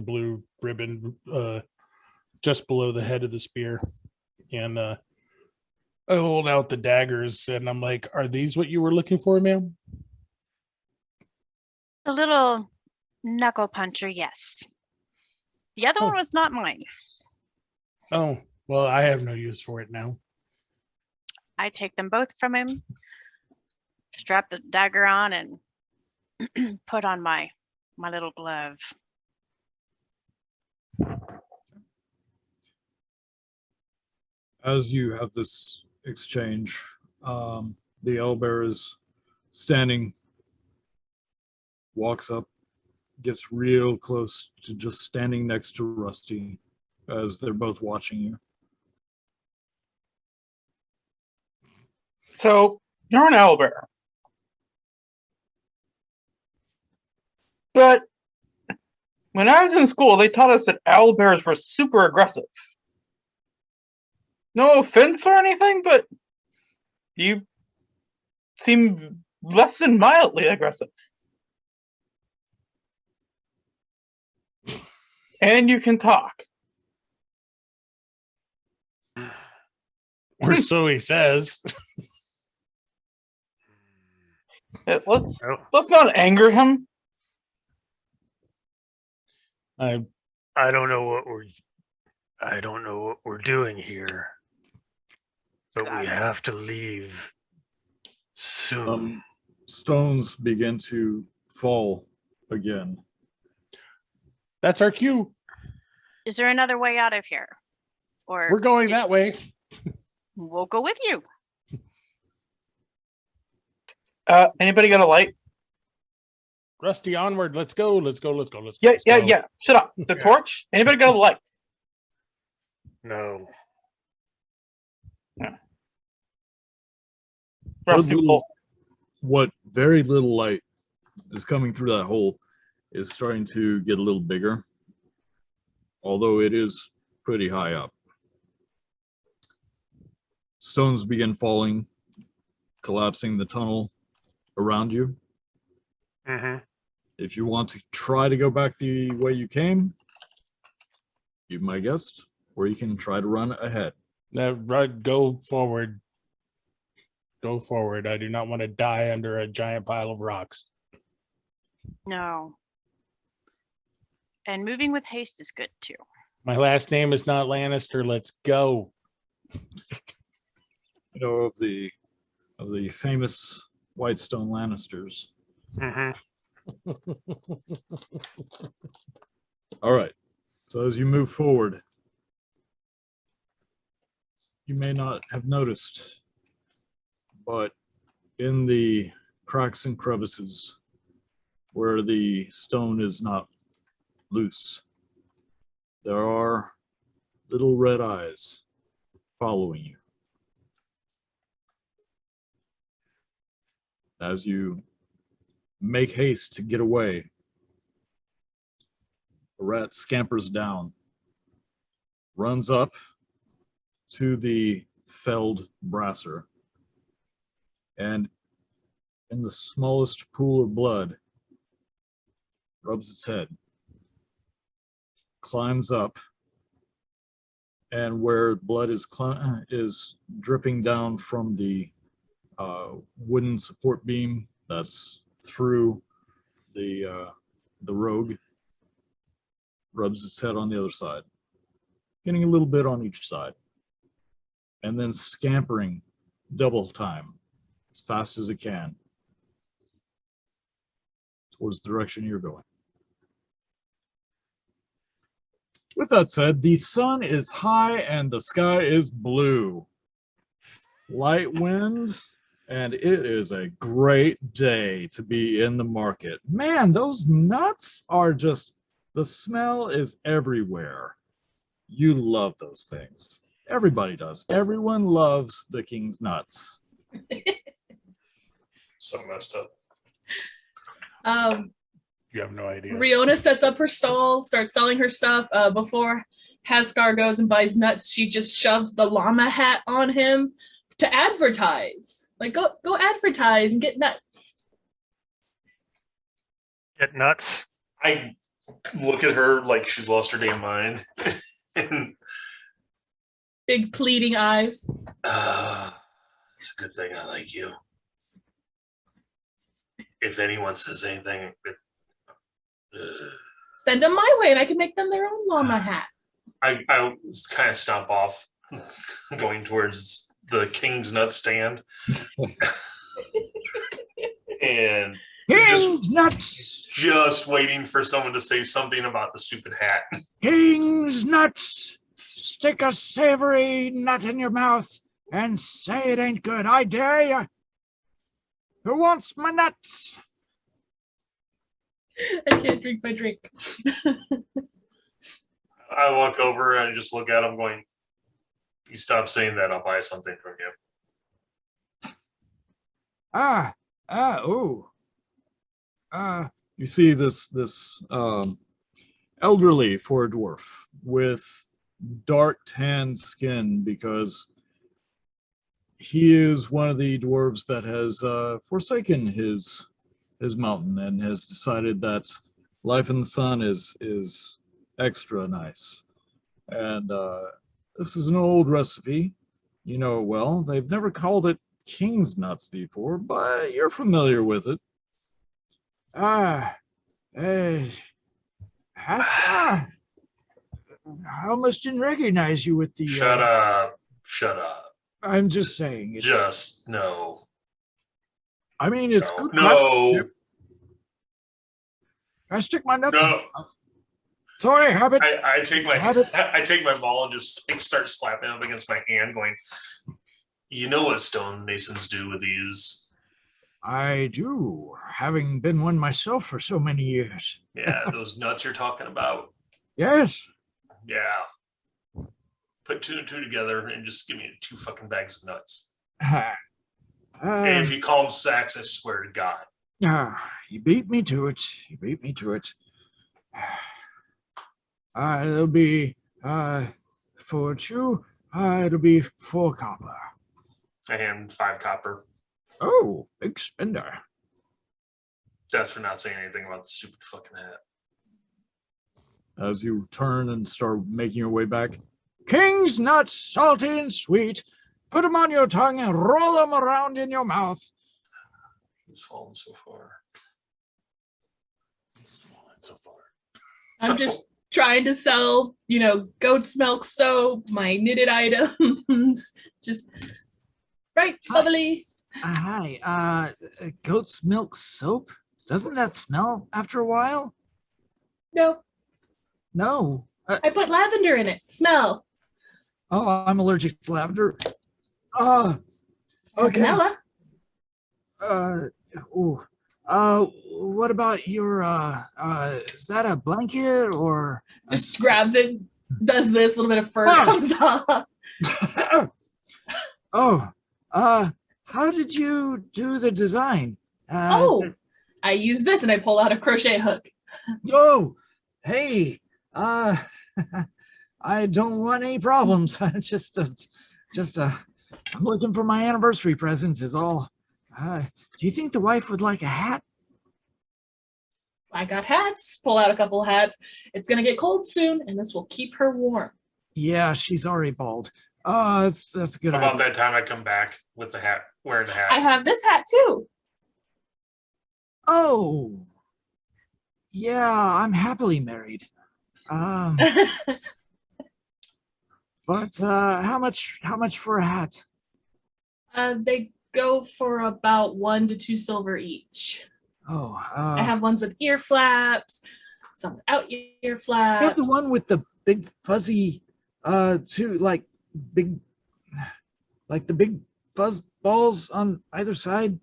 E: blue ribbon just below the head of the spear, and I hold out the daggers and I'm like, "Are these what you were looking for, ma'am?"
G: The little knuckle puncher, yes. The other
E: Oh.
G: one was not mine.
E: Oh, well, I have no use for it now.
G: I take them both from him, strap the dagger on, and put on my little glove.
A: As you have this exchange, the owlbear is standing, walks up, gets real close to just standing next to Rusty, as they're both watching you.
D: So you're an owlbear, but when I was in school, they taught us that owlbears were super aggressive. No offense or anything, but you seem less than mildly aggressive. And you can talk.
E: Or so he says.
D: Let's
F: Oh,
D: not anger him.
E: I
F: I don't know what we're doing here. But we have to leave soon.
A: Stones begin to fall again.
E: That's our cue.
G: Is there another way out of here? Or
E: We're going that way.
G: we'll go with you.
D: Anybody got a light?
E: Rusty, onward. Let's go. Let's go.
D: Yeah. Shut up. The torch? Anybody got a light?
F: No.
D: Rusty will.
A: What very little light is coming through that hole is starting to get a little bigger, although it is pretty high up. Stones begin falling, collapsing the tunnel around you.
F: Mm-hmm.
A: If you want to try to go back the way you came, you my guest, or you can try to run ahead.
E: Right, go forward. Go forward. I do not want to die under a giant pile of rocks.
G: No. And moving with haste is good too.
E: My last name is not Lannister. Let's go.
A: You know of the famous Whitestone Lannisters.
F: Mm-hmm.
A: All right. So as you move forward, you may not have noticed, but in the cracks and crevices where the stone is not loose, there are little red eyes following you. As you make haste to get away, the rat scampers down, runs up to the felled brasser, and in the smallest pool of blood, rubs its head, climbs up, and where blood is dripping down from the wooden support beam that's through the rogue, rubs its head on the other side, getting a little bit on each side, and then scampering double time as fast as it can towards the direction you're going. With that said, the sun is high and the sky is blue. Light wind, and it is a great day to be in the market. Man, those nuts are just, the smell is everywhere. You love those things. Everybody does. Everyone loves the king's nuts.
C: So messed up.
E: You have no idea.
B: Riona sets up her stall, starts selling her stuff. Before Haskar goes and buys nuts, she just shoves the llama hat on him to advertise. Like, go advertise and get nuts.
F: Get nuts.
C: I look at her like she's lost her damn mind. And
B: Big pleading eyes.
C: it's a good thing I like you. If anyone says anything,
B: Send them my way and I can make them their own llama hat.
C: I kind of stomp off, going towards the King's Nut stand. And
A: King's nuts!
C: just waiting for someone to say something about the stupid hat.
A: King's nuts! Stick a savory nut in your mouth and say it ain't good. I dare you. Who wants my nuts?
B: I can't drink my drink.
C: I walk over and I just look at him going, you stop saying that, I'll buy something from you.
A: You see this elderly for a dwarf with dark tanned skin, because he is one of the dwarves that has forsaken his mountain and has decided that life in the sun is extra nice. And this is an old recipe. You know it well. They've never called it king's nuts before, but you're familiar with it. Hey, Haskar, I almost didn't recognize you with the.
C: Shut up. Shut up.
A: I'm just saying. It's,
C: Just no.
A: I mean, it's
C: No.
A: good.
C: No.
A: I stick my nuts.
C: No.
A: Sorry, Habit.
C: I take my
A: Habit.
C: I take my ball and just like start slapping up against my hand, going, you know what stonemasons do with these?
A: I do, having been one myself for so many years.
C: Yeah, those nuts you're talking about.
A: Yes.
C: Yeah. Put 2 and 2 together and just give me 2 fucking bags of nuts. Hey, if you call them sacks, I swear to God.
A: You beat me to it. You beat me to it. It'll be for 2. It'll be 4 copper.
C: I hand 5 copper.
A: Oh, big spender.
C: That's for not saying anything about the stupid fucking hat.
A: As you turn and start making your way back, king's nuts, salty and sweet. Put them on your tongue and roll them around in your mouth.
C: He's fallen so far.
B: I'm just trying to sell, goat's milk soap, my knitted items. Just right, bubbly.
A: Hi, goat's milk soap? Doesn't that smell after a while?
B: No,
A: No.
B: I put lavender in it. Smell.
A: Oh, I'm allergic to lavender. Okay.
B: Vanilla.
A: What about your, is that a blanket or?
B: Just grabs it, does this, a little bit of fur comes off.
A: How did you do the design?
B: I use this and I pull out a crochet hook.
A: Oh, hey, I don't want any problems. I'm looking for my anniversary present is all. Do you think the wife would like a hat?
B: I got hats. Pull out a couple of hats. It's gonna get cold soon, and this will keep her warm.
A: Yeah, she's already bald. That's a good
C: About
A: idea.
C: that time I come back with the hat, wearing the hat.
B: I have this hat too.
A: Oh, yeah, I'm happily married. But how much for a hat?
B: They go for about 1 to 2 silver each.
A: Oh,
B: I have ones with ear flaps, some without ear flaps.
A: you have the one with the big fuzzy, like the big fuzz balls on either side.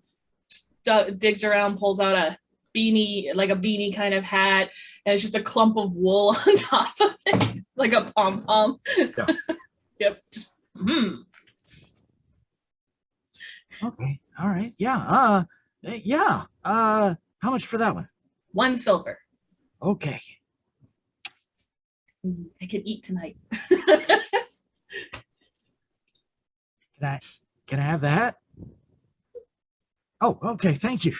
B: Digs around, pulls out a beanie, like a beanie kind of hat, and it's just a clump of wool on top of it, like a pom pom.
A: Yeah.
B: Yep.
A: Okay. All right. Yeah. Yeah. How much for that one?
B: 1 silver.
A: Okay.
B: I could eat tonight.
A: Can I have the hat? Oh, okay. Thank you.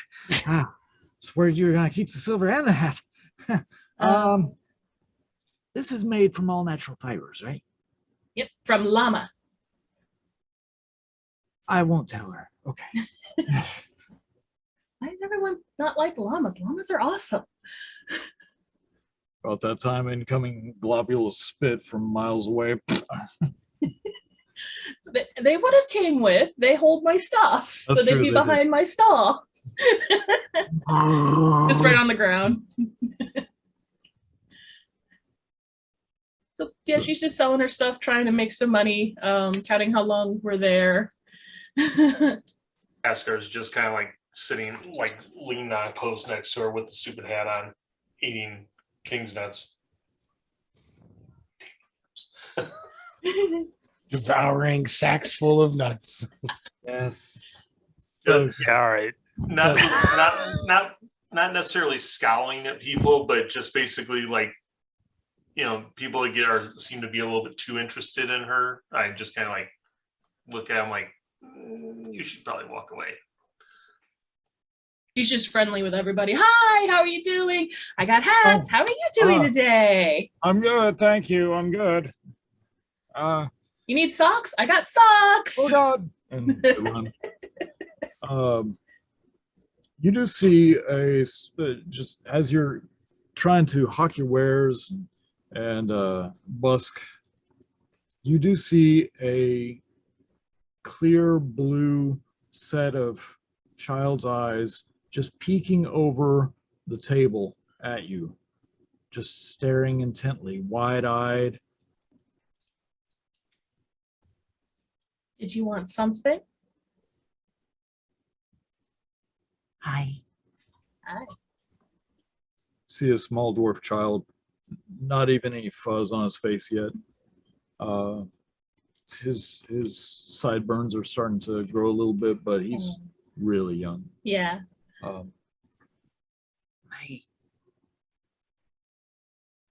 A: I was worried you were gonna keep the silver and the hat. This is made from all natural fibers, right?
B: Yep, from llama.
A: I won't tell her. Okay.
B: Why does everyone not like llamas? Llamas are awesome.
A: About that time, incoming globule of spit from miles away.
B: They would have came with. They hold my stuff,
A: That's
B: so they'd
A: true,
B: be
A: they do.
B: behind my stall. Just right on the ground. So yeah, she's just selling her stuff, trying to make some money, counting how long we're there.
C: Askar's just kind of like sitting, like leaning on a post next to her with the stupid hat on, eating king's nuts. Damn
E: Devouring sacks full of nuts.
A: Yes.
C: So,
F: Yeah, all right.
C: not necessarily scowling at people, but just basically like, people that seem to be a little bit too interested in her. I just kind of like look at them like, you should probably walk away.
B: She's just friendly with everybody. Hi, how are you doing? I got hats. How are you doing today?
A: I'm good, thank you. I'm good.
B: You need socks? I got socks.
A: Oh God! And they run. You do see just as you're trying to hawk your wares and busk, you do see a clear blue set of child's eyes just peeking over the table at you, just staring intently, wide-eyed.
B: Did you want something?
H: Hi.
B: Hi.
A: See a small dwarf child, not even any fuzz on his face yet. His sideburns are starting to grow a little bit, but he's really young.
B: Yeah.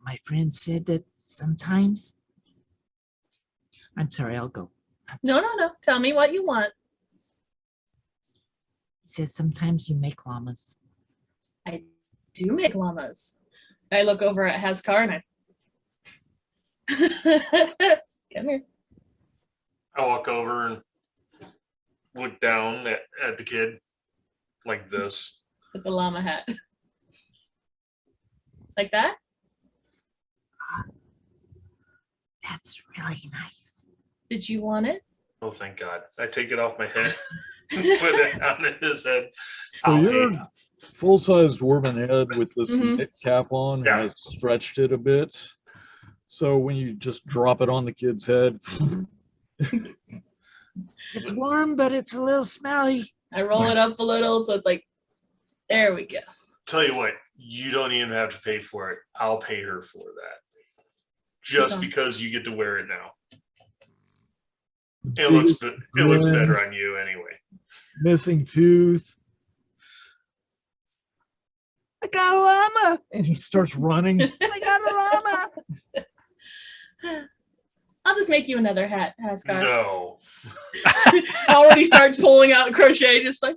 H: My friend said that sometimes. I'm sorry, I'll go.
B: No. Tell me what you want.
H: He says sometimes you make llamas.
B: I do make llamas. I look over at Haskar and I come here.
C: I walk over and look down at the kid like this.
B: With the llama hat. Like that?
H: That's really nice.
B: Did you want it?
C: Oh, thank God. I take it off my head, put it on his head.
A: So
C: I'll
A: your
C: pay.
A: full-sized dwarven head with this
B: Mhm.
A: knit cap on
C: Yeah.
A: has stretched it a bit. So when you just drop it on the kid's head,
H: It's warm, but it's a little smelly.
B: I roll it up a little so it's like, there we go.
C: Tell you what, you don't even have to pay for it. I'll pay her for that. Just
B: Okay.
C: because you get to wear it now. It looks good. It looks better on you anyway.
A: missing tooth,
H: I got a llama.
A: and he starts running.
H: I got a llama.
B: I'll just make you another hat, Haskar.
C: No.
B: Already starts pulling out crochet, just like.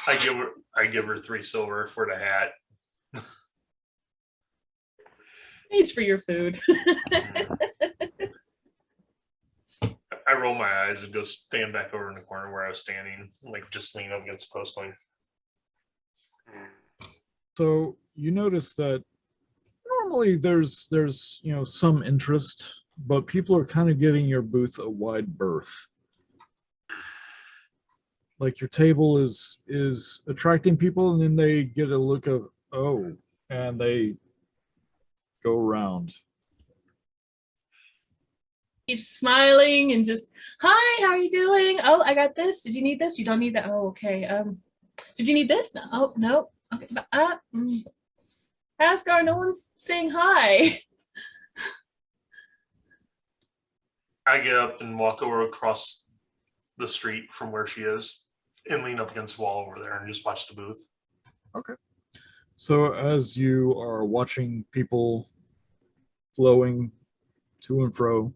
C: I give her 3 silver for the hat.
B: Pays for your food.
C: I roll my eyes and go stand back over in the corner where I was standing, like just lean up against the post going.
A: So you notice that normally there's some interest, but people are kind of giving your booth a wide berth. Like your table is attracting people, and then they get a look of, oh, and they go around.
B: Keep smiling and just, hi, how are you doing? Oh, I got this. Did you need this? You don't need that. Oh, okay. Did you need this? No. Oh, no. Okay. Haskar, no one's saying hi.
C: I get up and walk over across the street from where she is and lean up against the wall over there and just watch the booth.
A: Okay. So as you are watching people flowing to and fro,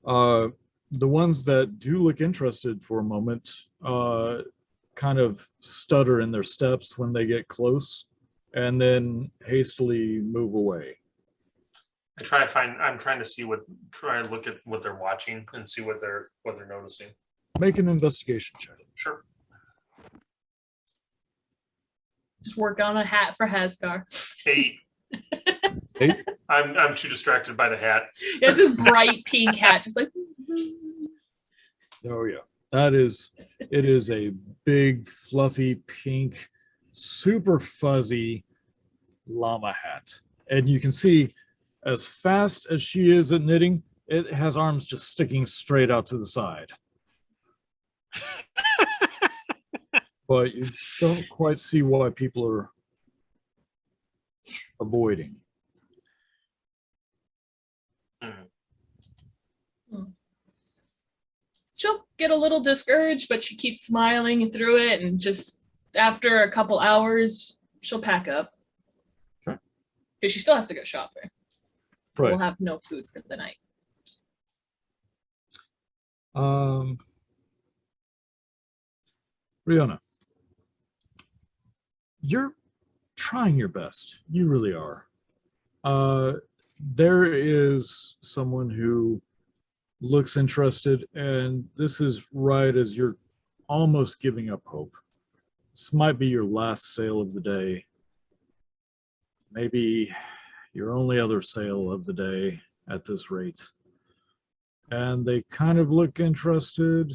A: the ones that do look interested for a moment kind of stutter in their steps when they get close and then hastily move away.
C: I'm trying to look at what they're watching and see what they're noticing.
A: Make an investigation check.
C: Sure.
B: Just work on a hat for Haskar.
C: 8.
A: 8?
C: I'm too distracted by the hat.
B: It's this bright pink hat, just like.
A: Oh yeah, it is a big, fluffy, pink, super fuzzy llama hat. And you can see as fast as she is at knitting, it has arms just sticking straight out to the side. But you don't quite see why people are avoiding.
B: get a little discouraged, but she keeps smiling through it, and just after a couple hours, she'll pack up.
A: Okay.
B: Because she still has to go shopping.
A: Right.
B: We'll have no food for the night.
A: Rihanna, you're trying your best. You really are. There is someone who looks interested, and this is right as you're almost giving up hope. This might be your last sale of the day. Maybe your only other sale of the day at this rate. And they kind of look interested,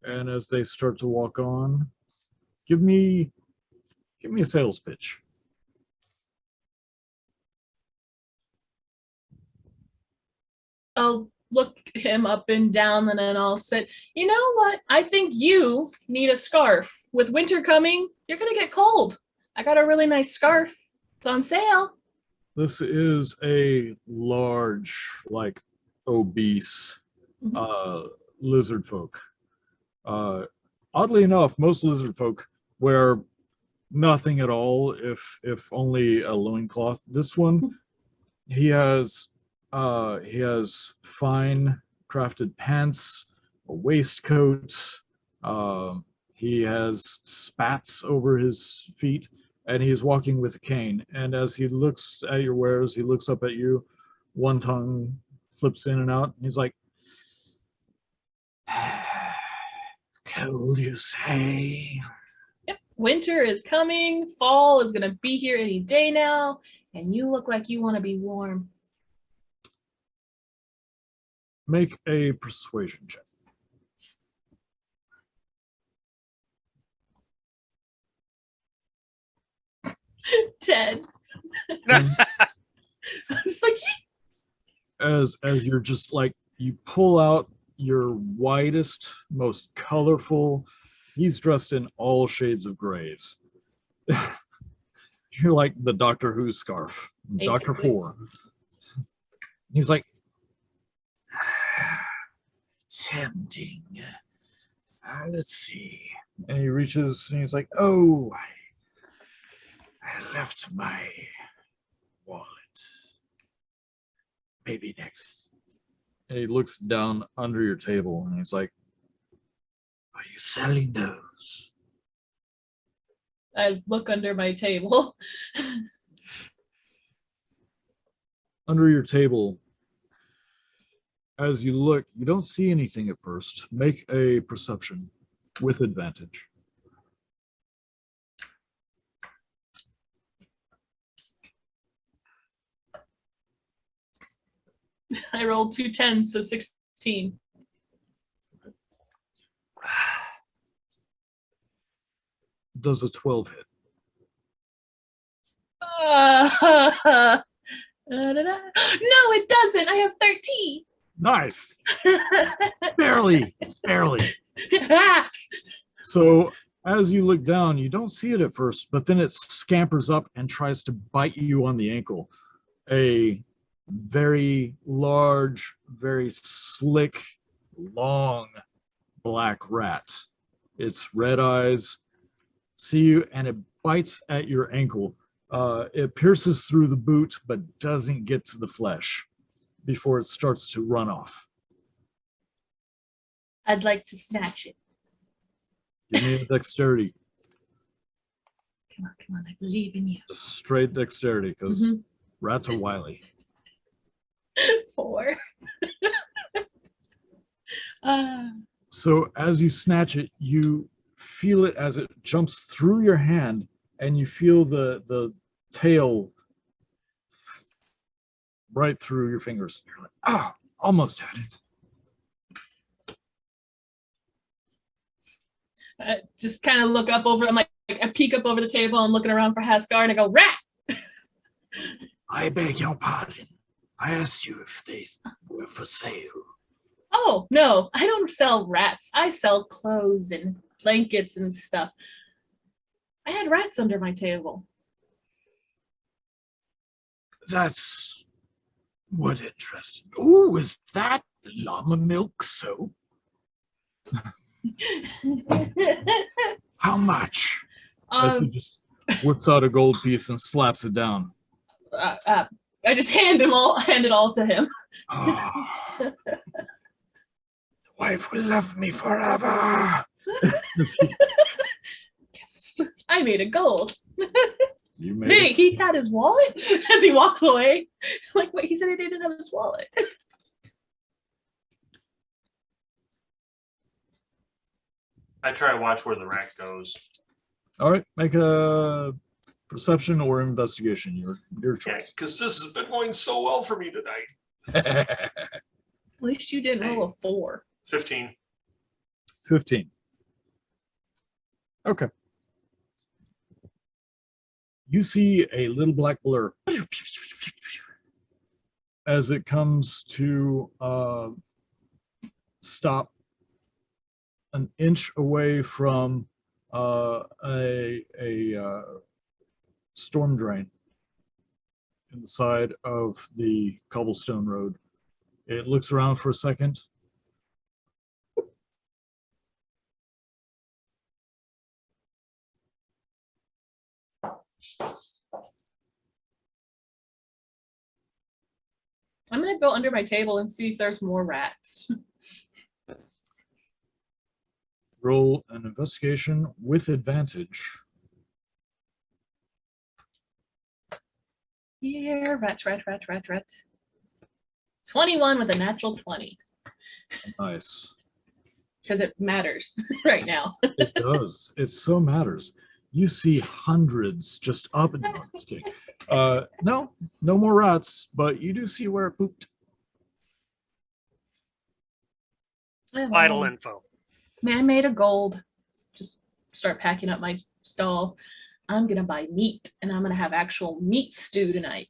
A: and as they start to walk on, give me a sales pitch.
B: I'll look him up and down, and then I'll say, you know what? I think you need a scarf. With winter coming, you're going to get cold. I got a really nice scarf. It's on sale.
A: This is a large, like obese lizard folk. Oddly enough, most lizard folk wear nothing at all, if only a loincloth. This one, he has fine crafted pants, a waistcoat. He has spats over his feet, and he's walking with a cane. And as he looks at your wares, he looks up at you. One tongue flips in and out. And he's like,
H: Cold, you say?
B: Yep. Winter is coming. Fall is going to be here any day now. And you look like you want to be warm.
A: make a persuasion check.
B: 10.
A: And
B: I'm just like,
A: as you're just like, you pull out your whitest, most colorful, he's dressed in all shades of grays. You're like the Doctor Who scarf, Doctor
B: Basically.
A: Four. He's like,
H: Tempting. Let's see.
A: and he reaches and he's like, oh,
H: I left my wallet. Maybe next.
A: and he looks down under your table and he's like,
H: Are you selling those?
B: I look under my table.
A: under your table. As you look, you don't see anything at first. Make a perception with advantage.
B: I rolled 2 10s, so 16.
A: Does a 12 hit?
B: No, it doesn't. I have 13.
A: Nice. Barely. So as you look down, you don't see it at first, but then it scampers up and tries to bite you on the ankle. A very large, very slick, long black rat. Its red eyes see you and it bites at your ankle. It pierces through the boot, but doesn't get to the flesh before it starts to run off.
B: I'd like to snatch it.
A: Give me a dexterity.
B: Come on, I believe in you.
A: Just straight dexterity, because rats are wily.
B: 4.
A: So as you snatch it, you feel it as it jumps through your hand, and you feel the tail right through your fingers. You're like, ah, almost had it.
B: I just kind of look up over. I'm like, I peek up over the table and looking around for Haskar, and I go, rat.
H: I beg your pardon. I asked you if they were for sale.
B: Oh no, I don't sell rats. I sell clothes and blankets and stuff. I had rats under my table.
H: That's what interested me. Oh, is that llama milk soap?
A: How much? As he
B: um,
A: just whips out a gold piece and slaps it down.
B: I just hand it all to him.
A: The wife will love me forever.
B: Yes, I made a gold.
A: You made
B: Hey,
A: it.
B: he had his wallet as he walks away. Like, wait, he said he didn't have his wallet.
C: I try to watch where the rat goes.
A: All right, make a perception or investigation. Your
C: Yeah,
A: choice.
C: because this has been going so well for me tonight.
B: At least you didn't roll a 4.
C: 15.
A: 15. Okay. You see a little black blur as it comes to stop an inch away from a storm drain in the side of the cobblestone road. It looks around for a second.
B: I'm gonna go under my table and see if there's more rats.
A: Roll an investigation with advantage.
B: Yeah, rat. 21 with a natural 20.
A: Nice.
B: Because it matters right now.
A: It does. It so matters. You see hundreds just up and down. Just kidding. No more rats, but you do see where it pooped.
F: Vital info.
B: Man made of gold. Just start packing up my stall. I'm gonna buy meat, and I'm gonna have actual meat stew tonight.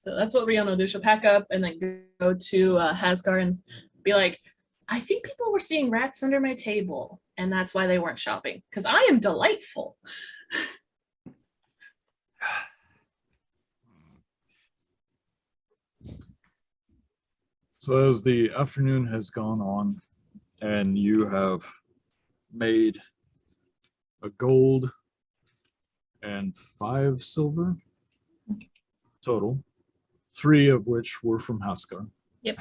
B: So that's what Rihanna will do. She'll pack up and then go to Hasgar and be like, I think people were seeing rats under my table, and that's why they weren't shopping. Because I am delightful.
A: So as the afternoon has gone on and you have made a gold and 5 silver total, 3 of which were from Haskar.
B: Yep.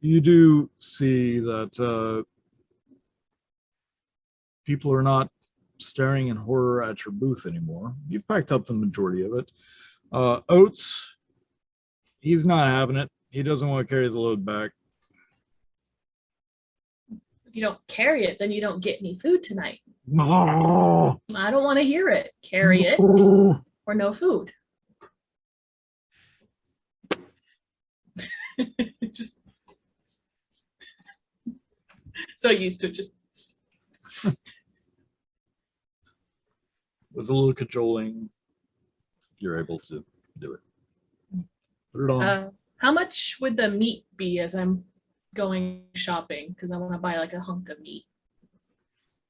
A: You do see that people are not staring in horror at your booth anymore. You've packed up the majority of it. Oates, he's not having it. He doesn't want to carry the load back.
B: If you don't carry it, then you don't get any food tonight.
A: No.
B: I don't want to hear it. Carry it or no food. Just so used to it. Just
A: With a little cajoling, you're able to do it. Put it on.
B: how much would the meat be as I'm going shopping? Because I want to buy like a hunk of meat.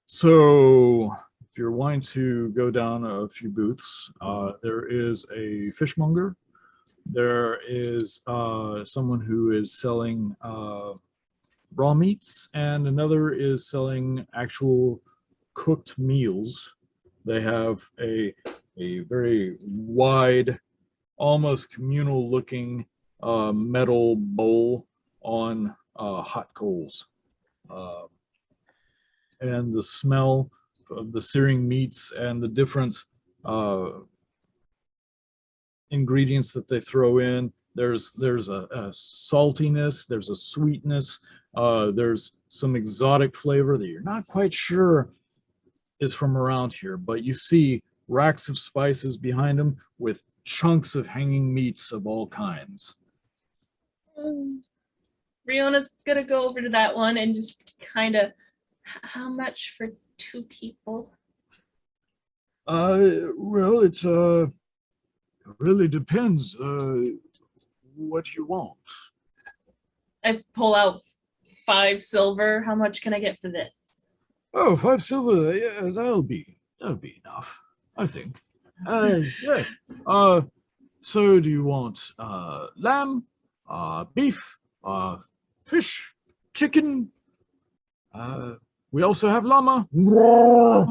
A: So if you're wanting to go down a few booths, there is a fishmonger. There is someone who is selling raw meats, and another is selling actual cooked meals. They have a very wide, almost communal looking metal bowl on hot coals. And the smell of the searing meats and the different ingredients that they throw in, there's a saltiness, there's a sweetness, there's some exotic flavor that you're not quite sure is from around here, but you see racks of spices behind them with chunks of hanging meats of all kinds.
B: Riona's gonna go over to that one and just kind of, how much for 2 people?
A: Well, it's really depends what you want.
B: I pull out 5 silver. How much can I get for this?
A: Oh, 5 silver, yeah, that'll be enough, I think. Yeah. So do you want lamb, beef, fish, chicken? We also have llama.
B: No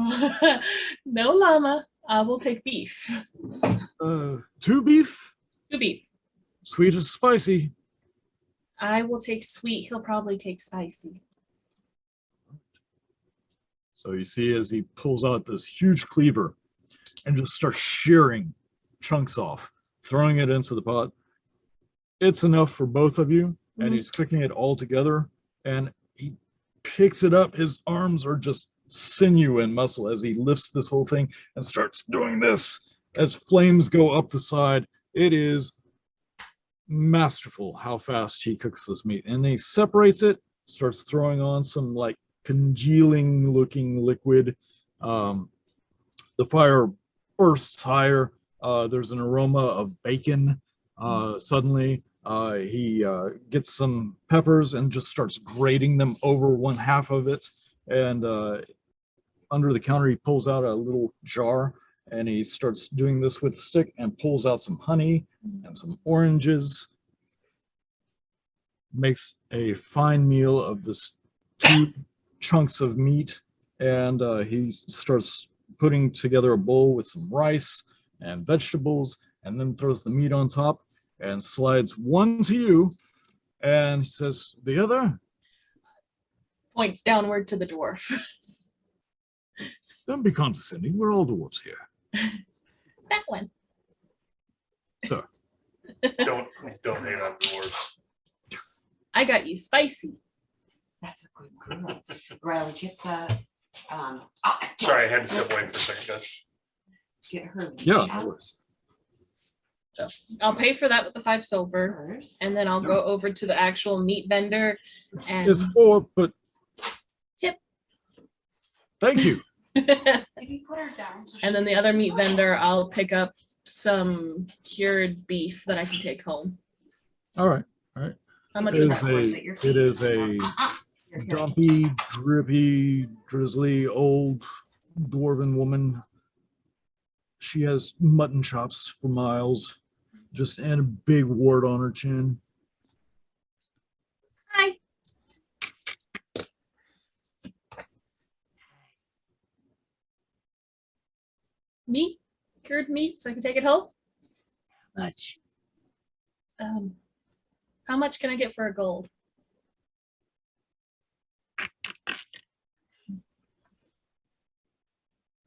B: llama. We'll take beef.
A: 2 beef,
B: 2 beef.
A: sweet or spicy.
B: I will take sweet. He'll probably take spicy.
A: So you see as he pulls out this huge cleaver and just starts shearing chunks off, throwing it into the pot. It's enough for both of you, and he's cooking it all together. And he picks it up. His arms are just sinew and muscle as he lifts this whole thing and starts doing this as flames go up the side. It is masterful how fast he cooks this meat. And he separates it, starts throwing on some like congealing looking liquid. The fire bursts higher. There's an aroma of bacon. Suddenly, he gets some peppers and just starts grating them over one half of it. And under the counter, he pulls out a little jar and he starts doing this with a stick and pulls out some honey and some oranges. Makes a fine meal of this 2 chunks of meat, and he starts putting together a bowl with some rice and vegetables, and then throws the meat on top and slides one to you, and he says, the other?
B: Points downward to the dwarf.
A: Don't be condescending, we're all dwarves here.
B: That one.
A: So,
C: Don't hate on dwarves.
B: I got you spicy.
I: That's a good girl. Riley, get the,
C: Sorry, I had to step away for a second, guys.
I: get her.
A: yeah,
B: I'll pay for that with the 5 silver,
I: First.
B: and then I'll go over to the actual meat vendor. And
A: it's 4, but
B: tip.
A: thank you.
I: Maybe put her down. so
B: And
I: she
B: then the
I: can-
B: other meat vendor, I'll pick up some cured beef that I can take home.
A: All right.
B: How much
A: It
B: was
A: is
B: that?
A: it is a
I: Here, here.
A: dumpy, drippy, drizzly, old dwarven woman. She has mutton chops for miles, just and a big wart on her chin.
B: Hi. Meat? Cured meat, so I can take it home?
H: Much.
B: How much can I get for a gold?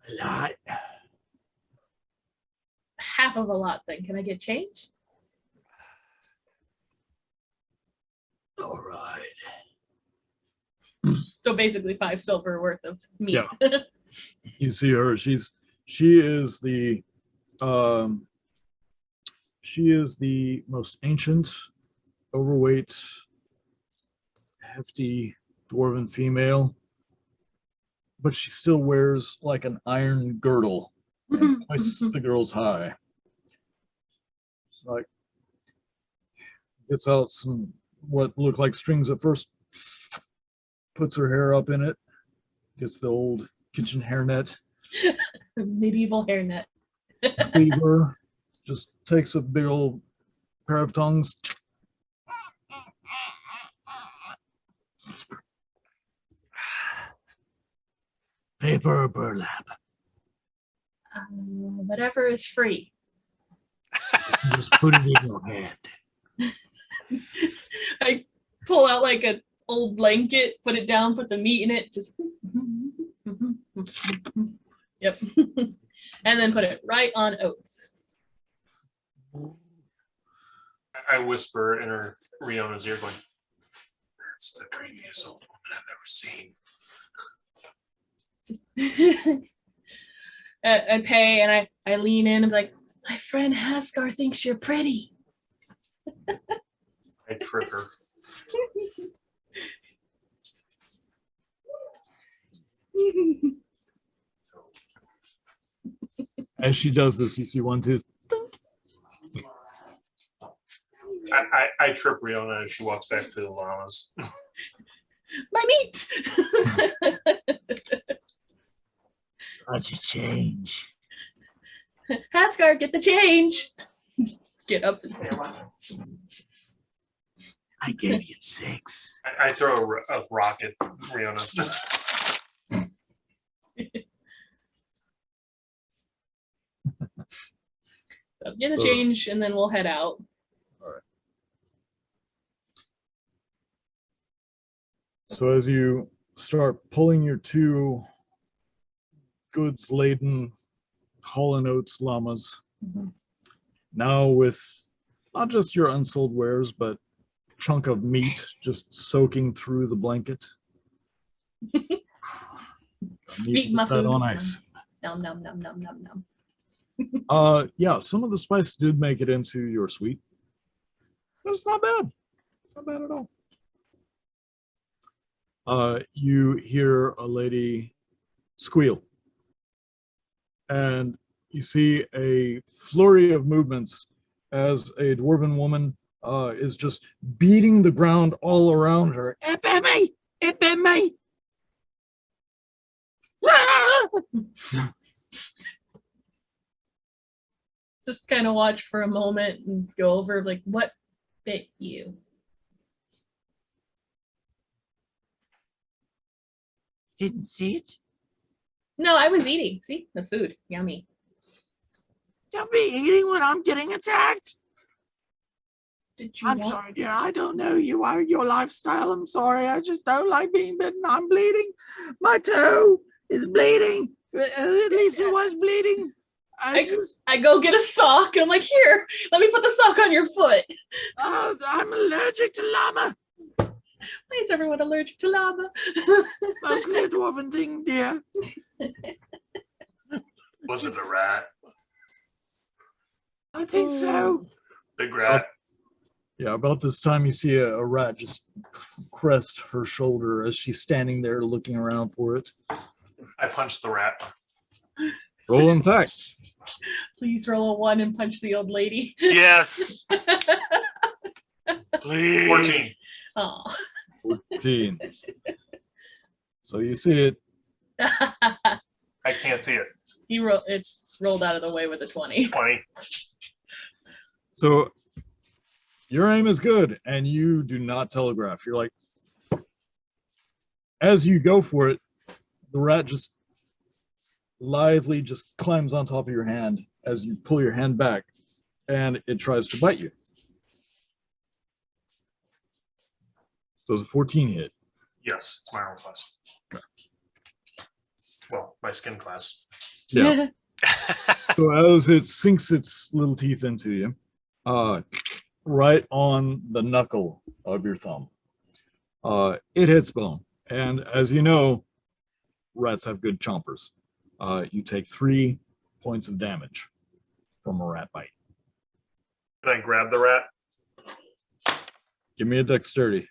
H: A lot.
B: Half of a lot then. Can I get change?
H: All right.
B: So basically 5 silver worth of meat.
A: Yeah. You see her. She is the most ancient, overweight, hefty dwarven female, but she still wears like an iron girdle, and twice the girl's high. It's like gets out some what look like strings at first, puts her hair up in it, gets the old kitchen hairnet,
B: Medieval hairnet.
A: cleaver, just takes a big old pair of tongs. Paper or burlap?
B: Whatever is free.
A: Just put it in your hand.
B: I pull out like an old blanket, put it down, put the meat in it, just yep. And then put it right on oats.
C: I whisper in her Riona's ear, going, "That's the creepiest old woman I've ever seen."
B: Just I pay and I lean in and be like, my friend Haskar thinks you're pretty.
C: I trip her.
A: As she does this, you see one too.
C: I trip Riona as she walks back to the llamas.
B: My meat.
H: Lots of change.
B: Haskar, get the change. Get up.
H: I gave you 6.
C: I throw a rock at Riona.
B: So get a change, and then we'll head out.
A: So as you start pulling your 2 goods-laden Hall & Oates llamas, now with not just your unsold wares, but chunk of meat just soaking through the blanket.
B: Meat
A: Need to put that on ice.
B: Nom nom nom nom nom nom.
A: Yeah, some of the spice did make it into your suite, but it's not bad. Not bad at all. You hear a lady squeal, and you see a flurry of movements as a dwarven woman is just beating the ground all around her.
H: It bit me! It bit me!
B: Just kind of watch for a moment and go over like, what bit you?
H: Didn't see it.
B: No, I was eating. See the food, yummy.
H: Don't be eating when I'm getting attacked.
B: Did you
H: I'm
B: want?
H: sorry, dear. I don't know your lifestyle. I'm sorry. I just don't like being bitten. I'm bleeding. My toe is bleeding. At least it was bleeding.
B: I go get a sock and I'm like, here, let me put the sock on your foot.
H: I'm allergic to llama.
B: Why is everyone allergic to llama?
H: Mostly a dwarven thing, dear.
C: Was it a rat?
H: I think so.
C: Big rat.
A: Yeah, about this time you see a rat just crest her shoulder as she's standing there looking around for it.
C: I punched the rat.
A: Roll attack.
B: Please roll a 1 and punch the old lady.
F: Yes. Please.
C: 14.
B: Oh.
A: 14. So you see it.
C: I can't see it.
B: It's rolled out of the way with a 20.
C: 20.
A: So your aim is good, and you do not telegraph. You're like, as you go for it, the rat just lithely just climbs on top of your hand as you pull your hand back, and it tries to bite you. So it's a 14 hit.
C: Yes, it's my armor class.
A: Okay.
C: Well, my skin class.
A: Yeah. So as it sinks its little teeth into you, right on the knuckle of your thumb, it hits bone. And as you know, rats have good chompers. You take 3 points of damage from a rat bite.
C: Can I grab the rat?
A: Give me a dexterity.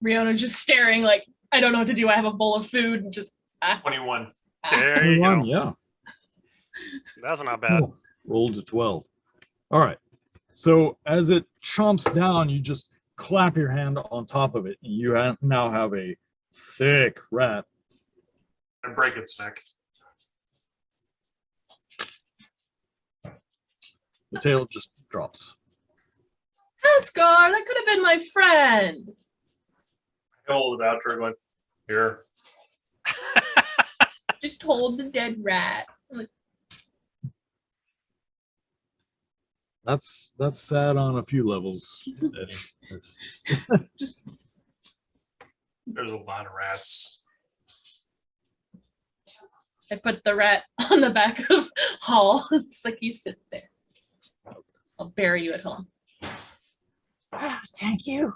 B: Riona just staring like, I don't know what to do. I have a bowl of food and just
C: 21.
F: There you
A: 21,
F: go.
A: yeah.
F: That's not bad.
A: Cool. Rolled a 12. All right. So as it chomps down, you just clap your hand on top of it, and you now have a thick rat.
C: And break its neck.
A: The tail just drops.
B: Haskar, that could have been my friend.
C: I hold it out to her going, here.
B: Just hold the dead rat. I'm like,
A: That's sad on a few levels, Eddie. It's just-
C: There's a lot of rats.
B: I put the rat on the back of Hall. Just like, you sit there. I'll bury you at home.
H: Thank you.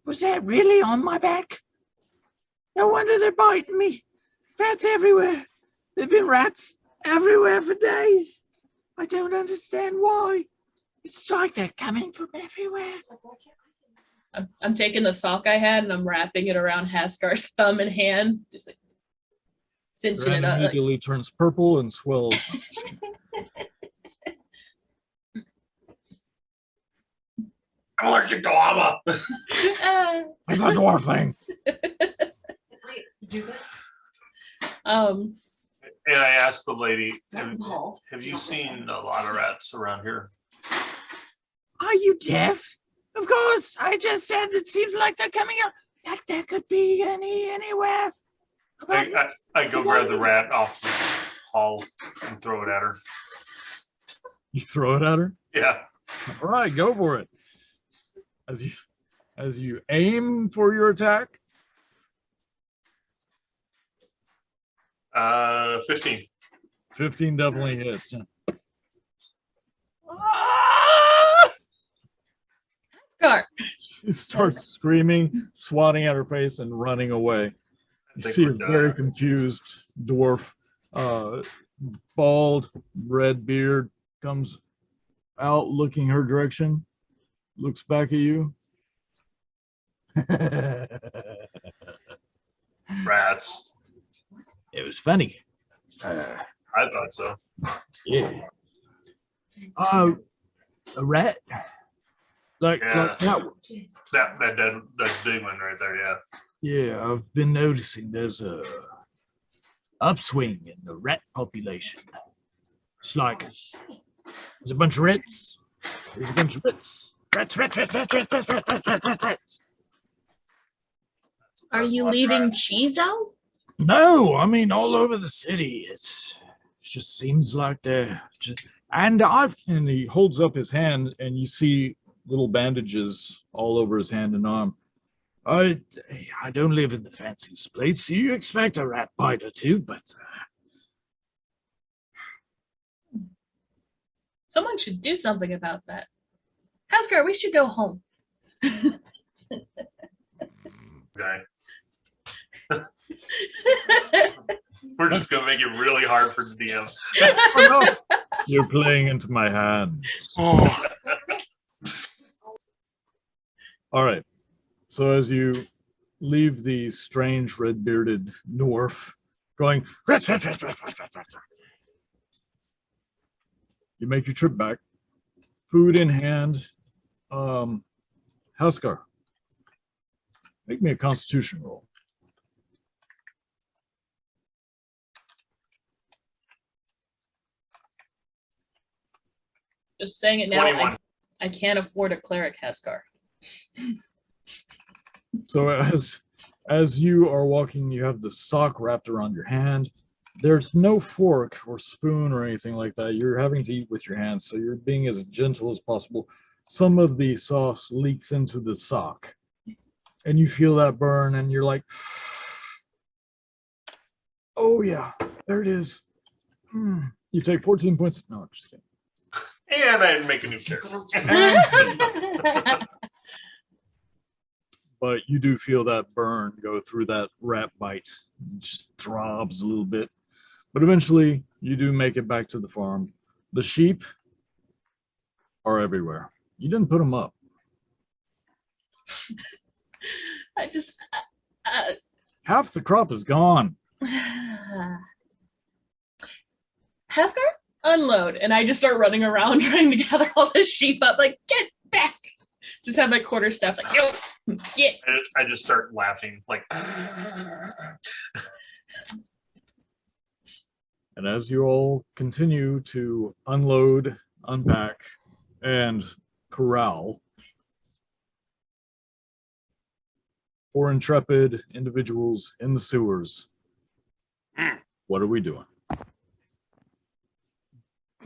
H: Was that really on my back? No wonder they're biting me. Rats everywhere. There've been rats everywhere for days. I don't understand why. It's like they're coming from everywhere.
B: I'm taking the sock I had and I'm wrapping it around Haskar's thumb and hand, just like cinching
A: Rat
B: it up. Like,
A: immediately turns purple and swells.
C: I'm allergic to lava.
B: ah.
A: It's a dwarf thing.
I: Do this?
B: Um,
C: And I asked the lady,
I: Paul.
C: have you seen a lot of rats around here?
H: Are you deaf? Of course. I just said it seems like they're coming out. Like there could be anywhere.
C: I go grab the rat off the hall and throw it at her.
A: You throw it at her?
C: Yeah.
A: All right, go for it. As you aim for your attack.
C: 15.
A: 15 definitely hits. Yeah.
B: Scar.
A: She starts screaming, swatting at her face, and running away. You
C: think
A: see
C: we're
A: a very
C: done.
A: confused dwarf, bald, red beard, comes out looking her direction, looks back at you.
C: Rats.
A: It was funny.
C: I thought so.
A: Yeah. A rat? Like
C: Yeah.
A: that.
C: That big one right there, yeah.
A: Yeah, I've been noticing there's a upswing in the rat population. It's like there's a bunch of rats. There's a bunch of rats. Rats.
B: Are
C: That's a
B: you
C: lot of
B: leaving
C: rats.
B: cheese out?
A: No, I mean all over the city. It just seems like they're just. And he holds up his hand, and you see little bandages all over his hand and arm. I don't live in the fanciest place. You expect a rat bite or two, but
B: Someone should do something about that. Haskar, we should go home.
C: Okay. We're just gonna make it really hard for the DM.
A: you're playing into my hands.
F: Oh,
A: All right. So as you leave the strange red-bearded dwarf going, "Rats, rats, rats, rats, rats, rats, rats," you make your trip back, food in hand. Haskar, make me a constitution roll.
B: Just saying it now.
C: 21.
B: I can't afford a cleric, Haskar.
A: So as you are walking, you have the sock wrapped around your hand. There's no fork or spoon or anything like that. You're having to eat with your hands, so you're being as gentle as possible. Some of the sauce leaks into the sock, and you feel that burn, and you're like, "Oh yeah, there it is." You take 14 points. No, I'm just kidding.
C: And I didn't make a new character.
A: But you do feel that burn go through that rat bite. It just throbs a little bit. But eventually, you do make it back to the farm. The sheep are everywhere. You didn't put them up.
B: I just.
A: Half the crop is gone.
B: Haskar, unload. And I just start running around trying to gather all the sheep up. Like, get back. Just have my quarterstaff, like, yo, get.
C: I just start laughing, like.
A: And as you all continue to unload, unpack, and corral, 4 intrepid individuals in the sewers, what are we doing?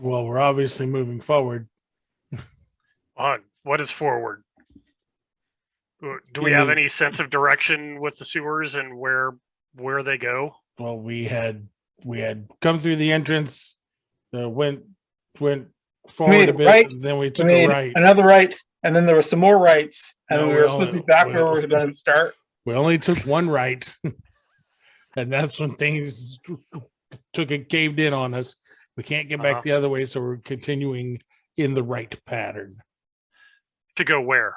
E: Well, we're obviously moving forward.
F: on. What is forward? Do we have any sense of direction with the sewers and where they go?
E: Well, we had come through the entrance, went forward a bit,
D: right,
E: then we
D: We
E: took a
D: made
E: right.
D: another right, and then there were some more rights, and
E: No,
D: we
E: we
D: were supposed to be back where we were going to start.
E: We only took one right, and that's when things caved in on us. We can't get back the other way, so we're continuing in the right pattern.
F: To go where?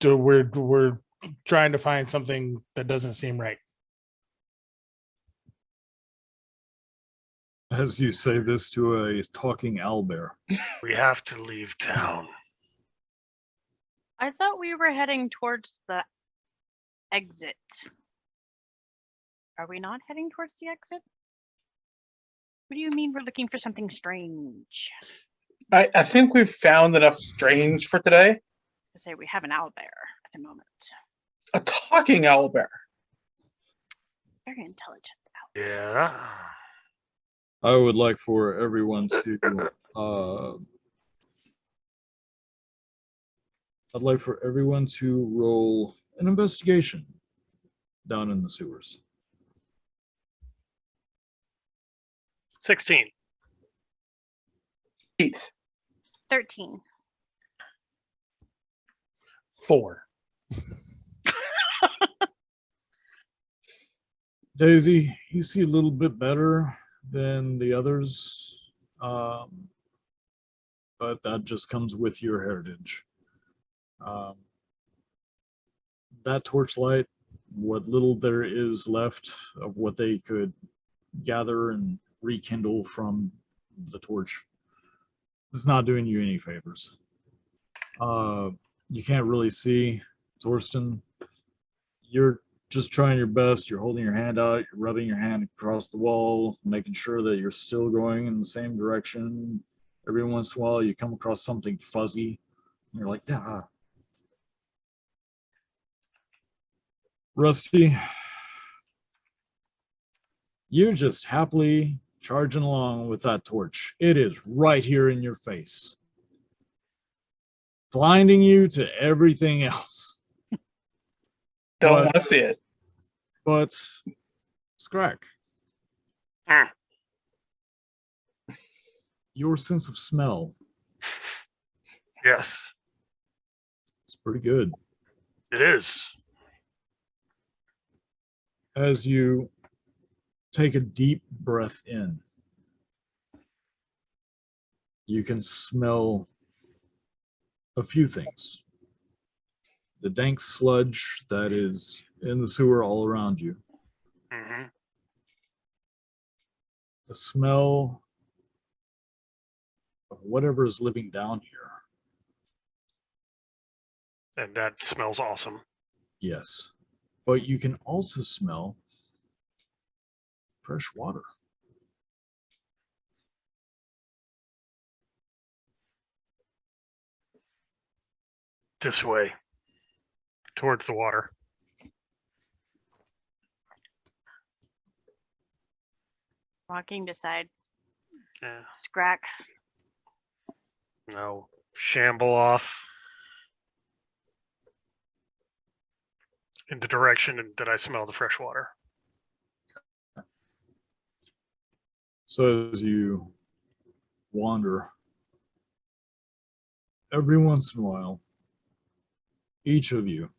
E: So we're trying to find something that doesn't seem right.
A: As you say this to a talking owlbear.
F: We have to leave town.
G: I thought we were heading towards the exit. Are we not heading towards the exit? What do you mean we're looking for something strange?
D: I think we've found enough strange for today.
G: To say we have an owlbear at the moment.
D: A talking owlbear.
G: Very intelligent.
F: Yeah.
A: I would like for everyone to I'd like for everyone to roll an investigation down in the sewers.
F: 16.
D: 8.
G: 13.
E: 4.
A: Daisy, you see a little bit better than the others, but that just comes with your heritage. That torchlight, what little there is left of what they could gather and rekindle from the torch, it's not doing you any favors. You can't really see, Torsten. You're just trying your best. You're holding your hand out. You're rubbing your hand across the wall, making sure that you're still going in the same direction. Every once in a while, you come across something fuzzy. And you're like, ah. Rusty, you're just happily charging along with that torch. It is right here in your face, blinding you to everything else.
D: Don't want to see it.
A: But, Scrack,
F: Hmm.
A: your sense of smell
F: Yes,
A: is pretty good.
F: it is.
A: As you take a deep breath in, you can smell a few things. The dank sludge that is in the sewer all around you.
F: Hmm.
A: The smell of whatever is living down here.
F: And that smells awesome.
A: Yes. But you can also smell fresh water.
F: This way, towards the water.
G: Walking beside
F: Yeah.
G: Scrack.
F: No. Shamble off in the direction that I smell the fresh water.
A: So as you wander, every once in a while, each of you,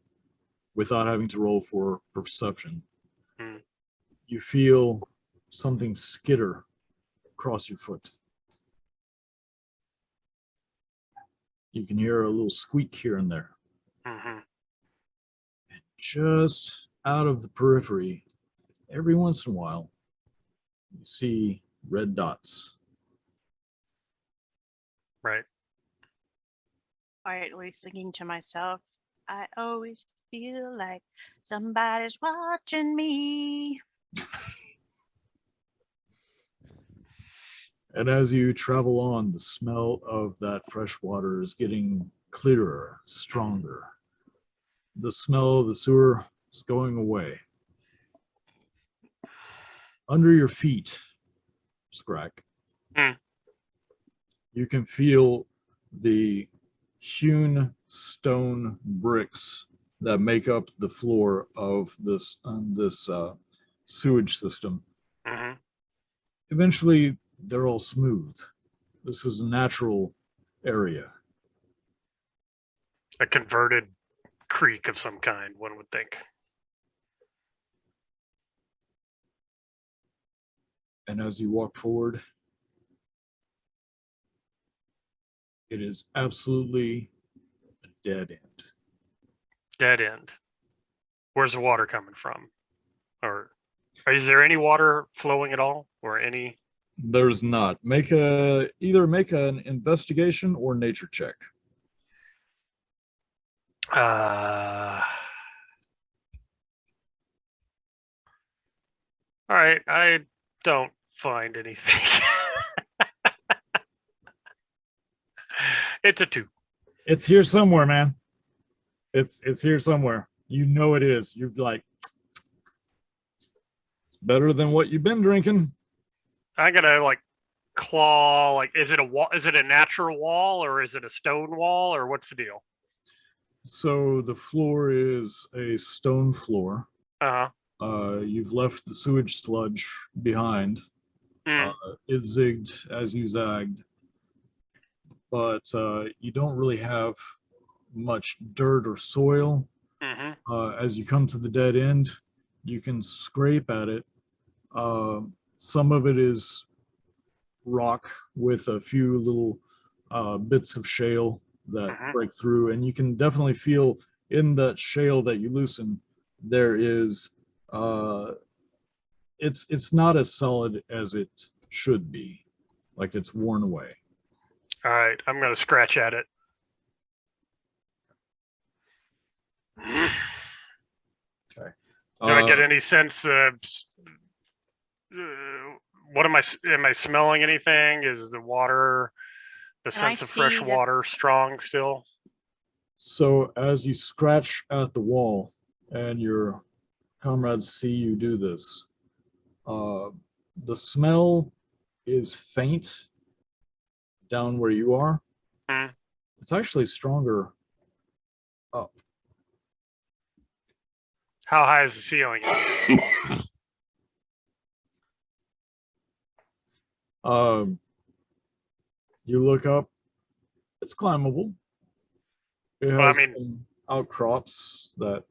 A: without having to roll for perception, you feel something skitter across your foot. You can hear a little squeak here and there.
F: Hmm.
A: And just out of the periphery, every once in a while, you see red dots.
F: Right.
G: Quietly singing to myself, I always feel like somebody's watching me.
A: And as you travel on, the smell of that fresh water is getting clearer, stronger. The smell of the sewer is going away. Under your feet, Scrack, you can feel the hewn stone bricks that make up the floor of this sewage system.
F: Hmm.
A: Eventually, they're all smooth. This is a natural area.
F: A converted creek of some kind, one would think.
A: And as you walk forward, it is absolutely a dead end.
F: Dead end. Where's the water coming from? Or is there any water flowing at all? Or any?
A: There's not. Either make an investigation or nature check.
F: All right, I don't find anything. It's a 2.
A: It's here somewhere, man. It's here somewhere. You know it is. You're like, it's better than what you've been drinking.
F: I'm gonna like claw. Like, is it a wall? Is it a natural wall or is it a stone wall or what's the deal?
A: So the floor is a stone floor.
F: Uh
A: You've left the sewage sludge behind.
F: huh.
A: It zigged as you zagged, but you don't really have much dirt or soil. As you come to the dead end, you can scrape at it. Some of it is rock with a few little bits of shale that break through, and you can definitely feel in that shale that you loosen there is it's not as solid as it should be, like it's worn away.
F: All right, I'm gonna scratch at it.
A: Okay.
F: Do I get any sense? What am I smelling anything? Is the water, the
G: Can I
F: sense of fresh
G: see the-
F: water, strong still?
A: So as you scratch at the wall and your comrades see you do this, the smell is faint down where you are.
F: Hmm.
A: It's actually stronger up.
F: How high is the ceiling?
A: You look up, it's climbable. It
F: Well, I
A: has
F: mean-
A: some outcrops that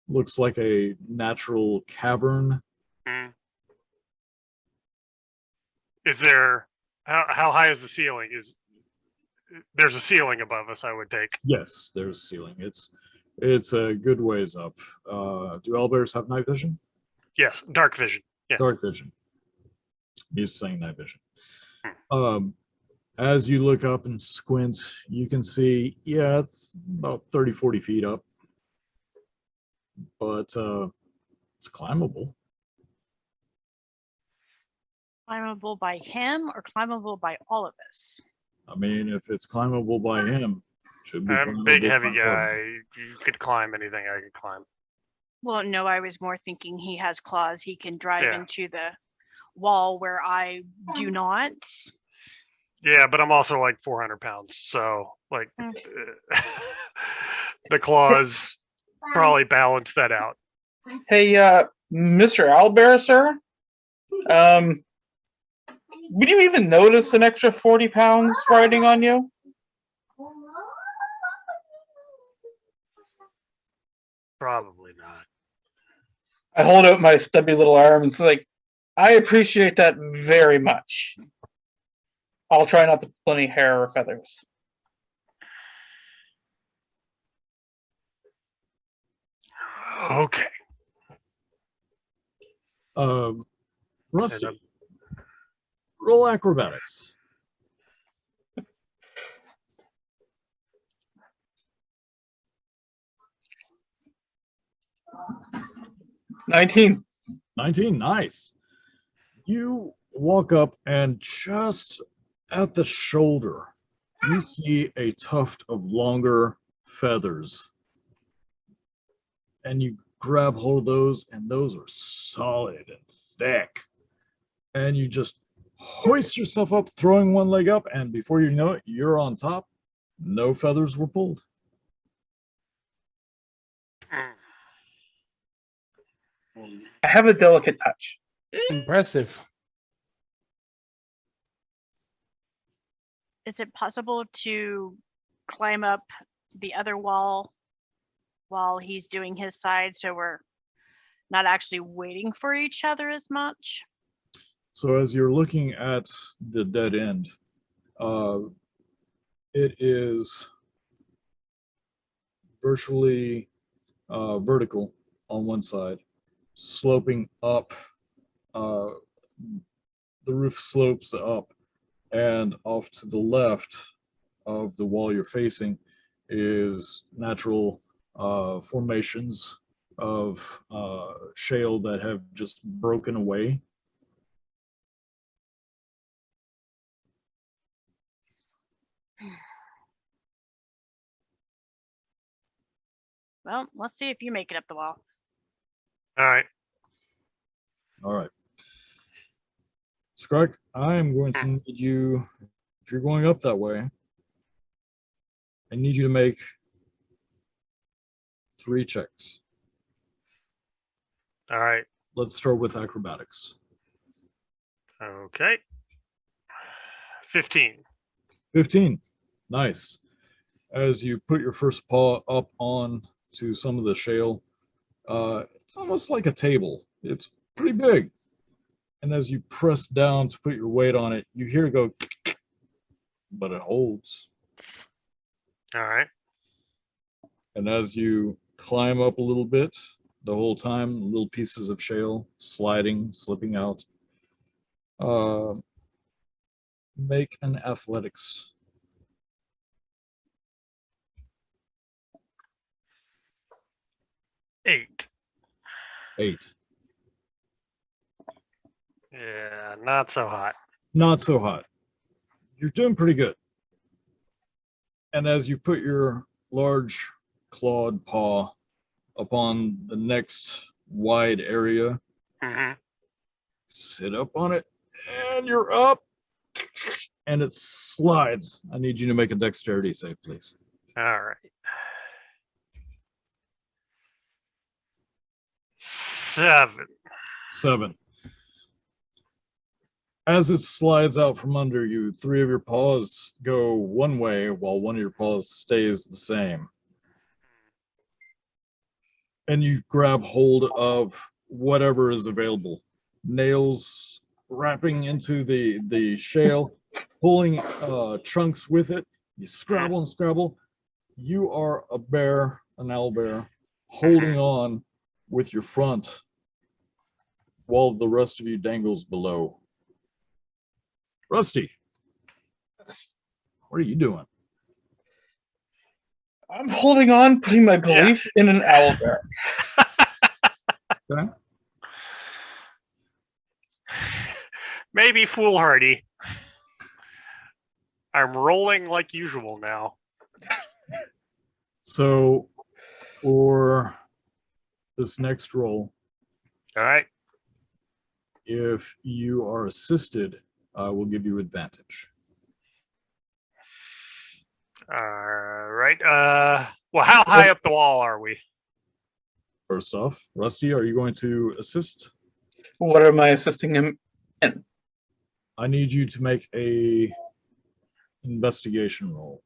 A: looks like a natural cavern.
F: Hmm. Is there? How high is the ceiling? There's a ceiling above us? I would take.
A: Yes, there's a ceiling. It's a good ways up. Do owlbears have night vision?
F: Yes, dark vision. Yeah.
A: Dark vision. He's saying night vision. As you look up and squint, you can see, yeah, it's about 30, 40 feet up, but it's climbable.
G: Climbable by him or climbable by all of us?
A: I mean, if it's climbable by him, should be
F: I'm a big,
A: climbable
F: heavy
A: by all of
F: guy.
A: them.
F: You could climb anything I could climb.
G: Well, no, I was more thinking he has claws. He can drive
F: Yeah.
G: into the wall where I do not.
F: Yeah, but I'm also like 400 pounds, so like
G: Mm.
F: the claws probably balance that out.
D: Hey, Mr. Owlbear, sir. Would you even notice an extra 40 pounds riding on you?
F: Probably not.
D: I hold out my stubby little arm and say, like, I appreciate that very much. I'll try not to pull any hair or feathers.
F: Okay.
A: Rusty, roll acrobatics.
D: 19.
A: 19, nice. You walk up and just at the shoulder, you see a tuft of longer feathers. And you grab hold of those, and those are solid and thick. And you just hoist yourself up, throwing one leg up, and before you know it, you're on top. No feathers were pulled.
D: I have a delicate touch.
E: Impressive.
G: Is it possible to climb up the other wall while he's doing his side so we're not actually waiting for each other as much?
A: So as you're looking at the dead end, it is virtually vertical on one side, sloping up. The roof slopes up, and off to the left of the wall you're facing is natural formations of shale that have just broken away.
G: Well, let's see if you make it up the wall.
F: All right.
A: All right. Scrag, I am going to need you, if you're going up that way, I need you to make 3 checks.
F: All right.
A: Let's start with acrobatics.
F: Okay. 15.
A: 15. Nice. As you put your first paw up on to some of the shale, it's almost like a table. It's pretty big. And as you press down to put your weight on it, you hear it go, but it holds.
F: All right.
A: And as you climb up a little bit, the whole time, little pieces of shale sliding, slipping out. Make an athletics.
F: 8.
A: 8.
F: Yeah, not so hot.
A: Not so hot. You're doing pretty good. And as you put your large clawed paw upon the next wide area,
F: Hmm.
A: sit up on it, and you're up, and it slides. I need you to make a dexterity save, please.
F: All right. 7.
A: 7. As it slides out from under you, 3 of your paws go one way while one of your paws stays the same. And you grab hold of whatever is available. Nails wrapping into the shale, pulling chunks with it. You scrabble and scrabble. You are a bear, an owl bear, holding on with your front while the rest of you dangles below. Rusty, what are you doing?
D: I'm holding on, putting my belief in an owl bear.
A: Okay.
F: Maybe foolhardy. I'm rolling like usual now.
A: So for this next roll,
F: All right.
A: if you are assisted, we'll give you advantage.
F: All right. Well, how high up the wall are we?
A: First off, Rusty, are you going to assist?
D: What am I assisting him in?
A: I need you to make a investigation roll.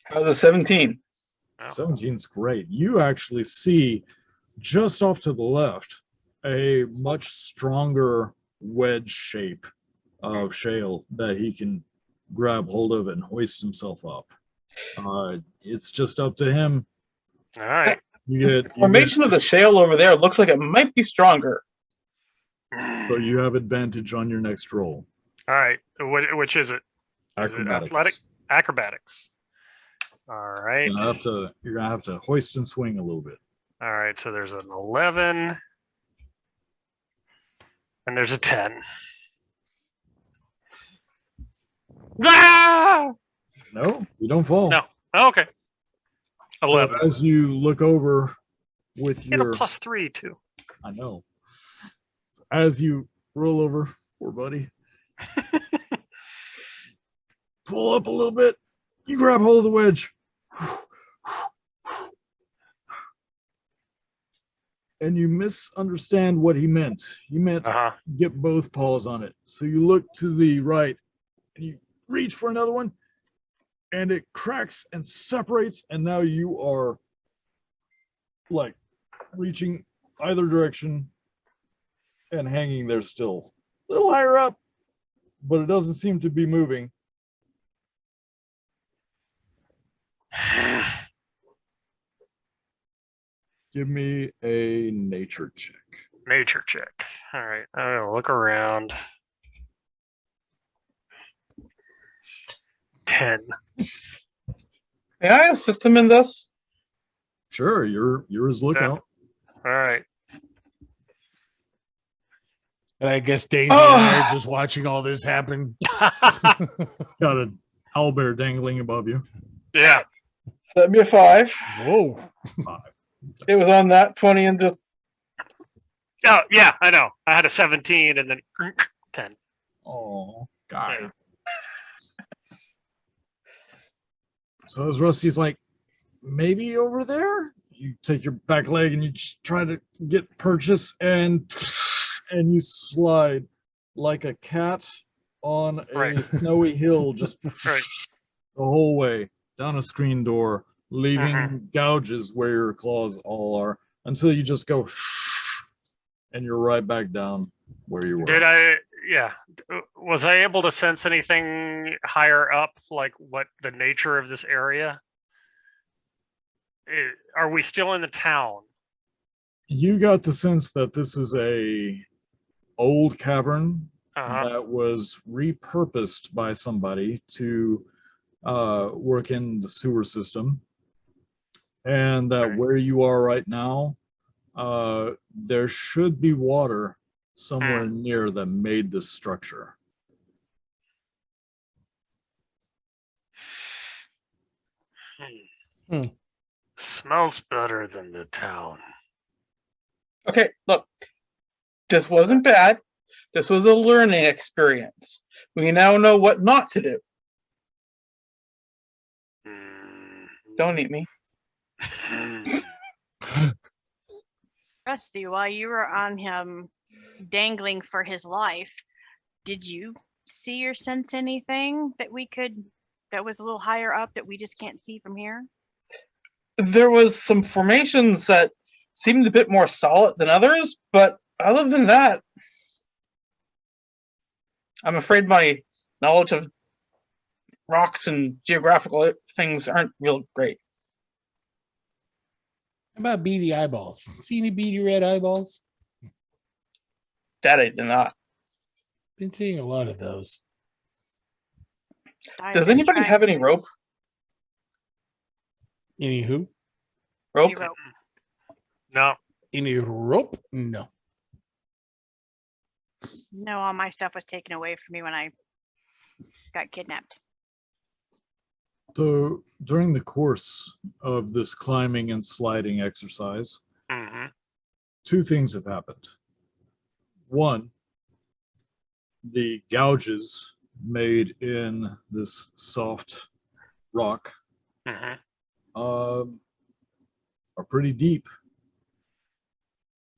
D: How's a 17?
F: Oh.
A: 17's great. You actually see just off to the left a much stronger wedge shape of shale that he can grab hold of and hoist himself up. It's just up to him.
F: All right.
D: The formation of the shale over there looks like it might be stronger.
A: So you have advantage on your next roll.
F: All right. Which is it? Is it
A: Acrobatics.
F: athletic? Acrobatics. All right.
A: You're gonna have to hoist and swing a little bit.
F: All right. So there's an 11. And there's a 10. Ah!
A: No, you don't fall.
F: No. Oh, okay.
A: So
F: 11.
A: as you look over with
F: Get a
A: your,
F: +3 too.
A: I know. So as you roll over, poor buddy, pull up a little bit. You grab hold of the wedge. And you misunderstand what he meant. He meant get both paws on it. So you look to the right and you reach for another one and it cracks and separates. And now you are like reaching either direction and hanging there still. A little higher up, but it doesn't seem to be moving. Give me a nature check.
F: Nature check. All right. I'm going to look around. 10.
D: May I assist him in this?
A: Sure, you're his lookout.
F: All right.
E: And I guess Daisy and I are just watching all this happen.
A: Got an owlbear dangling above you.
F: Yeah.
D: That'd be a 5.
E: Whoa.
D: It was on that 20 and just
F: Oh, yeah, I know. I had a 17 and then 10.
A: Oh, God. So as Rusty's like, maybe over there? You take your back leg and you just try to get purchase and you slide like a cat on a
F: Right.
A: snowy hill, just
F: Right.
A: the whole way down a screen door, leaving
F: Mhm.
A: gouges where your claws all are until you just go and you're right back down where you were.
F: Did I? Yeah. Was I able to sense anything higher up, like what the nature of this area? Are we still in the town?
A: You got the sense that this is a old cavern
F: Uh-huh.
A: that was repurposed by somebody to work in the sewer system, and that
F: Okay.
A: where you are right now, there should be water somewhere near that made this structure.
E: Hmm.
F: Smells better than the town.
D: okay. Look, this wasn't bad. This was a learning experience. We now know what not to do.
F: Mm.
D: Don't eat me.
G: Rusty, while you were on him dangling for his life, did you see or sense anything that was a little higher up that we just can't see from here?
D: There was some formations that seemed a bit more solid than others, but other than that, I'm afraid my knowledge of rocks and geographical things aren't real great.
E: How about beady eyeballs? See any beady red eyeballs?
D: That I did not.
E: Been seeing a lot of those.
G: I've
D: Does
G: been
D: anybody
G: trying
D: have any
G: to-
D: rope?
E: Any
D: Rope?
G: any rope.
F: No.
E: Any rope? No.
G: No, all my stuff was taken away from me when I got kidnapped.
A: So during the course of this climbing and sliding exercise,
F: Hmm.
A: two things have happened. One, the gouges made in this soft rock
F: Hmm.
A: are pretty deep.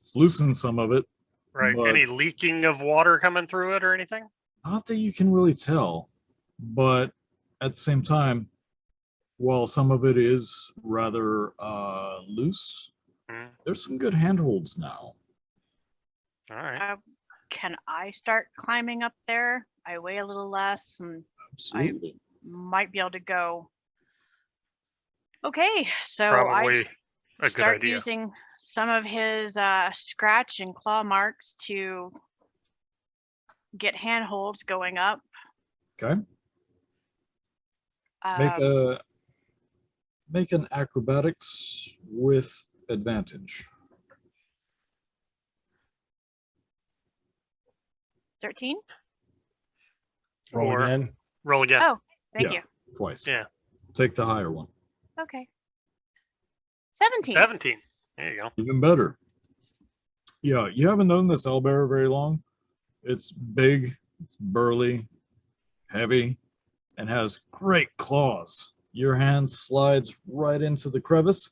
A: It's loosened some of it,
F: Right.
A: but
F: Any leaking of water coming through it or anything?
A: not that you can really tell. But at the same time, while some of it is rather loose,
F: Mm.
A: there's some good handholds now.
F: All right.
G: Can I start climbing up there? I weigh a little less and
A: Absolutely.
G: might be able to go. Okay, so I
F: Probably a good
G: start
F: idea.
G: using some of his scratch and claw marks to get handholds going up.
A: Okay. Make an acrobatics with advantage.
G: 13?
E: Roll
F: Or
E: again.
F: roll again.
G: Oh, thank
A: Yeah.
G: you.
A: Twice.
F: Yeah.
A: Take the higher one.
G: Okay. 17.
F: 17. There you go.
A: Even better. Yeah, you haven't known this owlbear very long. It's big, it's burly, heavy, and has great claws. Your hand slides right into the crevice.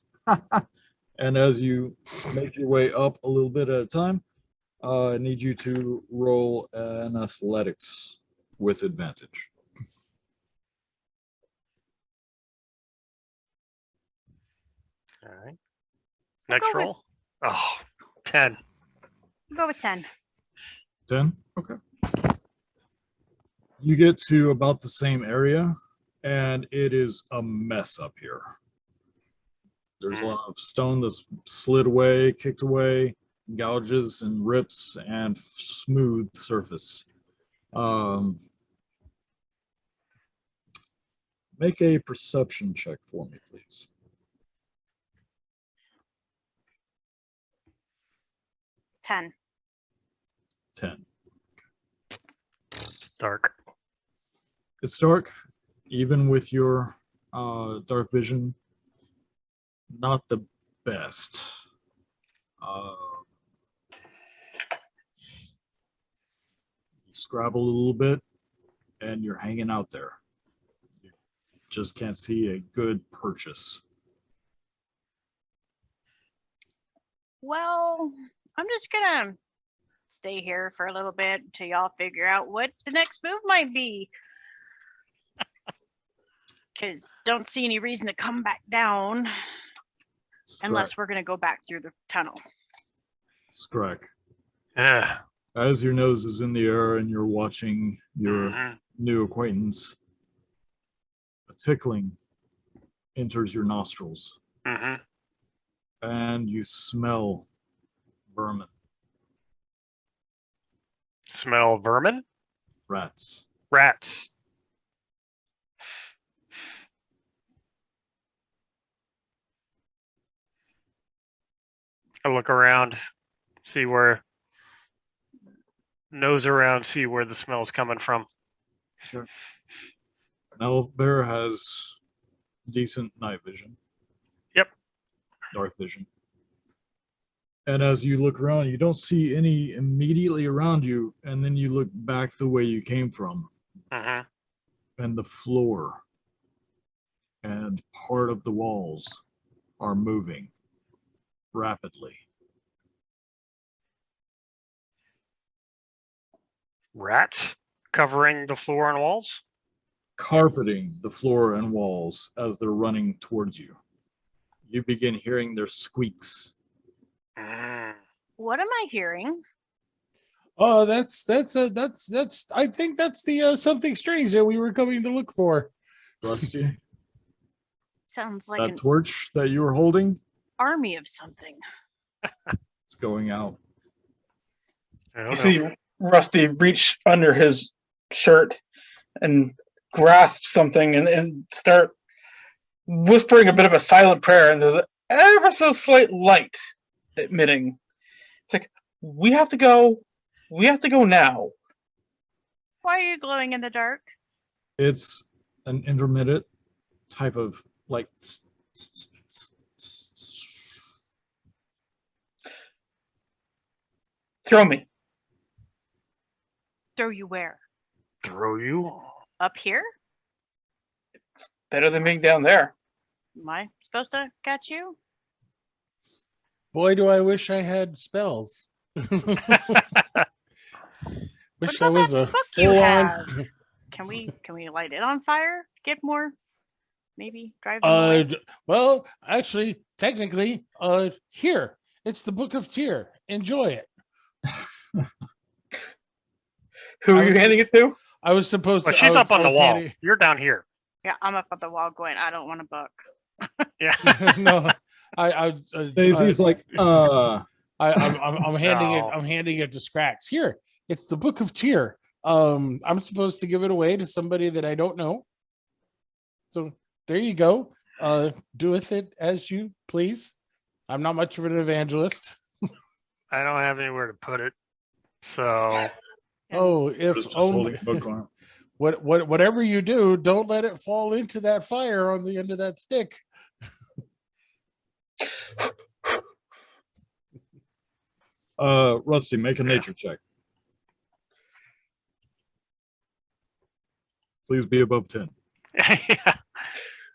A: And as you make your way up a little bit at a time, I need you to roll an athletics with advantage.
F: All right. Next
G: go with-
F: roll. Oh, 10.
G: Go with 10.
A: 10? Okay. You get to about the same area, and it is a mess up here. There's a lot of stone that's slid away, kicked away, gouges and rips, and smooth surface. Make a perception check for me, please.
G: 10.
A: 10.
F: Dark.
A: It's dark, even with your dark vision. Not the best. You scrabble a little bit, and you're hanging out there. You just can't see a good purchase.
G: Well, I'm just gonna stay here for a little bit until y'all figure out what the next move might be. Because don't see any reason to come back down unless we're gonna go back through the tunnel.
A: Scrack.
F: Yeah.
A: As your nose is in the air and you're watching your new acquaintance, a tickling enters your nostrils, and you smell vermin,
F: Smell vermin?
A: rats.
F: Rats. I look around, see where, nose around, see where the smell's coming from.
A: Sure. An owlbear has decent night vision.
F: Yep.
A: Dark vision. And as you look around, you don't see any immediately around you, and then you look back the way you came from, and the floor and part of the walls are moving rapidly.
F: Rats covering the floor and walls?
A: Carpeting the floor and walls as they're running towards you. You begin hearing their squeaks.
G: What am I hearing?
E: Oh, that's I think that's the something strange that we were coming to look for.
A: Rusty,
G: Sounds like
A: that
G: an
A: torch that you were holding,
G: army of something.
A: it's going out.
D: You see Rusty reach under his shirt and grasp something and start whispering a bit of a silent prayer, and there's an ever so slight light emitting. It's like, we have to go now.
G: Why are you glowing in the dark?
A: It's an intermittent type of like.
D: Throw me.
G: Throw you where?
F: Throw you?
G: Up here?
D: Better than being down there.
G: Am I supposed to catch you?
E: Boy, do I wish I had spells. Wish I
G: about
E: was
G: that
E: a
G: book you
E: full
G: have?
E: on.
G: Can we light it on fire? Get more? Maybe drive them away?
E: Well, actually, technically, here it's the Book of Tyr. Enjoy it.
D: Who are you handing it to?
E: I was supposed
F: Well,
E: to.
F: she's up on the wall.
E: handing-
F: You're down here.
G: Yeah, I'm up on the wall going, I don't want a book.
F: Yeah.
E: No,
A: Daisy's like,
E: I'm handing it.
F: No.
E: I'm handing it to Scrax. Here, it's the Book of Tyr. I'm supposed to give it away to somebody that I don't know. So there you go. Do with it as you please. I'm not much of an evangelist.
F: I don't have anywhere to put it. So
E: Oh, if
A: just
E: only
A: holding a book on.
E: whatever you do, don't let it fall into that fire on the end of that stick.
A: Rusty, make a nature check. Please be above 10.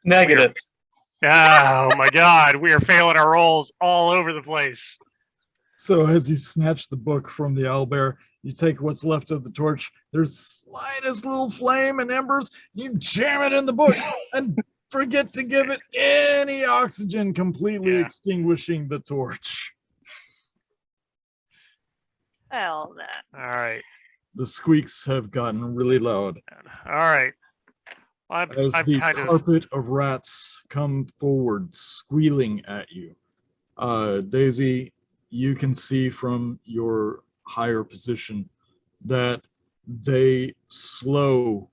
D: Negative.
F: Oh my god, we are failing our rolls all over the place.
A: So as you snatch the book from the owlbear, you take what's left of the torch. There's slightest little flame and embers. You jam it in the book and forget to give it any oxygen, completely extinguishing the torch.
G: Well, then.
F: All right.
A: The squeaks have gotten really loud
F: All right.
A: as
F: I've
A: the
F: kind of
A: carpet of rats come forward, squealing at you. Daisy, you can see from your higher position that they slow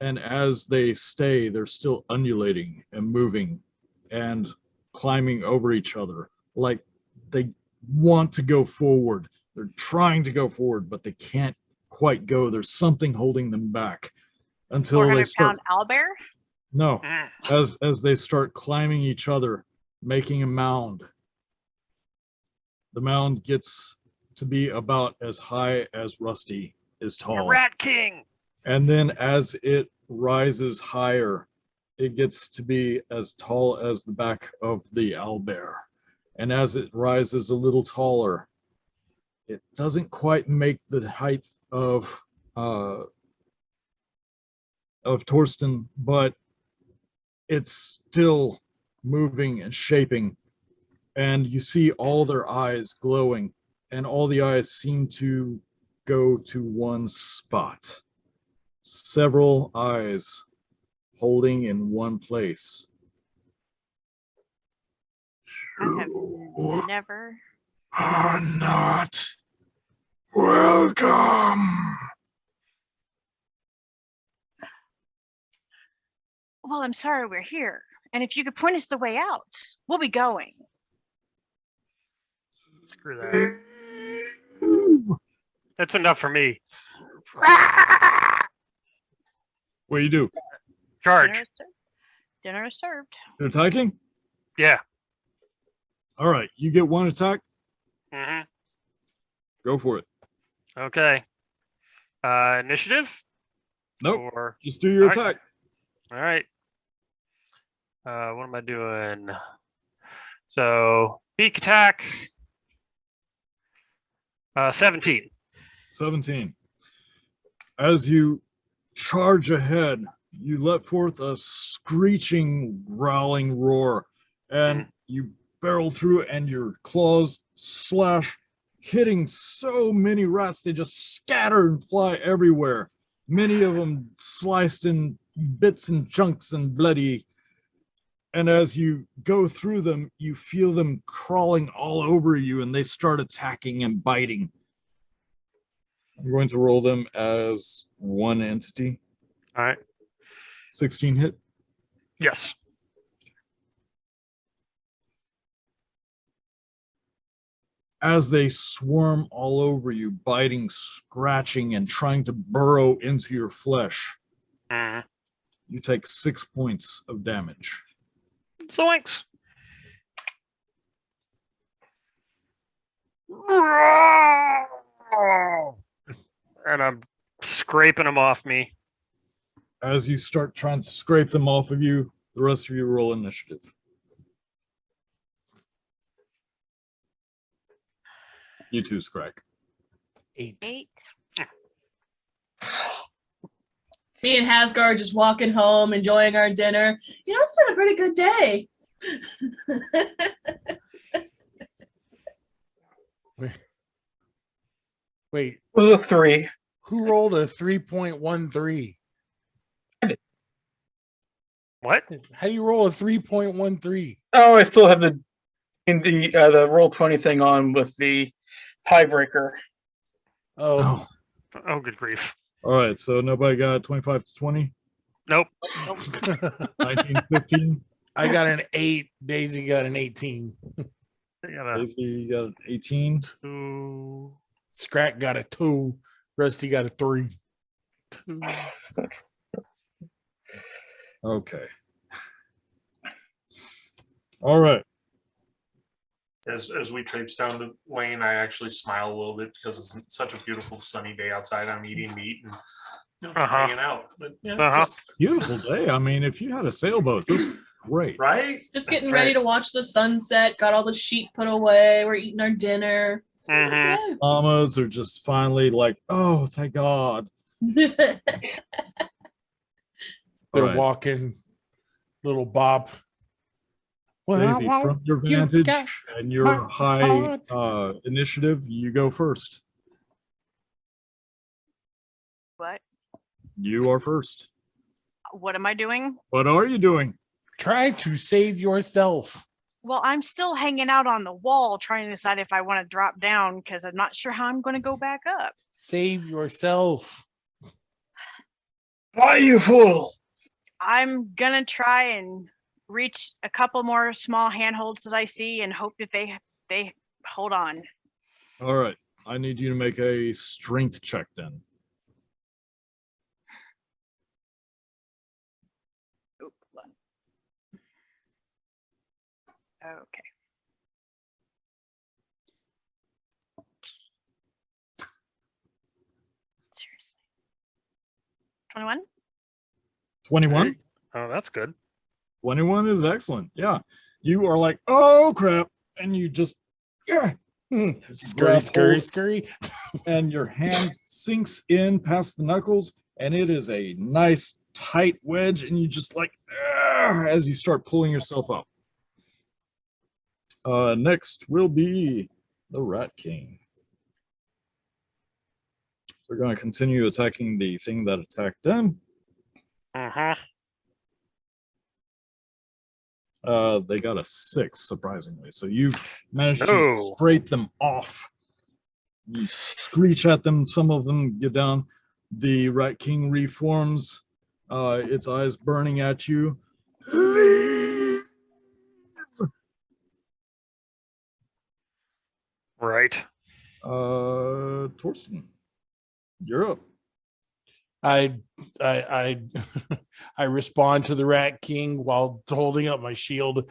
A: And as they stay, they're still undulating and moving and climbing over each other. Like they want to go forward. They're trying to go forward, but they can't quite go. There's something holding them back until they
G: 400
A: start.
G: pound owlbear?
A: No,
F: Mm.
A: as they start climbing each other, making a mound. The mound gets to be about as high as Rusty is
F: A
A: tall.
F: rat king.
A: And then as it rises higher, it gets to be as tall as the back of the owlbear. And as it rises a little taller, it doesn't quite make the height of Torsten, but it's still moving and shaping. And you see all their eyes glowing, and all the eyes seem to go to one spot. Several eyes holding in one place.
G: I have never.
E: Are not welcome.
G: Well, I'm sorry we're here. And if you could point us the way out, we'll be going.
F: Screw that. That's enough for me.
A: What do you do?
F: Charge.
G: Dinner is served.
A: You're attacking?
F: Yeah.
A: All right, you get one attack.
F: Hmm.
A: Go for it.
F: Okay. Initiative?
A: Nope.
F: Or
A: Just do your
F: All right.
A: attack.
F: all right. What am I doing? So beak attack. 17.
A: 17. As you charge ahead, you let forth a screeching, growling roar, and you barrel through, and your claws slash, hitting so many rats they just scatter and fly everywhere. Many of them sliced in bits and chunks and bloody. And as you go through them, you feel them crawling all over you, and they start attacking and biting. I'm going to roll them as one entity.
F: All right.
A: 16 hit.
F: Yes.
A: As they swarm all over you, biting, scratching, and trying to burrow into your flesh,
F: Mm.
A: you take 6 points of damage.
F: Zoinks. And I'm scraping them off me.
A: As you start trying to scrape them off of you, the rest of you roll initiative. You too, Scrack.
E: 8.
G: 8.
B: Me and Hasgar just walking home, enjoying our dinner. You know, it's been a pretty good day.
E: Wait,
D: It was a 3.
E: who rolled a 3.13?
F: What?
E: How do you roll a 3.13?
D: Oh, I still have the roll 20 thing on with the tiebreaker.
E: Oh,
F: Oh, good grief.
A: All right, so nobody got 25 to 20,
F: Nope.
A: 19, 15.
E: I got an 8. Daisy got an 18.
F: I got a
A: Daisy got an 18.
F: 2,
E: Scrack got a 2. Rusty got a 3.
F: 2.
A: Okay. All right.
C: As we traipse down the lane, I actually smile a little bit because it's such a beautiful sunny day outside. I'm eating meat and hanging out. But yeah, just-
A: Beautiful day. I mean, if you had a sailboat, this would be great.
C: right?
B: Just getting ready to watch the sunset. Got all the sheep put away. We're eating our dinner.
F: Mhm.
A: Llamas are just finally like, oh, thank God.
B: Yeah.
E: They're
A: All right.
E: walking, little bop. Well,
A: Daisy, from your vantage and your
E: my
A: high
E: heart.
A: initiative, you go first.
G: What?
A: You are first.
G: What am I doing?
A: What are you doing?
E: Try to save yourself.
G: Well, I'm still hanging out on the wall trying to decide if I want to drop down because I'm not sure how I'm going to go back up.
E: Save yourself.
D: Why, you fool?
G: I'm gonna try and reach a couple more small handholds that I see and hope that they hold on.
A: All right. I need you to make a strength check then.
G: Oop, hold on. Okay. Seriously. 21?
A: 21?
F: Hey. Oh, that's good.
A: 21 is excellent. Yeah. You are like, oh crap. And you just, yeah.
E: Scurry,
A: grab
E: scurry,
A: hold,
E: scurry.
A: and your hand sinks in past the knuckles, and it is a nice tight wedge, and you just like, as you start pulling yourself up. Next will be the Rat King. So we're going to continue attacking the thing that attacked them.
F: Uh-huh.
A: They got a 6, surprisingly. So you've managed to
F: No.
A: scrape them off. You screech at them. Some of them get down. The Rat King reforms, its eyes burning at you. Leave!
F: Right.
A: Torsten, you're up.
E: I I respond to the Rat King while holding up my shield.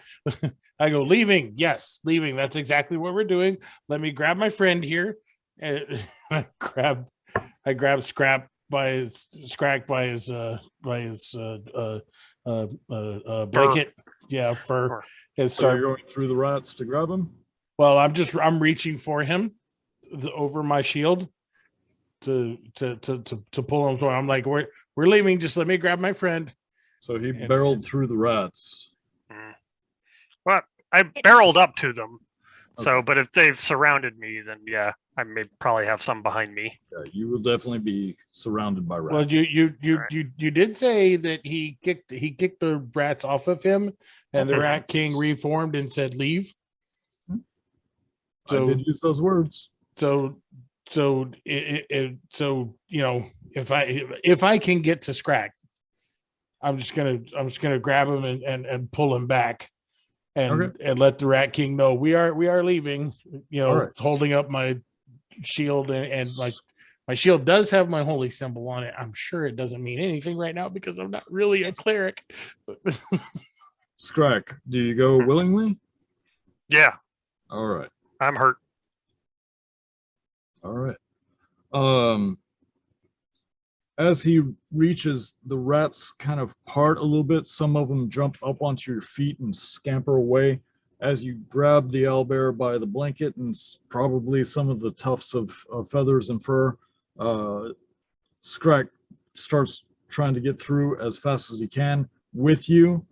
E: I go, leaving. Yes, leaving. That's exactly what we're doing. Let me grab my friend here. And I grab Scrap by his blanket. Yeah, fur. And
A: So
E: start.
A: you're going through the rats to grab him?
E: Well, I'm reaching for him over my shield to pull him. I'm like, we're leaving. Just let me grab my friend.
A: So he barreled through the rats.
F: Well, I barreled up to them. So,
A: Okay.
F: but if they've surrounded me, then yeah, I may probably have some behind me.
A: Yeah, you will definitely be surrounded by rats.
E: Well, you did say that he kicked the rats off of him, and the
F: Mhm.
E: Rat King reformed and said leave.
A: I
E: So
A: did use those words.
E: so you know, if I can get to Scrack, I'm just gonna grab him and pull him back, and let the Rat King know we are leaving. You know,
A: All right.
E: holding up my shield and my shield does have my holy symbol on it. I'm sure it doesn't mean anything right now because I'm not really a cleric.
A: Scrack, do you go willingly?
F: Yeah,
A: All right.
F: I'm hurt.
A: All right. As he reaches, the rats kind of part a little bit. Some of them jump up onto your feet and scamper away as you grab the owlbear by the blanket and probably some of the tufts of feathers and fur. Scrack starts trying to get through as fast as he can with you.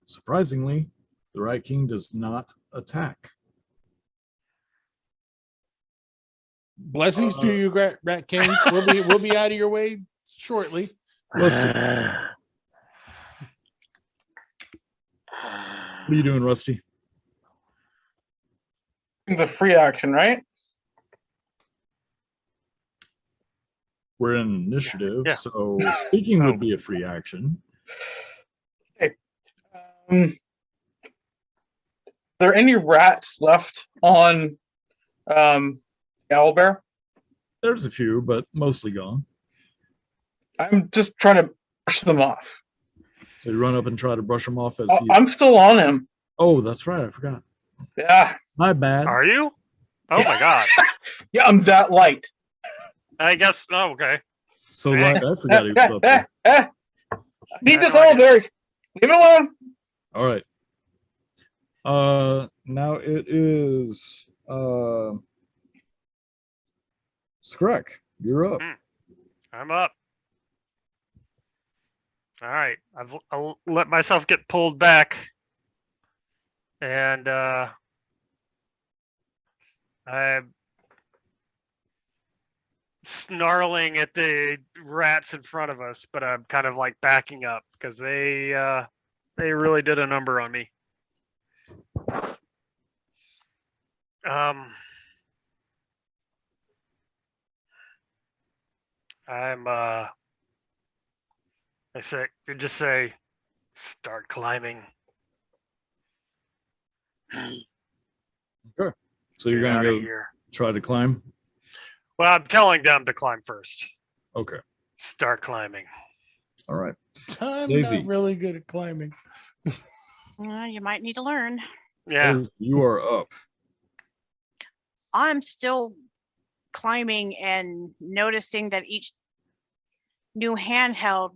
A: Surprisingly, the Rat King does not attack.
E: Blessings to you, Rat King. We'll be out of your way shortly.
A: Rusty, what are you doing, Rusty?
D: It's a free action, right?
A: We're in initiative,
F: Yeah.
A: so speaking would be a free action.
D: Are there any rats left on Owlbear?
A: There's a few, but mostly gone.
D: I'm just trying to brush them off.
A: So you run up and try to brush him off as he.
D: I'm still on him.
A: Oh, that's right. I forgot.
D: Yeah.
A: My bad.
F: Are you? Oh my god.
D: Yeah, I'm that light.
F: I guess. Oh, okay.
A: So light, I forgot he was up there.
D: Need this
F: no idea.
D: Owlbear. Leave it alone.
A: All right. Now it is Skrek. You're up.
F: I'm up. All right. I'll let myself get pulled back. And I'm snarling at the rats in front of us, but I'm kind of like backing up because they really did a number on me. I'm You just say, start climbing.
A: Okay. So you're
F: Get
A: gonna
F: outta
A: go
F: here.
A: try to climb?
F: Well, I'm telling them to climb first.
A: Okay.
F: Start climbing.
A: All right.
E: I'm
A: Daisy.
E: not really good at climbing.
G: You might need to learn.
F: Yeah.
A: Daisy, you are up.
G: I'm still climbing and noticing that each new handheld,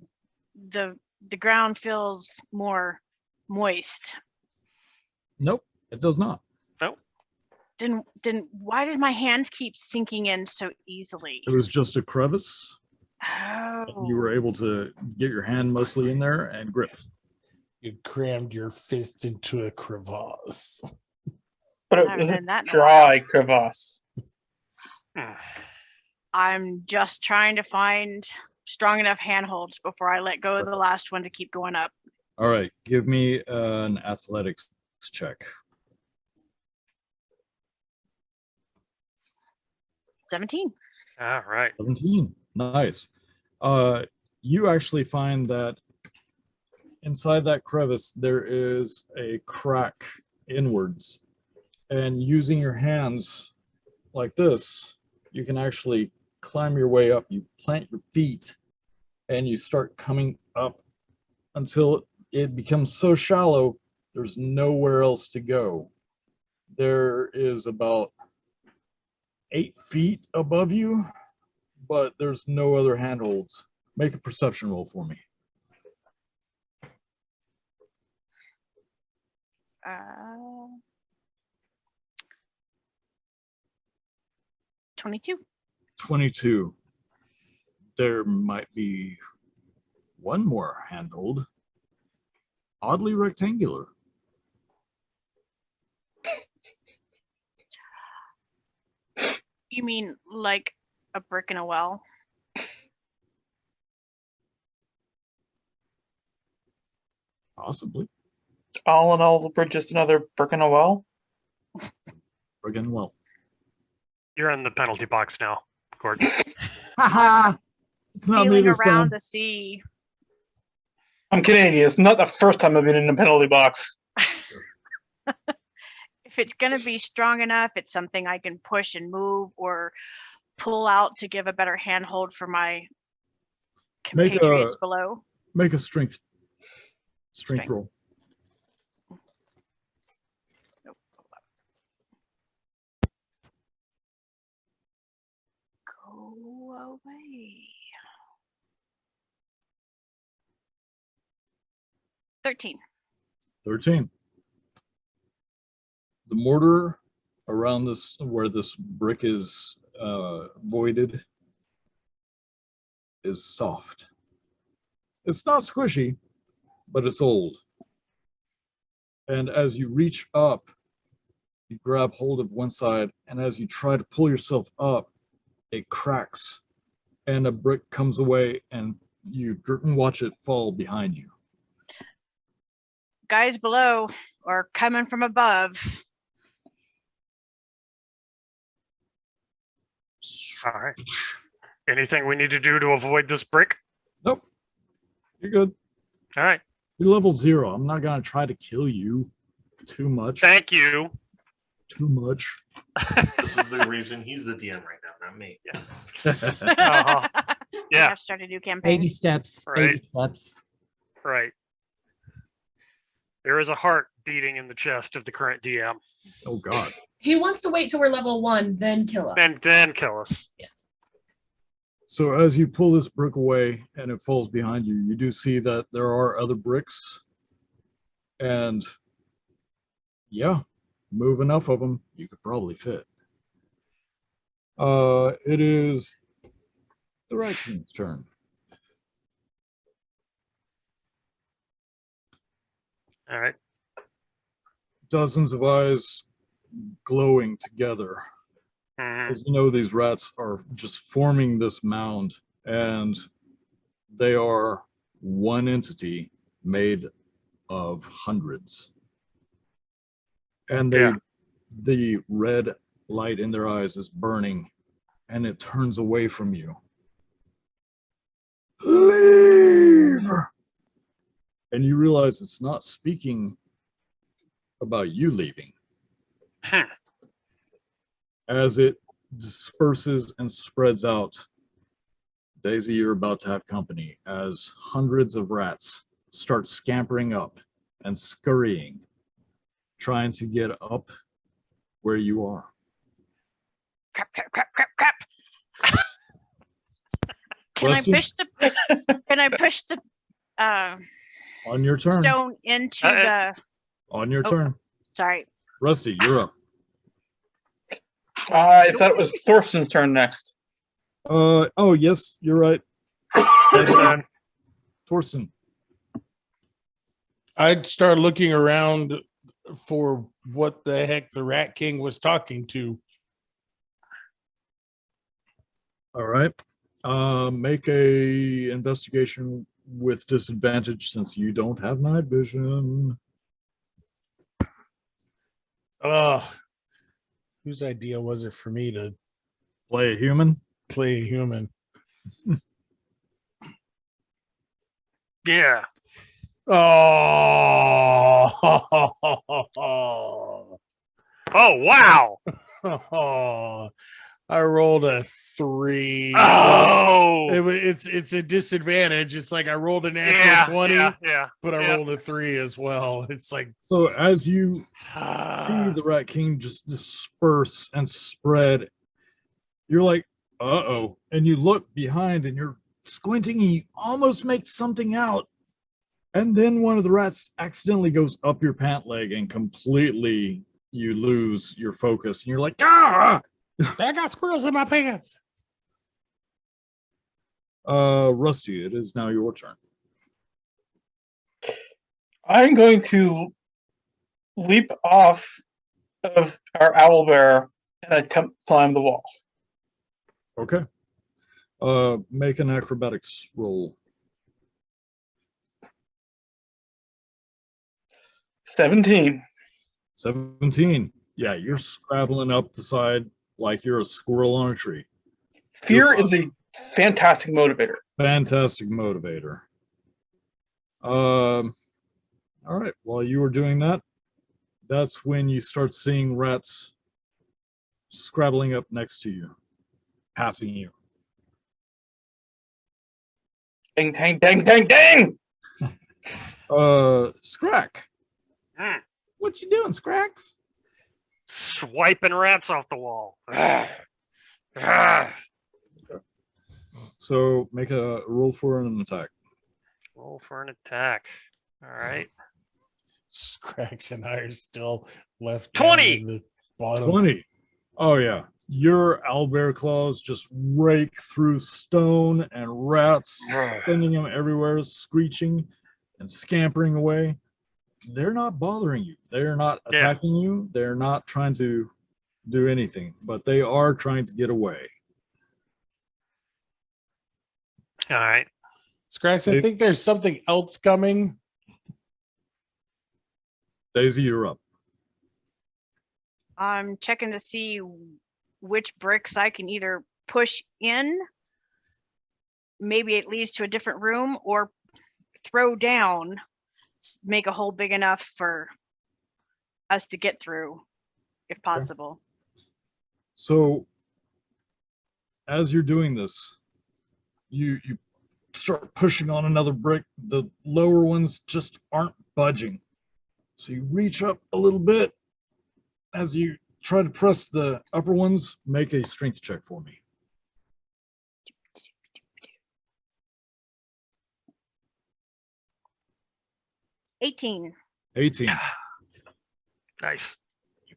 G: the ground feels more moist.
A: Nope, it does not.
G: Then why did my hands keep sinking in so easily?
A: It was just a crevice.
G: Oh,
A: You were able to get your hand mostly in there and grip.
E: You crammed your fist into a crevasse.
D: But
G: I
D: it
G: haven't
D: was a
G: done that in a while.
D: dry crevasse.
G: I'm just trying to find strong enough handholds before I let go of the last one to keep going up.
A: All right, give me an athletics check.
G: 17.
F: All right.
A: 17. Nice. You actually find that inside that crevice there is a crack inwards, and using your hands like this, you can actually climb your way up. You plant your feet and you start coming up until it becomes so shallow there's nowhere else to go. There is about 8 feet above you, but there's no other handholds. Make a perception roll for me.
G: Uh, 22.
A: 22. There might be one more handhold. Oddly rectangular.
G: You mean like a brick in a well?
A: Possibly.
D: All in all, we're just another brick in a well.
A: Again, well.
F: You're in the penalty box now, Gordon.
A: Haha! It's not me
G: Feeling
A: this
G: around
A: time.
G: the sea.
D: I'm Canadian. It's not the first time I've been in a penalty box.
G: If it's going to be strong enough, it's something I can push and move or pull out to give a better handhold for my
A: Make
G: compatriots below.
A: Make a strength
G: Strength.
A: roll.
G: Nope. Go away. 13.
A: 13. The mortar around this, where this brick is voided, is soft. It's not squishy, but it's old. And as you reach up, you grab hold of one side, and as you try to pull yourself up, it cracks, and a brick comes away, and you watch it fall behind you.
G: Guys below or coming from above.
F: All right. Anything we need to do to avoid this brick?
A: Nope. You're good.
F: All right.
A: You're level 0. I'm not going to try to kill you too much.
F: Thank you.
A: Too much.
C: This is the reason he's the DM right now, not me.
F: Uh-huh.
G: We
F: Yeah.
G: have to start a new campaign.
H: 80 steps.
F: Right.
H: 80 steps.
F: Right. There is a heart beating in the chest of the current DM.
A: Oh, God.
B: He wants to wait till we're level 1, then kill us.
F: And then kill us.
A: So as you pull this brick away and it falls behind you, you do see that there are other bricks. And yeah, move enough of them, you could probably fit. It is the right team's turn.
F: All right.
A: Dozens of eyes glowing together.
F: Mhm.
A: As you know, these rats are just forming this mound, and they are one entity made of hundreds. And
F: Yeah.
A: the red light in their eyes is burning, and it turns away from you. Leave! and you realize it's not speaking about you leaving. As it disperses and spreads out, Daisy, you're about to have company as hundreds of rats start scampering up and scurrying, trying to get up where you are.
G: Crap, crap, crap, crap, crap. Can I
A: Question?
G: push the
A: On your turn.
G: stone into the
A: On your
G: Oh.
A: turn.
G: sorry.
A: Rusty, you're up.
D: I thought it was Thorsten's turn next.
A: Oh, yes, you're right.
F: Then
A: Torsten.
E: I'd start looking around for what the heck the Rat King was talking to.
A: All right. Make a investigation with disadvantage since you don't have night vision.
E: Ugh. Whose idea was it for me to
A: Play a human.
E: play a human?
F: yeah.
E: Oh,
F: Oh wow.
E: I rolled a 3.
F: Oh.
E: It's a disadvantage. It's like I rolled a natural
F: Yeah.
E: 20,
F: Yeah.
E: but I
F: yeah.
E: rolled a 3 as well. It's like,
A: So as you see
F: Yeah.
A: the Rat King just disperse and spread, you're like, uh-oh. And you look behind and you're squinting and you almost make something out. And then one of the rats accidentally goes up your pant leg and completely you lose your focus. And you're like, ah!
E: I got squirrels in my pants.
A: Rusty, it is now your turn.
D: I'm going to leap off of our owl bear and attempt to climb the wall.
A: Okay. Make an acrobatics roll.
D: 17.
A: 17. Yeah, you're scrabbling up the side like you're a squirrel on a tree.
D: Fear
A: You're
D: is a fantastic motivator.
A: Fantastic motivator. All right. While you were doing that, that's when you start seeing rats scrabbling up next to you, passing you.
D: Ding, dang, dang, dang, dang!
A: Scrack.
F: Mm.
A: What you doing, Scracks?
F: Swiping rats off the wall. Ah.
A: So make a roll for an attack.
F: Roll for an attack. All right.
E: Scrax and I are still left
F: 20.
E: down in the bottom.
A: 20. Oh, yeah. Your owlbear claws just rake through stone and rats, sending them everywhere, screeching and scampering away. They're not bothering you. They're not
F: Yeah.
A: attacking you. They're not trying to do anything, but they are trying to get away.
F: All right.
E: Scrax, I think there's something else coming.
A: Daisy, you're up.
G: I'm checking to see which bricks I can either push in, maybe it leads to a different room, or throw down, make a hole big enough for us to get through, if possible.
A: So as you're doing this, you start pushing on another brick. The lower ones just aren't budging. So you reach up a little bit. As you try to press the upper ones, make a strength check for me.
G: $18.
A: 18.
F: Nice.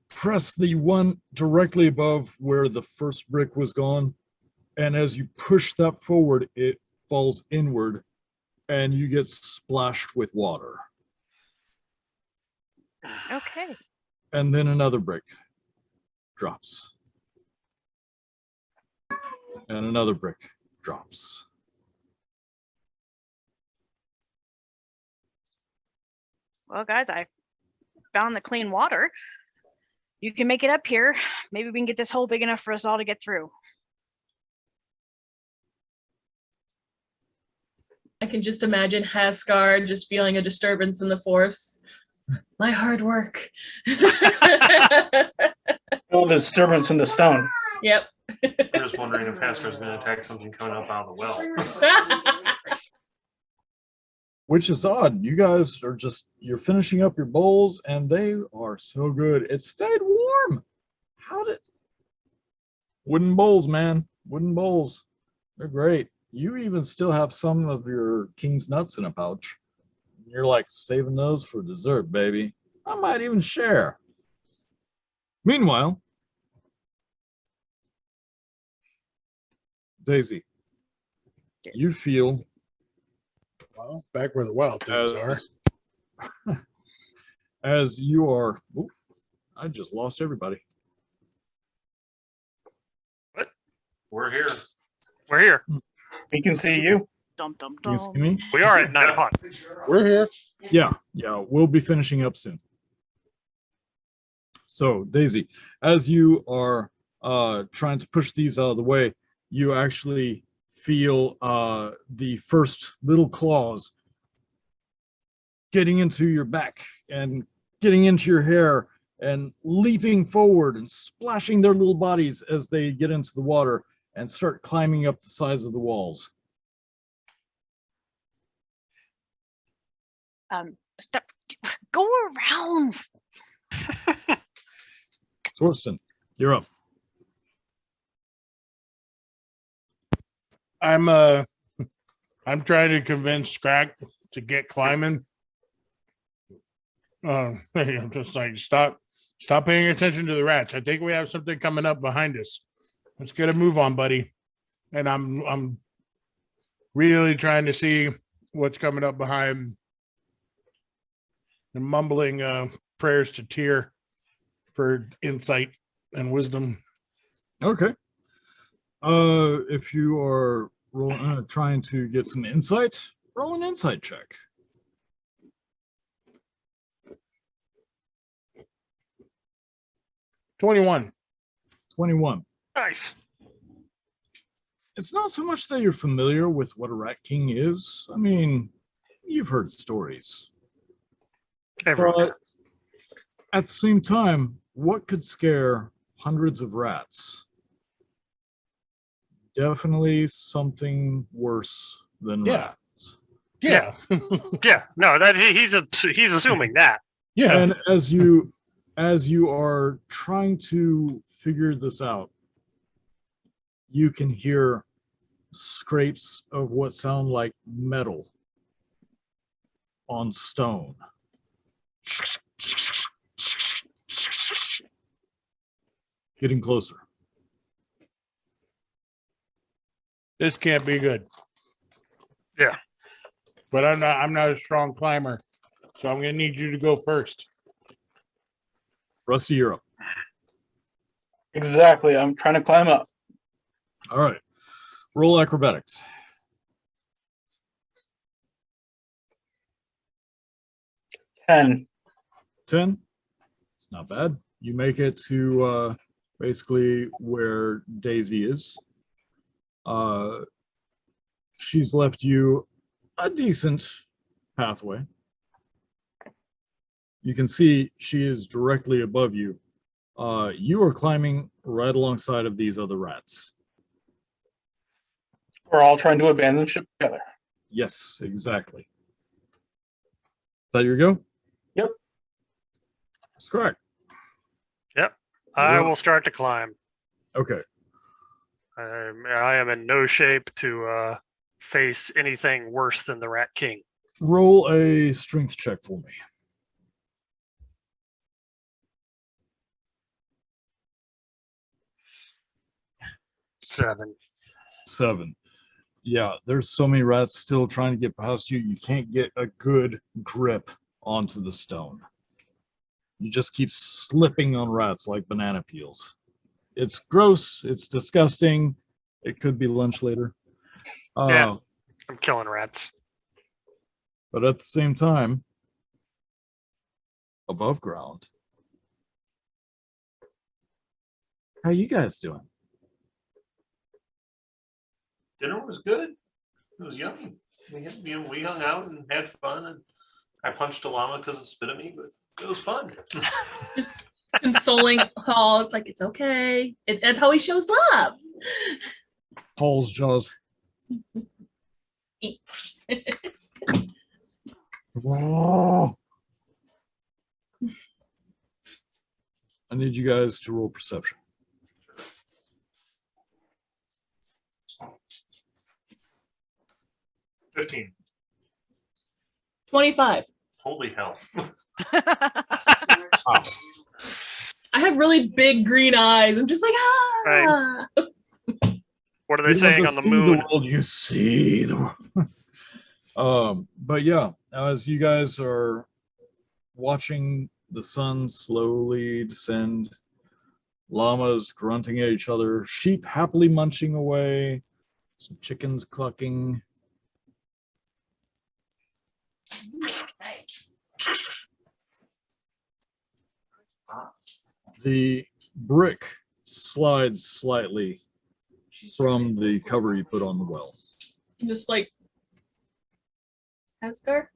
A: Press the one directly above where the first brick was gone. And as you push that forward, it falls inward and you get splashed with water.
G: Okay.
A: And then another brick drops. And another brick drops.
G: Well, guys, I found the clean water. You can make it up here. Maybe we can get this hole big enough for us all to get through.
B: I can just imagine Haskard just feeling a disturbance in the force. My hard work.
D: No disturbance in the stone.
B: Yep.
C: I'm just wondering if Haskar's going to attack something coming up out of the well.
A: Which is odd. You guys are you're finishing up your bowls and they are so good. It stayed warm. How did wooden bowls, man? Wooden bowls. They're great. You even still have some of your king's nuts in a pouch. You're like saving those for dessert, baby. I might even share. Meanwhile, Daisy, you
G: Yes.
A: feel
E: Well, back where the wild things are.
A: as you are. Oop, I just lost everybody.
C: We're here.
F: We're here.
D: We can see you.
G: Dum dum
A: You
G: dum.
A: see me?
F: We are at 9 o'clock.
E: We're here.
A: Yeah, we'll be finishing up soon. So, Daisy, as you are trying to push these out of the way, you actually feel the first little claws getting into your back and getting into your hair and leaping forward and splashing their little bodies as they get into the water and start climbing up the sides of the walls.
G: Stop. Go around.
A: Thorsten, you're up.
E: I'm trying to convince Scrack to get climbing. I'm just like, stop paying attention to the rats. I think we have something coming up behind us. Let's get a move on, buddy. And I'm really trying to see what's coming up behind and mumbling prayers to Tyr for insight and wisdom.
A: Okay. If you are trying to get some insight, roll an insight check.
E: $21.
A: 21.
F: Nice.
A: It's not so much that you're familiar with what a rat king is. I mean, you've heard stories.
F: Everyone.
A: But at the same time, what could scare hundreds of rats? Definitely something worse than
E: Yeah.
A: rats.
E: Yeah.
F: Yeah. No, that he's assuming that.
E: Yeah.
A: And as you are trying to figure this out, you can hear scrapes of what sound like metal on stone. Getting closer.
E: This can't be good.
F: Yeah.
E: But I'm not a strong climber. So I'm gonna need you to go first.
A: Rusty, you're up.
D: Exactly. I'm trying to climb up.
A: All right. Roll acrobatics.
D: 10.
A: 10. It's not bad. You make it to basically where Daisy is. She's left you a decent pathway. You can see she is directly above you. You are climbing right alongside of these other rats.
D: We're all trying to abandon ship together.
A: Yes, exactly. Is that your go?
D: Yep.
A: That's correct.
F: Yep. I will start to climb.
A: Okay.
F: I am in no shape to face anything worse than the Rat King.
A: Roll a strength check for me.
F: 7.
A: 7. Yeah, there's so many rats still trying to get past you. You can't get a good grip onto the stone. You just keep slipping on rats like banana peels. It's gross. It's disgusting. It could be lunch later.
F: Yeah. I'm killing rats.
A: But at the same time, above ground, how you guys doing?
C: Dinner was good. It was yummy. we hung out and had fun, and I punched a llama because it spit at me, but it was fun.
B: Consoling Paul. It's like, it's okay. That's how he shows love.
A: Paul's jaws. Oh. I need you guys to roll perception.
C: 15.
B: 25.
C: Holy hell.
B: I have really big green eyes. I'm just like, ah.
F: What are
A: You
F: they
A: don't
F: saying
A: have
F: on
A: to
F: the
A: see
F: moon?
A: The world, you see the world. But yeah, as you guys are watching the sun slowly descend, llamas grunting at each other, sheep happily munching away, some chickens clucking. The brick slides slightly from the cover you put on the well.
B: Just like, Hasgar?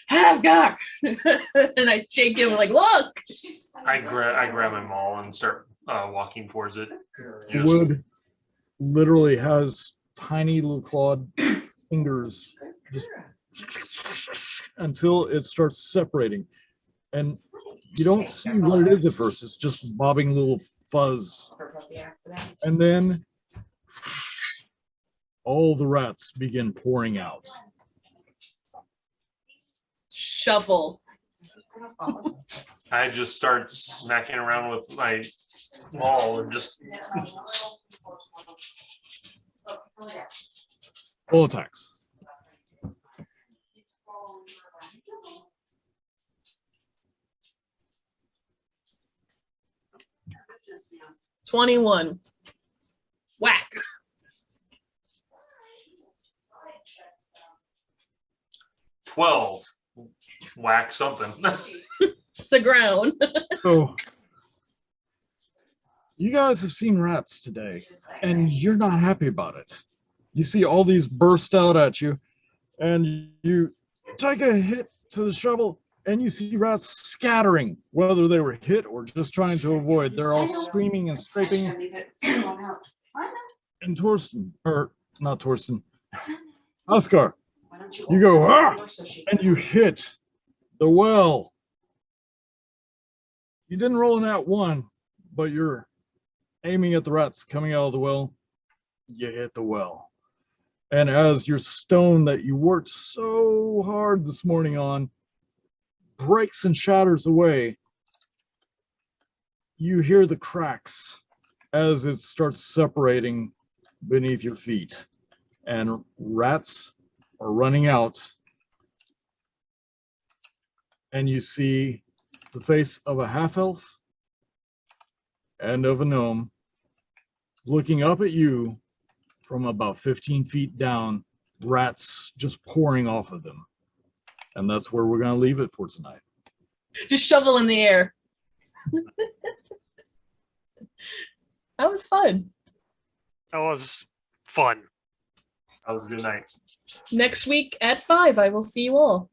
B: Hasgar! And I shake him like, look!
C: I grab my maul and start walking towards it.
A: The wood literally has tiny little clawed fingers just until it starts separating. And you don't see what it is at first. It's just bobbing little fuzz. And then all the rats begin pouring out.
B: Shuffle.
C: I just start smacking around with my maul and just
A: Full attacks.
B: $21. Whack.
C: 12. Whack something.
B: The ground.
A: So you guys have seen rats today, and you're not happy about it. You see all these burst out at you, and you take a hit to the shovel, and you see rats scattering, whether they were hit or just trying to avoid. They're all screaming and scraping. And Torsten, or not Torsten, Oscar, you go, ah! And you hit the well. You didn't roll in that one, but you're aiming at the rats coming out of the well. You hit the well. And as your stone that you worked so hard this morning on breaks and shatters away, you hear the cracks as it starts separating beneath your feet. And rats are running out. And you see the face of a half-elf and of a gnome looking up at you from about 15 feet down, rats just pouring off of them. And that's where we're going to leave it for tonight.
B: Just shovel in the air. That was fun.
F: That was fun.
C: That was a good night.
B: Next week at 5, I will see you all.